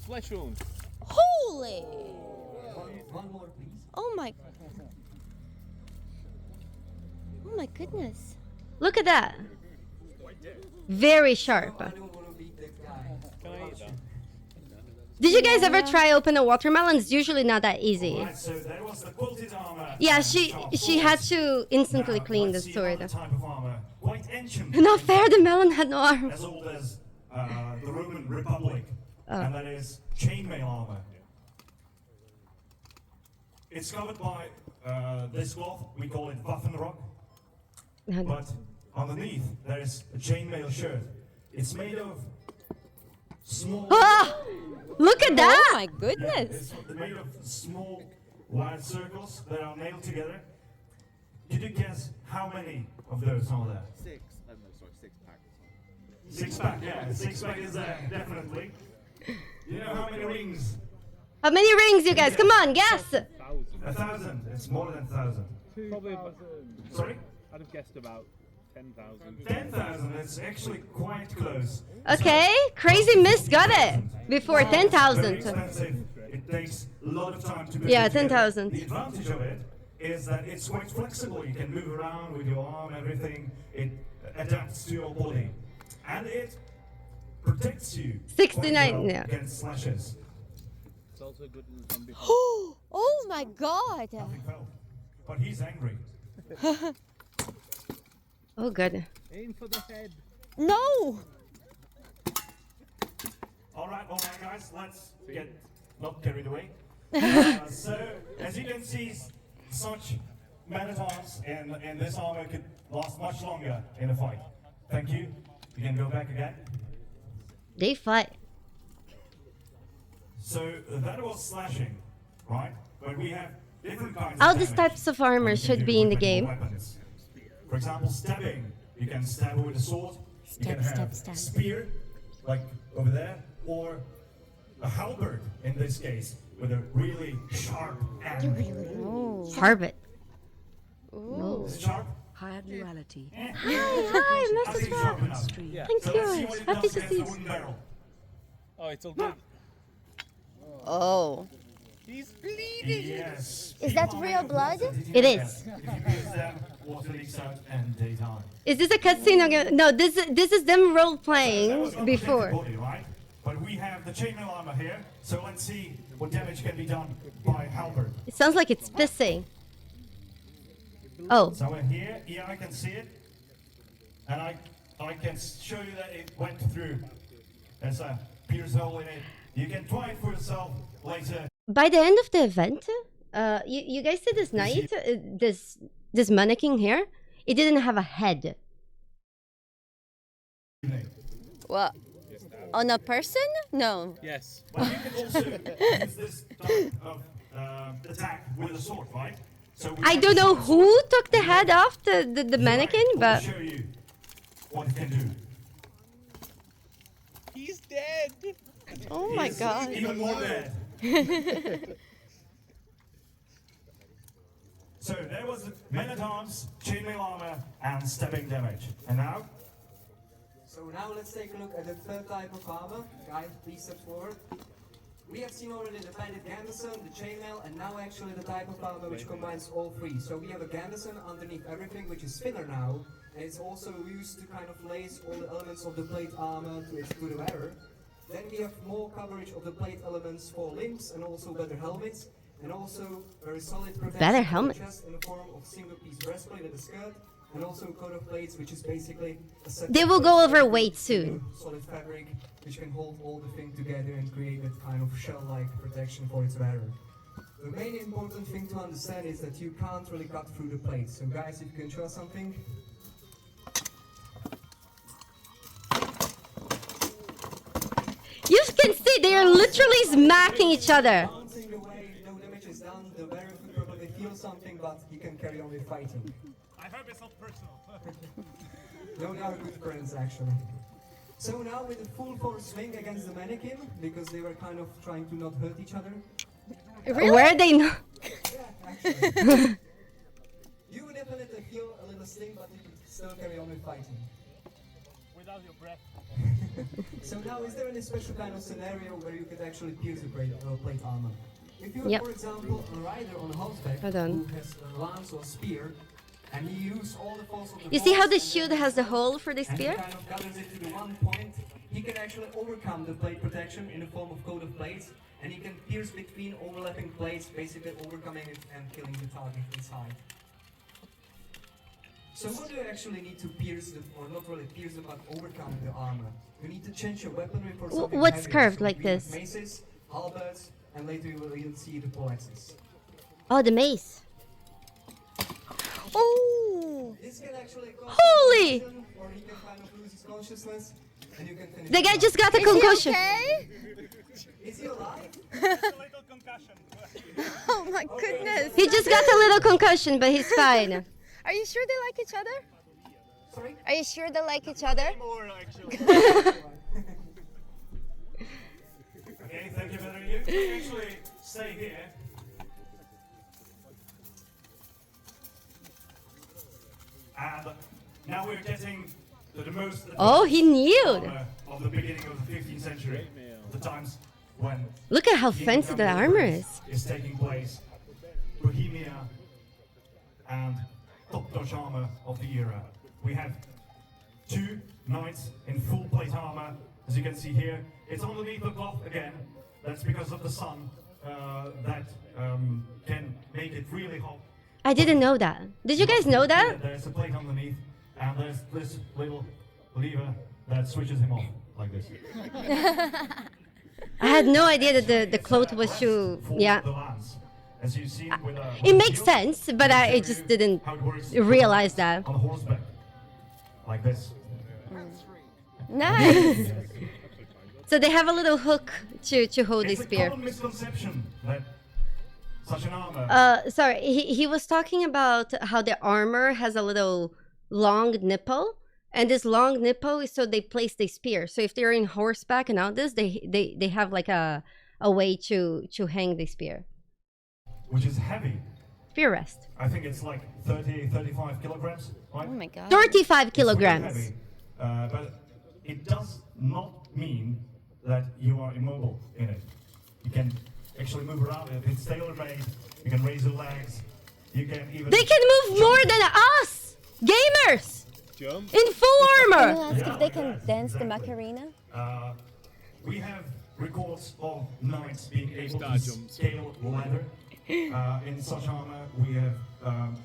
Flesh wound. Holy! One more, please. Oh my. Oh my goodness. Look at that. Very sharp. I don't want to beat that guy. Can I eat that? Did you guys ever try open a watermelon? It's usually not that easy. Right, so that was the quilted armor. Yeah, and she sharp had swords. to instantly Now, clean the let's see sword. another type of armor, quite ancient. Not fair, the melon had no arm. As old as the Roman Republic, Oh. and that is chainmail armor. It's covered by this cloth, we call it Waffenrock, but underneath there is a chainmail shirt. It's made of small... Ah! Look at that! Oh my goodness. It's made of small wide circles that are nailed together. Could you guess how many of those are there? 6. Oh, no, sorry, 6 pack. 6 pack, yeah, 6 pack is there, definitely. You know how many rings? How many rings, you guys? Come on, guess! 1,000. It's more than 1,000. Probably about, Sorry? I'd have guessed about 10,000. 10,000. It's actually quite close. Okay, Crazy Miss got it before Very 10,000. expensive. It takes a lot of time to put Yeah, it together. 10,000. The advantage of it is that it's quite flexible. You can move around with your arm, everything. It adapts to your body. And it protects you 69, quite well yeah. against slashes. It's also good in zombie. Oh my god. Nothing fell. But he's angry. Oh, good. Aim for the head. No! All right, guys, let's get not carried away. So, as you can see, such men-at-arms in this armor could last much longer in a fight. Thank you. You can go back again. They fight. So that was slashing, right? But we have different kinds All of these damage types of armor that we can should do be in the with game. weapons. For example, stabbing. You can stab with a sword. You can have spear, like over there, or a halberd in this case, with a really sharp end. Harbit. Ooh. Is it sharp? Hired Luality. Hi, I Mr. think it's sharp Swab. enough. Thank So let's see you. what it Happy does to against see the you. wooden barrel. Oh, it's all good. Oh. He's bleeding. Yes. Is that real blood? It is. If you pierce them, water leaks out and they die. Is this a cutscene? No, this is them role That was playing a protected before. body, right? But we have the chainmail armor here, so let's see what damage can be done by halberd. It sounds like it's pissing. Oh, So in here, I can see it, and I can show you that it went through. There's a pierce hole in it. You can try it for yourself later. by the end of the event, you guys see this knight, this mannequin here? It didn't have a head. What? On a person? No. Yes. Well, you can also use this type of attack with a sword, right? So I don't know who took the head off the mannequin, but... I'll show you what it can do. He's dead. Oh my god. Even more dead. So there was men-at-arms, chainmail armor, and stabbing damage. And now? So now let's take a look at the third type of armor. Guys, please step forward. We have seen already the banded gambeson, the chainmail, and now actually the type of armor which combines all three. So we have a gambeson underneath everything, which is thinner now, and it's also used to kind of lace all the elements of the plate armor to the wearer. Then we have more coverage of the plate elements for limbs and also better helmets, and also very solid protection Better for helmet. the chest in the form of single-piece breastplate at the skirt, and also a coat of plates, which is basically a set They of will go plates over made weight of soon. solid fabric, which can hold all the thing together and create that kind of shell-like protection for its wearer. The main important thing to understand is that you can't really cut through the plates. So guys, if you can show us something. You can see they are literally smacking each other. Bouncing away, no damage is done. The wearer could probably feel something, but he can carry on with fighting. I hope it's not personal. No, they are good friends actually. So now with a full force swing against the mannequin, because they were kind of trying to not hurt each other. Really? Where are they not? Yeah, actually. You would definitely feel a little sting, but you could still carry on with fighting. Without your breath. So now, is there any special kind of scenario where you could actually pierce the plate armor? If you have, Yep. for example, a rider on horseback Hold on. who has a lance or spear, and he uses all the force of the You see how the horse shield and has the hole for the and he spear? kind of gathers it to the one point, he can actually overcome the plate protection in the form of coat of plates, and he can pierce between overlapping plates, basically overcoming it and killing the target inside. So what do you actually need to pierce the, or not really pierce it, but overcome the armor? You need to change your weaponry for something What's heavier. curved So like we have this? Maces, halberds, and later you will even see the poleaxes. Oh, the mace. Oh! This can actually cause Holy! concussion, or he can kind of lose his consciousness, and you can finish The guy him just off. got a concussion. Is he alive? Oh my goodness. He just got a little concussion, but he's fine. Are you sure they like each other? Sorry? Are you sure they like each other? Okay, thank you, Valerie. You can actually stay here. And now we're getting to the most Oh, he knew. armor of the beginning of the 15th century, the times when Look at how the fancy the incoming armor deliverance is taking place. Bohemia and top-notch armor of the era. We have two knights in full plate armor, as you can see here. It's underneath the cloth again. That's because of the sun that can make it really hot. I didn't know that. Did you guys know that? There's a plate underneath, and there's this little lever that switches him off like this. I had no idea that the cloth was too. Yeah. The lance. As you've seen with It makes sense, but I just didn't realize that. on horseback, like this. Nice. So they have a little hook to hold the It's a spear. common misconception that such an armor. Sorry, he was talking about how the armor has a little long nipple, and this long nipple is so they place the spear. So if they're in horseback and all this, they have like a way to hang the spear. Which is heavy. Spear rest. I think it's like 35 kilograms, right? Oh my god. 35 It's kilograms. really heavy, but it does not mean that you are immobile in it. You can actually move around it. It's tailor-made. You can raise your legs. You can even... They can move more than us! Gamers! Jump. In full armor! Can you ask if they can dance the Macarena? We have records of knights being able Star to jumps. scale ladder. In such armor, we have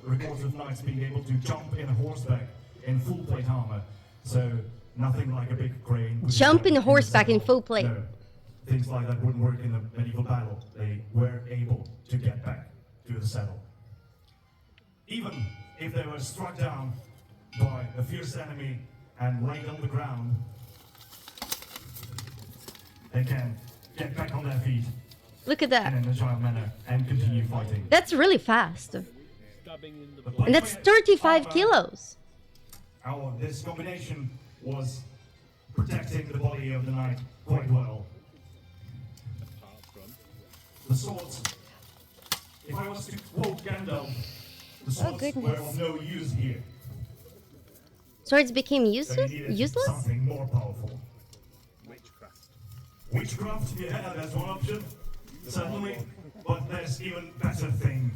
records of knights being able to jump in a horseback in full plate armor. So nothing like a big crane. Jump in a the horseback in saddle. full plate. No, things like that wouldn't work in a medieval battle. They were able to get back to the saddle. Even if they were struck down by a fierce enemy and laid on the ground, they can get back on their feet Look at that. in an agile manner and continue fighting. That's really fast. And that's 35 kilos. This combination was protecting the body of the knight quite well. The swords, if I was to quote Gandalf, the swords were of no use here. Swords became So useless? you needed Useless? something more powerful. Witchcraft. Witchcraft, yeah, that's one option. Certainly. But there's even better thing.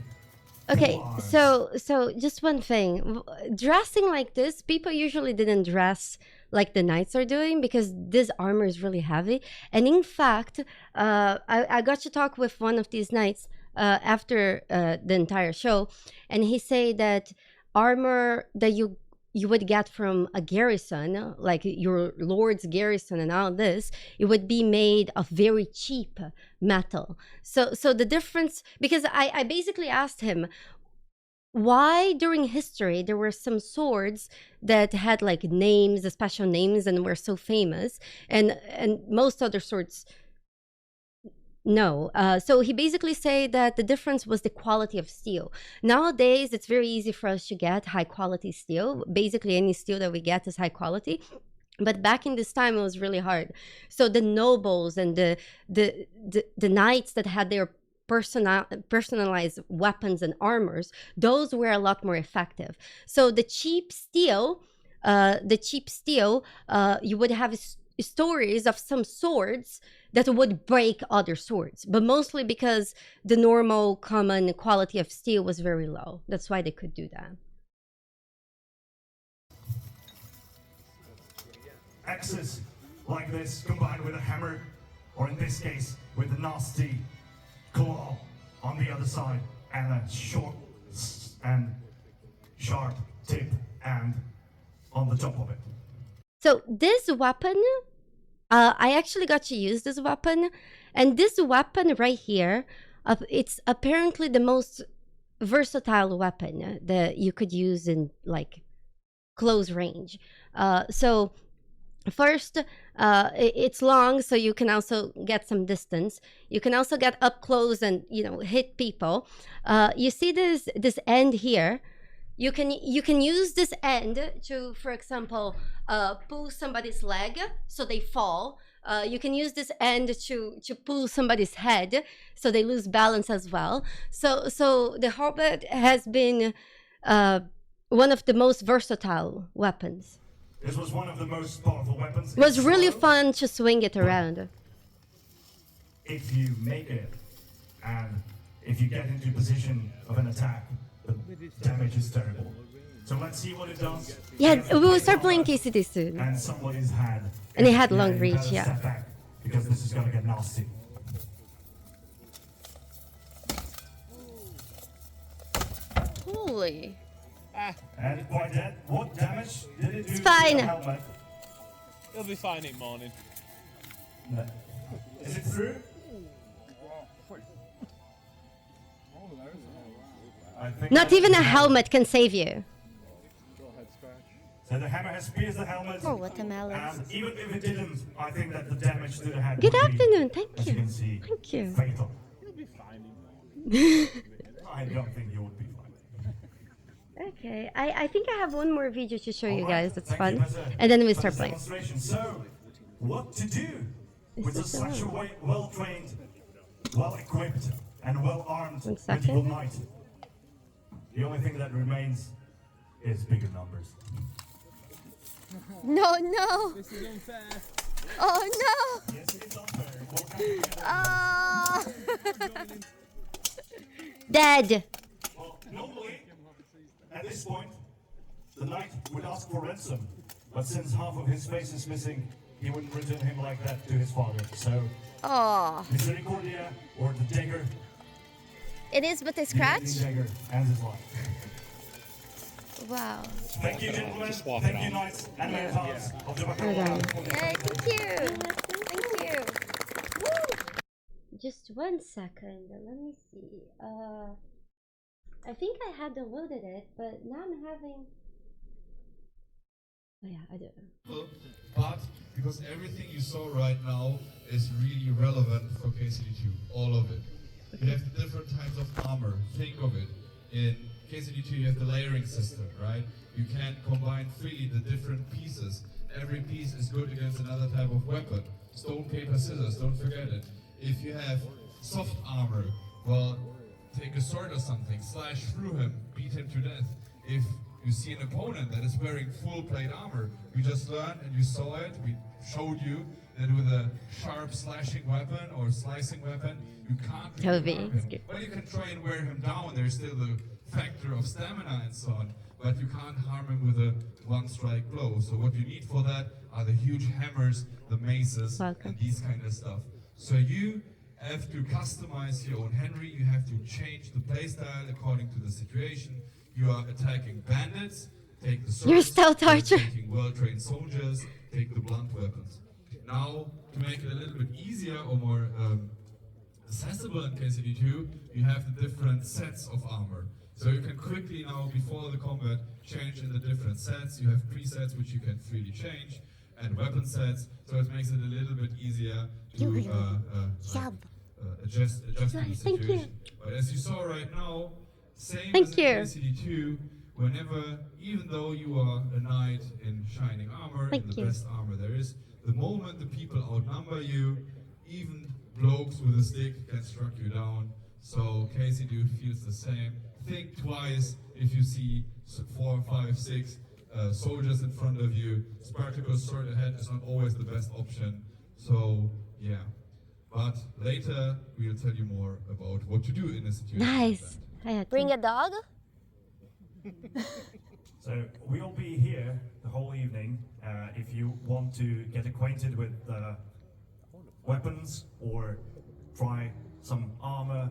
Okay, so just one thing. Dressing like this, people usually didn't dress like the knights are doing because this armor is really heavy. And in fact, I got to talk with one of these knights after the entire show, and he said that armor that you would get from a garrison, like your lord's garrison and all this, it would be made of very cheap metal. So the difference, because I basically asked him why during history there were some swords that had like names, special names, and were so famous, and most other swords no. So he basically said that the difference was the quality of steel. Nowadays, it's very easy for us to get high quality steel. Basically, any steel that we get is high quality. But back in this time, it was really hard. So the nobles and the knights that had their personalized weapons and armors, those were a lot more effective. So the cheap steel, you would have stories of some swords that would break other swords, but mostly because the normal common quality of steel was very low. That's why they could do that. Axes like this combined with a hammer, or in this case with a nasty claw on the other side and a short and sharp tip and on the top of it. So this weapon, I actually got to use this weapon, and this weapon right here, it's apparently the most versatile weapon that you could use in like close range. So first, it's long, so you can also get some distance. You can also get up close and hit people. You see this end here. You can use this end to, for example, pull somebody's leg so they fall. You can use this end to pull somebody's head so they lose balance as well. So the halberd has been one of the most versatile weapons. This was one of the most powerful weapons. It was really fun to swing it around. If you make it, and if you get into position of an attack, the damage is terrible. So let's see what it does. Yeah, we will start playing KCD soon. And somebody's had. And it had long reach, yeah. Step back, because this is gonna get nasty. Holy. And quite dead. What damage did it do? It's fine. To the helmet? It'll be fine in morning. No. Is it through? I think Not even a helmet can save you. So the hammer has pierced the helmet. Poor watermelons. And even if it didn't, I think that the damage to the head Good would afternoon, be, thank as you. can see, Thank you. fatal. It'll be fine in morning. I don't think you would be fine. Okay, I think I have one more video to show you guys. That's Thank fun. you, Mr. And then we for start this playing. demonstration. So, what to do with this such a on? well-trained, well-equipped, and well-armed 1 medieval second. knight? The only thing that remains is bigger numbers. No. This is unfair. Oh no. Yes, it is unfair. Ah. Dead. Well, normally, at this point, the knight would ask for ransom, but since half of his face is missing, he wouldn't return him like that to his father. So, Oh. Misericordia, or the dagger, It is but a the scratch? dagger ends his life. Wow. Thank you, gentlemen. Thank you, knights and men of the Yay, thank you. Thank you. Just 1 second. Let me see. I think I had downloaded it, but now I'm having Oh yeah, I do. But because everything you saw right now is really relevant for KCD2, all of it. You have the different types of armor. Think of it. In KCD2 you have the layering system, right? You can combine freely the different pieces. Every piece is good against another type of weapon. Stone, paper, scissors, don't forget it. If you have soft armor, well, take a sword or something, slash through him, beat him to death. If you see an opponent that is wearing full plate armor, we just learned and you saw it, we showed you that with a sharp slashing weapon or slicing weapon, you can't really harm him. Well, you can try and wear him down, there's still the factor of stamina and so on, but you can't harm him with a one-strike blow. So what you need for that are the huge hammers, the maces, and these kind of stuff. So you have to customize your own Henry, you have to change the playstyle according to the situation. You are attacking bandits, take the swords. You're stealth archer. Taking well-trained soldiers, take the blunt weapons. Now, to make it a little bit easier or more accessible in KCD2, you have the different sets of armor. So you can quickly now, before the combat, change in the different sets. You have presets which you can freely change, and weapon sets, so it makes it a little bit easier to adjust to the situation. But as you saw right now, same as in KCD2, whenever, even though you are a knight in shining armor, in the best armor there is, the moment the people outnumber you, even blokes with a stick can struck you down. So KCD2 feels the same. Think twice if you see 4, 5, 6 soldiers in front of you. Spartacus sword ahead is not always the best option. So yeah, but later we'll tell you more about what to do in a situation. Nice. Bring a dog. So we'll be here the whole evening. If you want to get acquainted with weapons or try some armor,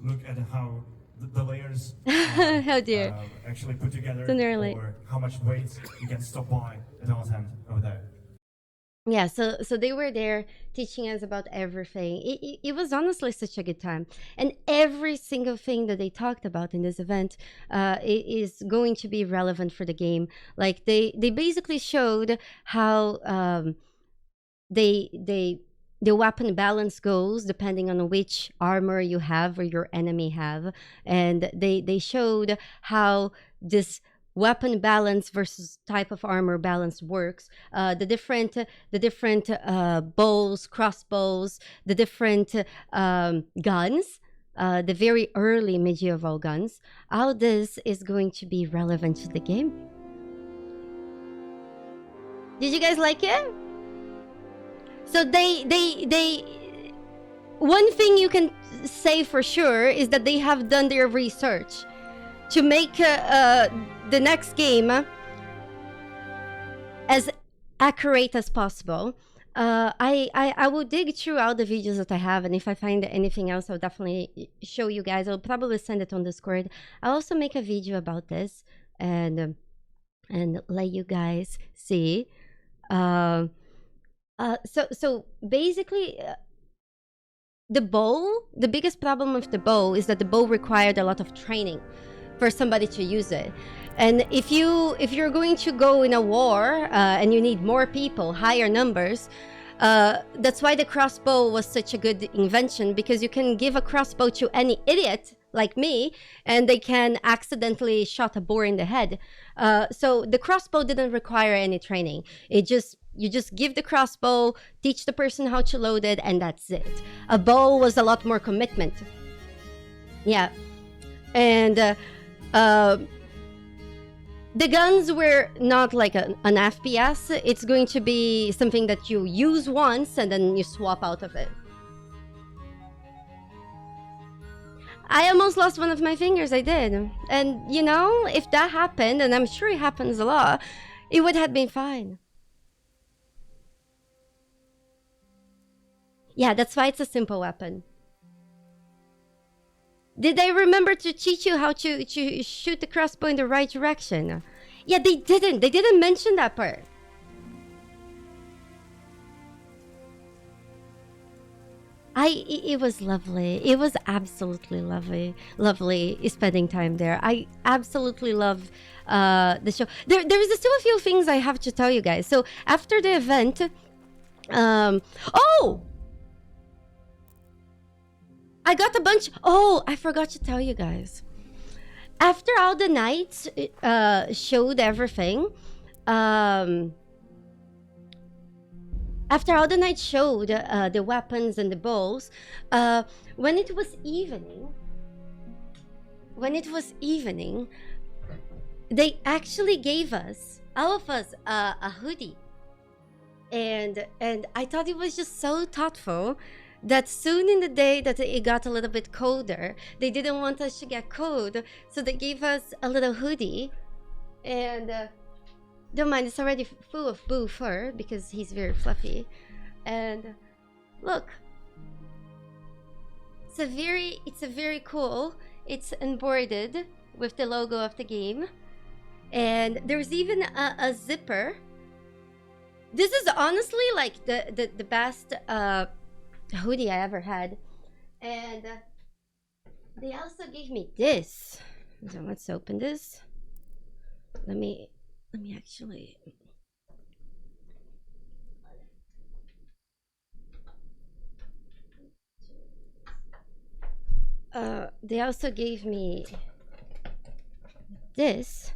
look at how the layers are actually put together, or how much weight you can stop by at our tent over there. Yeah, so they were there teaching us about everything. It was honestly such a good time, and every single thing that they talked about in this event is going to be relevant for the game. Like they basically showed how the weapon balance goes depending on which armor you have or your enemy have, and they showed how this weapon balance versus type of armor balance works. The different bows, crossbows, the different guns, the very early medieval guns. All this is going to be relevant to the game. Did you guys like it? So they one thing you can say for sure is that they have done their research to make the next game as accurate as possible. I will dig through all the videos that I have, and if I find anything else, I'll definitely show you guys. I'll probably send it on Discord. I'll also make a video about this and let you guys see. So basically, the bow, the biggest problem with the bow is that the bow required a lot of training for somebody to use it. And if you're going to go in a war and you need more people, higher numbers, that's why the crossbow was such a good invention, because you can give a crossbow to any idiot like me and they can accidentally shot a boar in the head. So the crossbow didn't require any training. You just give the crossbow, teach the person how to load it, and that's it. A bow was a lot more commitment. Yeah. And the guns were not like an FPS. It's going to be something that you use once and then you swap out of it. I almost lost one of my fingers, I did. And you know, if that happened, and I'm sure it happens a lot, it would have been fine. Yeah, that's why it's a simple weapon. Did I remember to teach you how to shoot the crossbow in the right direction? Yeah, they didn't. They didn't mention that part. It was lovely. It was absolutely lovely spending time there. I absolutely love the show. There's still a few things I have to tell you guys. So after the event, oh, I got a bunch. Oh, I forgot to tell you guys. After all the nights showed everything, after all the night showed the weapons and the bows, when it was evening, they actually gave us, all of us, a hoodie. And I thought it was just so thoughtful that soon in the day that it got a little bit colder, they didn't want us to get cold, so they gave us a little hoodie. And don't mind, it's already full of Boo fur because he's very fluffy. And look, it's a very cool. It's embroidered with the logo of the game, and there's even a zipper. This is honestly like the best hoodie I ever had. And they also gave me this. So let's open this. Let me actually. They also gave me this.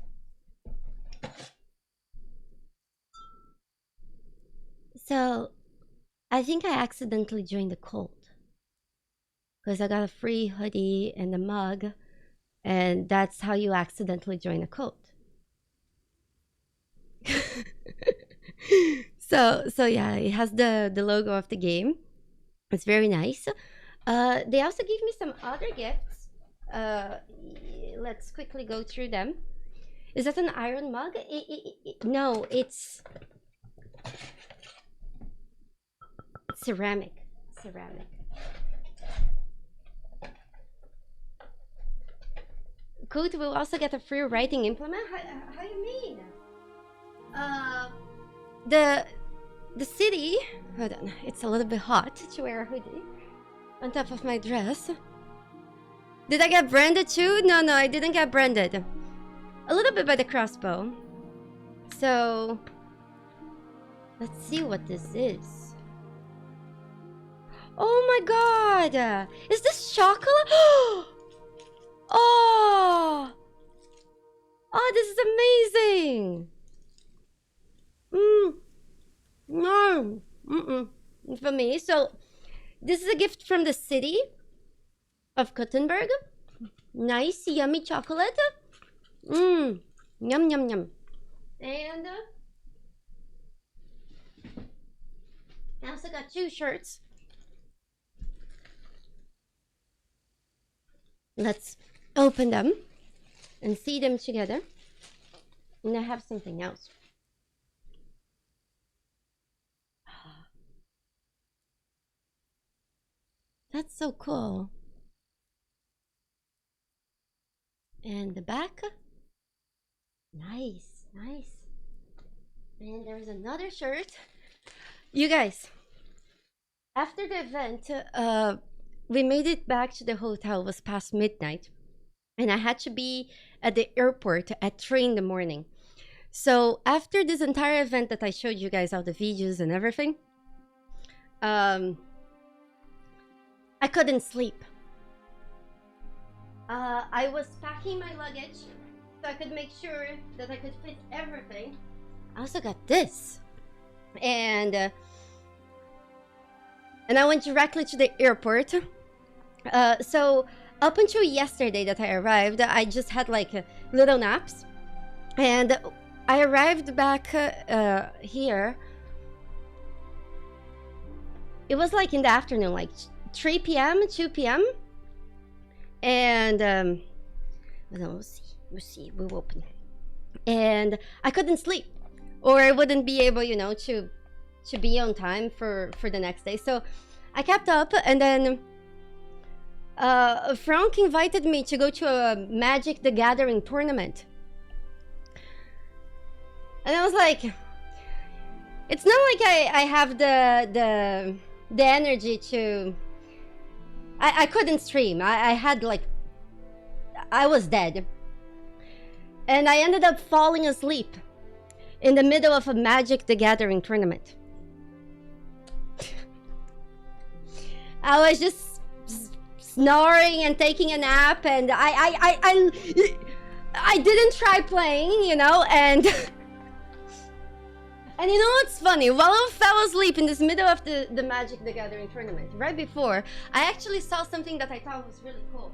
So I think I accidentally joined the cult because I got a free hoodie and a mug, and that's how you accidentally join a cult. So yeah, it has the logo of the game. It's very nice. They also gave me some other gifts. Let's quickly go through them. Is that an iron mug? No, it's ceramic. Kut will also get a free writing implement. How you mean? The city. Hold on, it's a little bit hot to wear a hoodie on top of my dress. Did I get branded too? No, I didn't get branded. A little bit by the Crossbow. So let's see what this is. Oh my god! Is this chocolate? Oh, this is amazing! No, for me. So this is a gift from the city of Kuttenberg. Nice, yummy chocolate. Yum, yum, yum. And I also got 2 shirts. Let's open them and see them together. And I have something else. That's so cool. And the back. Nice. And there's another shirt. You guys, after the event, we made it back to the hotel. It was past midnight. And I had to be at the airport at 3 in the morning. So after this entire event that I showed you guys, all the videos and everything, I couldn't sleep. I was packing my luggage so I could make sure that I could fit everything. I also got this. And I went directly to the airport. So up until yesterday that I arrived, I just had like little naps. And I arrived back here. It was like in the afternoon, like 3 p.m., 2 p.m. And we'll see, we'll open it. And I couldn't sleep, or I wouldn't be able, to be on time for the next day. So I kept up, and then Frank invited me to go to a Magic the Gathering tournament. And I was like, it's not like I have the energy to I couldn't stream. I had like, I was dead. And I ended up falling asleep in the middle of a Magic the Gathering tournament. I was just snoring and taking a nap, and I didn't try playing, you know, and and you know what's funny? While I fell asleep in this middle of the Magic the Gathering tournament, right before, I actually saw something that I thought was really cool.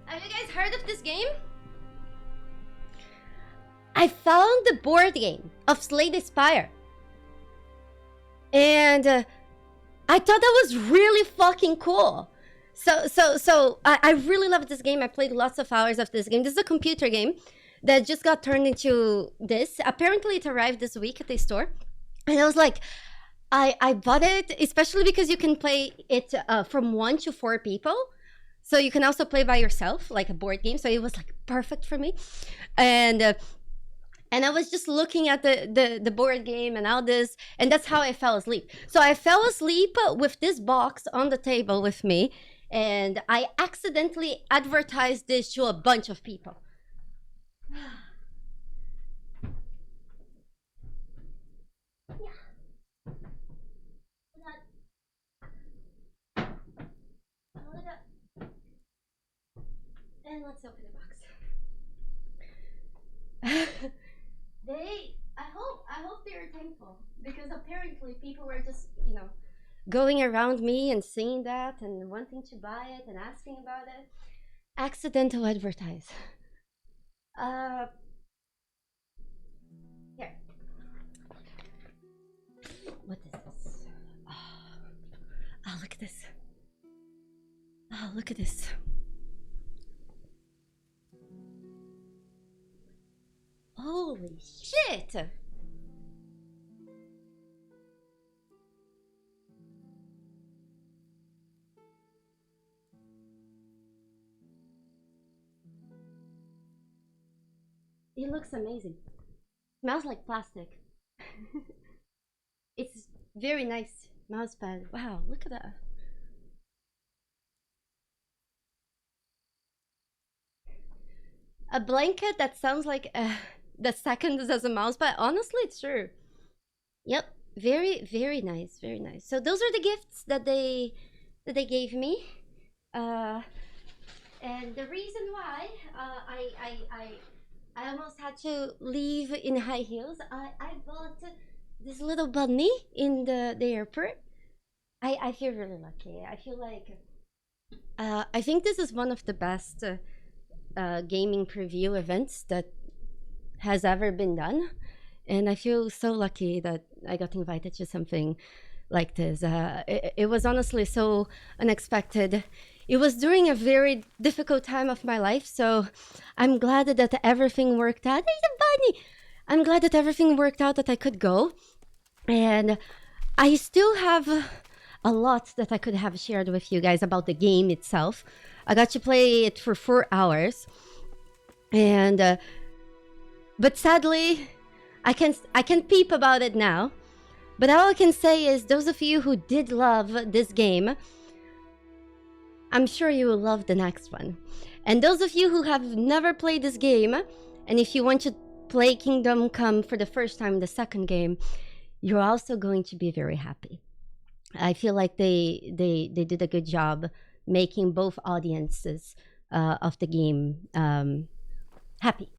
Have you guys heard of this game? I found the board game of Slay the Spire. And I thought that was really fucking cool. So I really loved this game. I played lots of hours of this game. This is a computer game that just got turned into this. Apparently it arrived this week at the store. And I was like, I bought it, especially because you can play it from 1 to 4 people. So you can also play by yourself, like a board game. So it was like perfect for me. And I was just looking at the board game and all this, and that's how I fell asleep. So I fell asleep with this box on the table with me, and I accidentally advertised this to a bunch of people. And let's open the box. I hope they're thankful, because apparently people were just, you know, going around me and seeing that and wanting to buy it and asking about it. Accidental advertise. Here. What is this? Oh, look at this. Oh, look at this. Holy shit! It looks amazing. Smells like plastic. It's very nice mouse pad. Wow, look at that. A blanket that sounds like the second as a mouse pad. Honestly, it's true. Yep, very, very nice, very nice. So those are the gifts that they gave me, and the reason why I almost had to leave in high heels. I bought this little bunny in the airport. I feel really lucky. I feel like I think this is one of the best gaming preview events that has ever been done, and I feel so lucky that I got invited to something like this. It was honestly so unexpected. It was during a very difficult time of my life, so I'm glad that everything worked out. There's a bunny! I'm glad that everything worked out, that I could go, and I still have a lot that I could have shared with you guys about the game itself. I got to play it for 4 hours, and but sadly, I can peep about it now. But all I can say is, those of you who did love this game, I'm sure you will love the next one. And those of you who have never played this game, and if you want to play Kingdom Come for the first time, the second game, you're also going to be very happy. I feel like they did a good job making both audiences of the game happy.